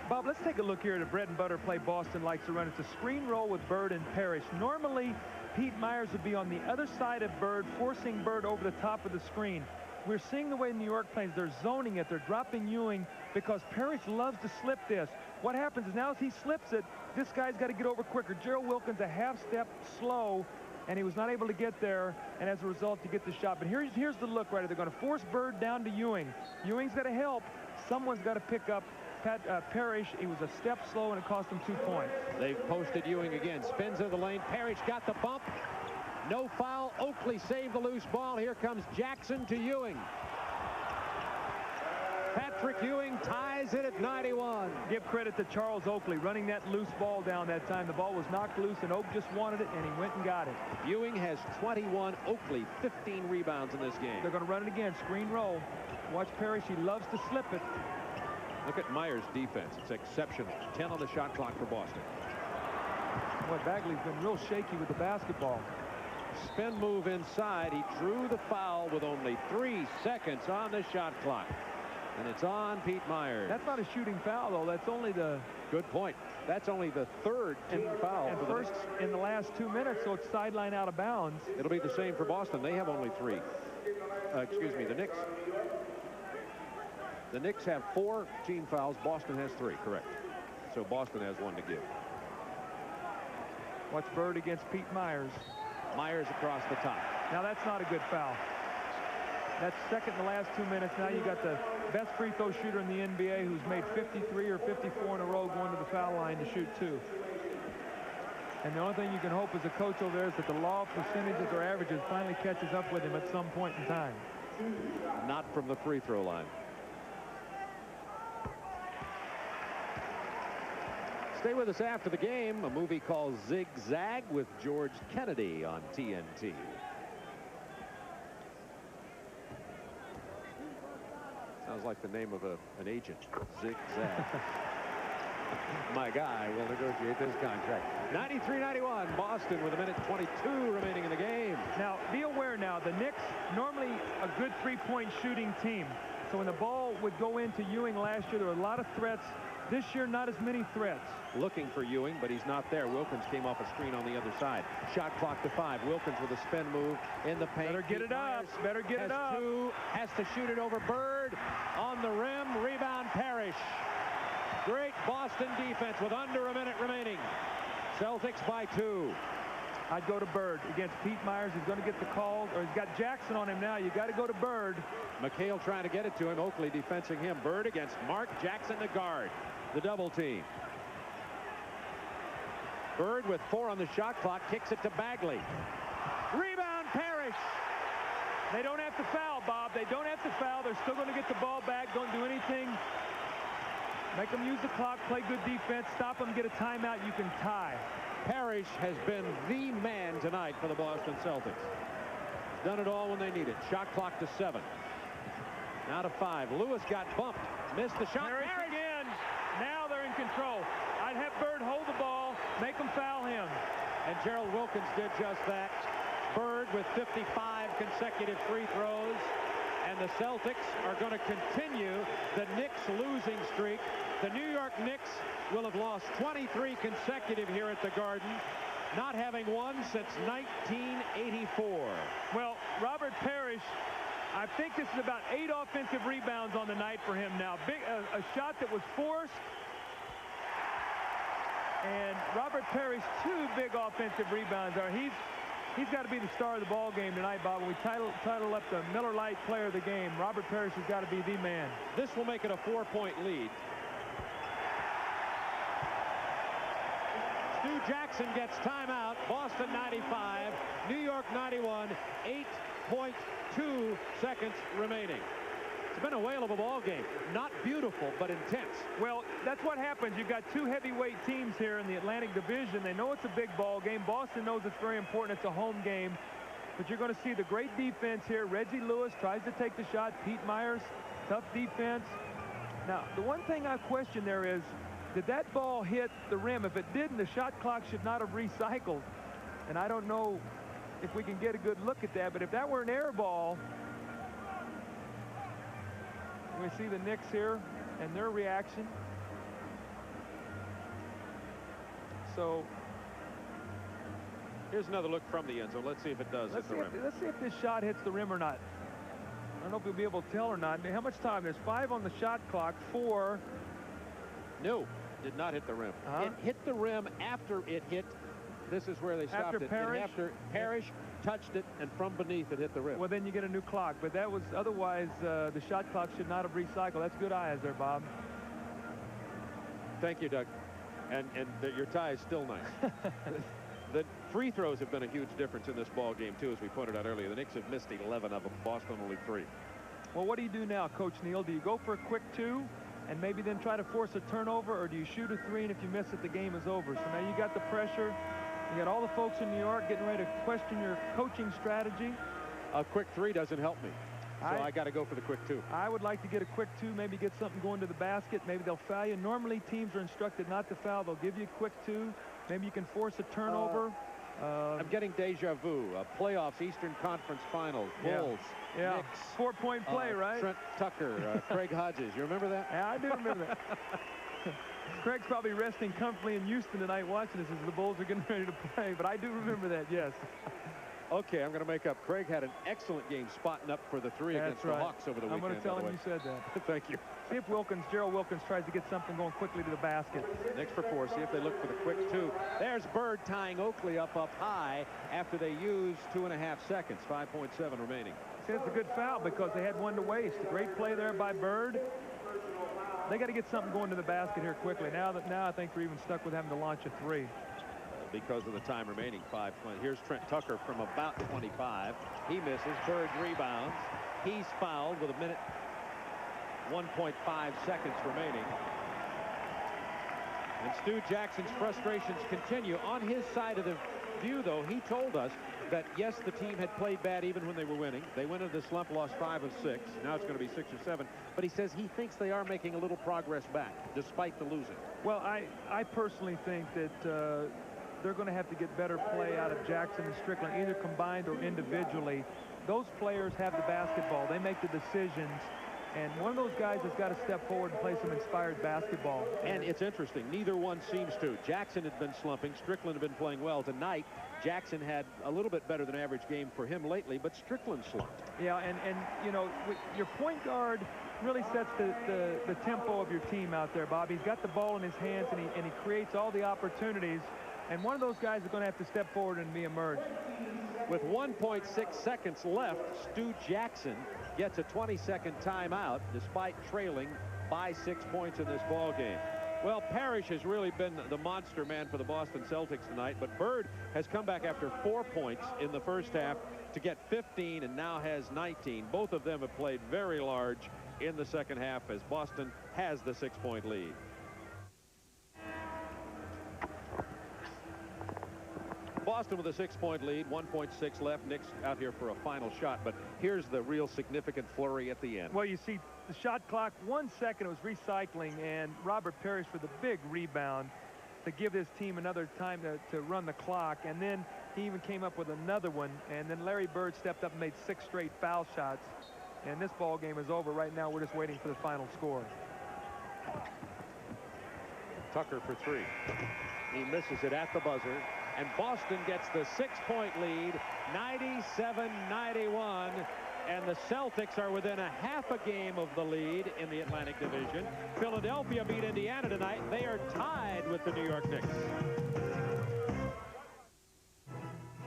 Bob, let's take a look here at a bread and butter play Boston likes to run. It's a screen roll with Bird and Parrish. Normally, Pete Myers would be on the other side of Bird, forcing Bird over the top of the screen. We're seeing the way New York plays. They're zoning it. They're dropping Ewing because Parrish loves to slip this. What happens is now as he slips it, this guy's got to get over quicker. Gerald Wilkins a half step slow, and he was not able to get there, and as a result, to get the shot. But here's the look right here. They're going to force Bird down to Ewing. Ewing's got to help. Someone's got to pick up Parrish. He was a step slow, and it cost him 2 points. They've posted Ewing again. Spins into the lane. Parrish got the bump. No foul. Oakley saved the loose ball. Here comes Jackson to Ewing. Patrick Ewing ties it at 91. Give credit to Charles Oakley running that loose ball down that time. The ball was knocked loose, and Oak just wanted it, and he went and got it. Ewing has 21. Oakley 15 rebounds in this game. They're going to run it again. Screen roll. Watch Parrish. He loves to slip it. Look at Myers' defense. It's exceptional. 10 on the shot clock for Boston. Boy, Bagley's been real shaky with the basketball. Spin move inside. He drew the foul with only 3 seconds on the shot clock. And it's on Pete Myers. That's not a shooting foul, though. That's only the... Good point. That's only the 3rd team foul. And first in the last 2 minutes, so it's sideline out of bounds. It'll be the same for Boston. They have only 3. Excuse me, the Knicks. The Knicks have 4 team fouls. Boston has 3, correct. So Boston has 1 to give. Watch Bird against Pete Myers. Myers across the top. Now that's not a good foul. That's second in the last 2 minutes. Now you got the best free throw shooter in the NBA who's made 53 or 54 in a row going to the foul line to shoot 2. And the only thing you can hope as a coach over there is that the law of percentages or averages finally catches up with him at some point in time. Not from the free throw line. Stay with us after the game. A movie called Zigzag with George Kennedy on TNT. Sounds like the name of an agent. Zigzag. My guy will negotiate this contract. 93-91. Boston with 1:22 remaining in the game. Now, be aware now, the Knicks, normally a good three-point shooting team. So when the ball would go into Ewing last year, there were a lot of threats. This year, not as many threats. Looking for Ewing, but he's not there. Wilkins came off a screen on the other side. Shot clock to 5. Wilkins with a spin move in the paint. Better get it up. Better get it up. 2. Has to shoot it over Bird. On the rim. Rebound Parrish. Great Boston defense with under a minute remaining. Celtics by 2. I'd go to Bird against Pete Myers. He's going to get the call, or he's got Jackson on him now. You got to go to Bird. McHale trying to get it to him. Oakley defending him. Bird against Mark Jackson, the guard. The double team. Bird with 4 on the shot clock kicks it to Bagley. Rebound Parrish. They don't have to foul, Bob. They don't have to foul. They're still going to get the ball back. Don't do anything. Make them use the clock. Play good defense. Stop them. Get a timeout. You can tie. Parrish has been the man tonight for the Boston Celtics. He's done it all when they need it. Shot clock to 7. Now to 5. Lewis got bumped. Missed the shot. Parrish again. Now they're in control. I'd have Bird hold the ball. Make them foul him. And Gerald Wilkins did just that. Bird with 55 consecutive free throws. And the Celtics are going to continue the Knicks losing streak. The New York Knicks will have lost 23 consecutive here at the Garden, not having won since 1984. Well, Robert Parrish, I think this is about 8 offensive rebounds on the night for him now. A shot that was forced. And Robert Parrish, 2 big offensive rebounds. He's got to be the star of the ball game tonight, Bob. When we title up the Miller Lite player of the game, Robert Parrish has got to be the man. This will make it a 4-point lead. Stu Jackson gets timeout. Boston 95, New York 91, 8.2 seconds remaining. It's been a whale of a ball game. Not beautiful, but intense. Well, that's what happens. You've got two heavyweight teams here in the Atlantic Division. They know it's a big ball game. Boston knows it's very important. It's a home game. But you're going to see the great defense here. Reggie Lewis tries to take the shot. Pete Myers, tough defense. Now, the one thing I question there is, did that ball hit the rim? If it didn't, the shot clock should not have recycled. And I don't know if we can get a good look at that. But if that were an air ball, we see the Knicks here and their reaction. So here's another look from the end zone. Let's see if it does hit the rim. Let's see if this shot hits the rim or not. I don't know if we'll be able to tell or not. How much time? There's 5 on the shot clock. 4. No, did not hit the rim. It hit the rim after it hit. This is where they stopped after it. Parrish? And after Parrish touched it, and from beneath it hit the rim. Well, then you get a new clock. But that was otherwise the shot clock should not have recycled. That's good eyes there, Bob. Thank you, Doug. And your tie is still nice. The free throws have been a huge difference in this ball game, too, as we pointed out earlier. The Knicks have missed 11 of them. Boston only 3. Well, what do you do now, Coach Neal? Do you go for a quick 2 and maybe then try to force a turnover, or do you shoot a 3, and if you miss it, the game is over? So now you got the pressure. You got all the folks in New York getting ready to question your coaching strategy. A quick 3 doesn't help me. So I got to go for the quick 2. I would like to get a quick 2, maybe get something going to the basket. Maybe they'll foul you. Normally, teams are instructed not to foul. They'll give you a quick 2. Maybe you can force a turnover. I'm getting deja vu. Playoffs, Eastern Conference Finals, Bulls, Knicks. 4-point play, right? Trent Tucker, Craig Hodges. You remember that? Yeah, I do remember that. Craig's probably resting comfortably in Houston tonight watching this as the Bulls are getting ready to play, but I do remember that, yes. Okay, I'm going to make up. Craig had an excellent game spotting up for the 3 against the Hawks over the weekend. I'm going to tell him you said that. Thank you. See if Gerald Wilkins tries to get something going quickly to the basket. Knicks for 4. See if they look for the quick 2. There's Bird tying Oakley up high after they used 2.5 seconds. 5.7 remaining. See, it's a good foul because they had 1 to waste. A great play there by Bird. They got to get something going to the basket here quickly. Now I think they're even stuck with having to launch a 3. Because of the time remaining. 5 points. Here's Trent Tucker from about 25. He misses. Bird rebounds. He's fouled with 1.5 seconds remaining. And Stu Jackson's frustrations continue. On his side of the view, though, he told us that, yes, the team had played bad even when they were winning. They went into the slump, lost 5 of 6. Now it's going to be 6 or 7. But he says he thinks they are making a little progress back, despite the losing. Well, I personally think that they're going to have to get better play out of Jackson and Strickland, either combined or individually. Those players have the basketball. They make the decisions. And one of those guys has got to step forward and play some inspired basketball. And it's interesting. Neither one seems to. Jackson had been slumping. Strickland had been playing well. Tonight, Jackson had a little bit better than average game for him lately, but Strickland slumped. Yeah, and you know, your point guard really sets the tempo of your team out there, Bob. He's got the ball in his hands, and he creates all the opportunities. And one of those guys is going to have to step forward and be emerged. With 1.6 seconds left, Stu Jackson gets a 20-second timeout despite trailing by 6 points in this ball game. Well, Parrish has really been the monster man for the Boston Celtics tonight, but Bird has come back after 4 points in the first half to get 15 and now has 19. Both of them have played very large in the second half as Boston has the 6-point lead. Boston with a 6-point lead, 1.6 left. Knicks out here for a final shot, but here's the real significant flurry at the end. Well, you see the shot clock, 1 second, it was recycling, and Robert Parrish for the big rebound to give his team another time to run the clock, and then he even came up with another one, and then Larry Bird stepped up and made 6 straight foul shots, and this ball game is over. Right now we're just waiting for the final score. Tucker for 3. He misses it at the buzzer. And Boston gets the 6-point lead, 97-91. And the Celtics are within a half a game of the lead in the Atlantic Division. Philadelphia beat Indiana tonight. They are tied with the New York Knicks.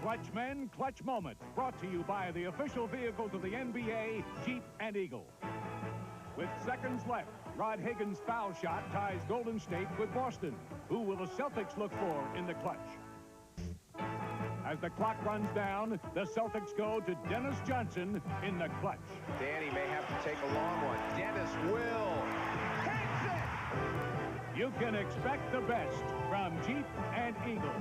Clutch Men, Clutch Moments, brought to you by the official vehicles of the NBA, Jeep and Eagle. With seconds left, Rod Higgins' foul shot ties Golden State with Boston. Who will the Celtics look for in the clutch? As the clock runs down, the Celtics go to Dennis Johnson in the clutch. Danny may have to take a long one. Dennis will. Hits it! You can expect the best from Jeep and Eagle.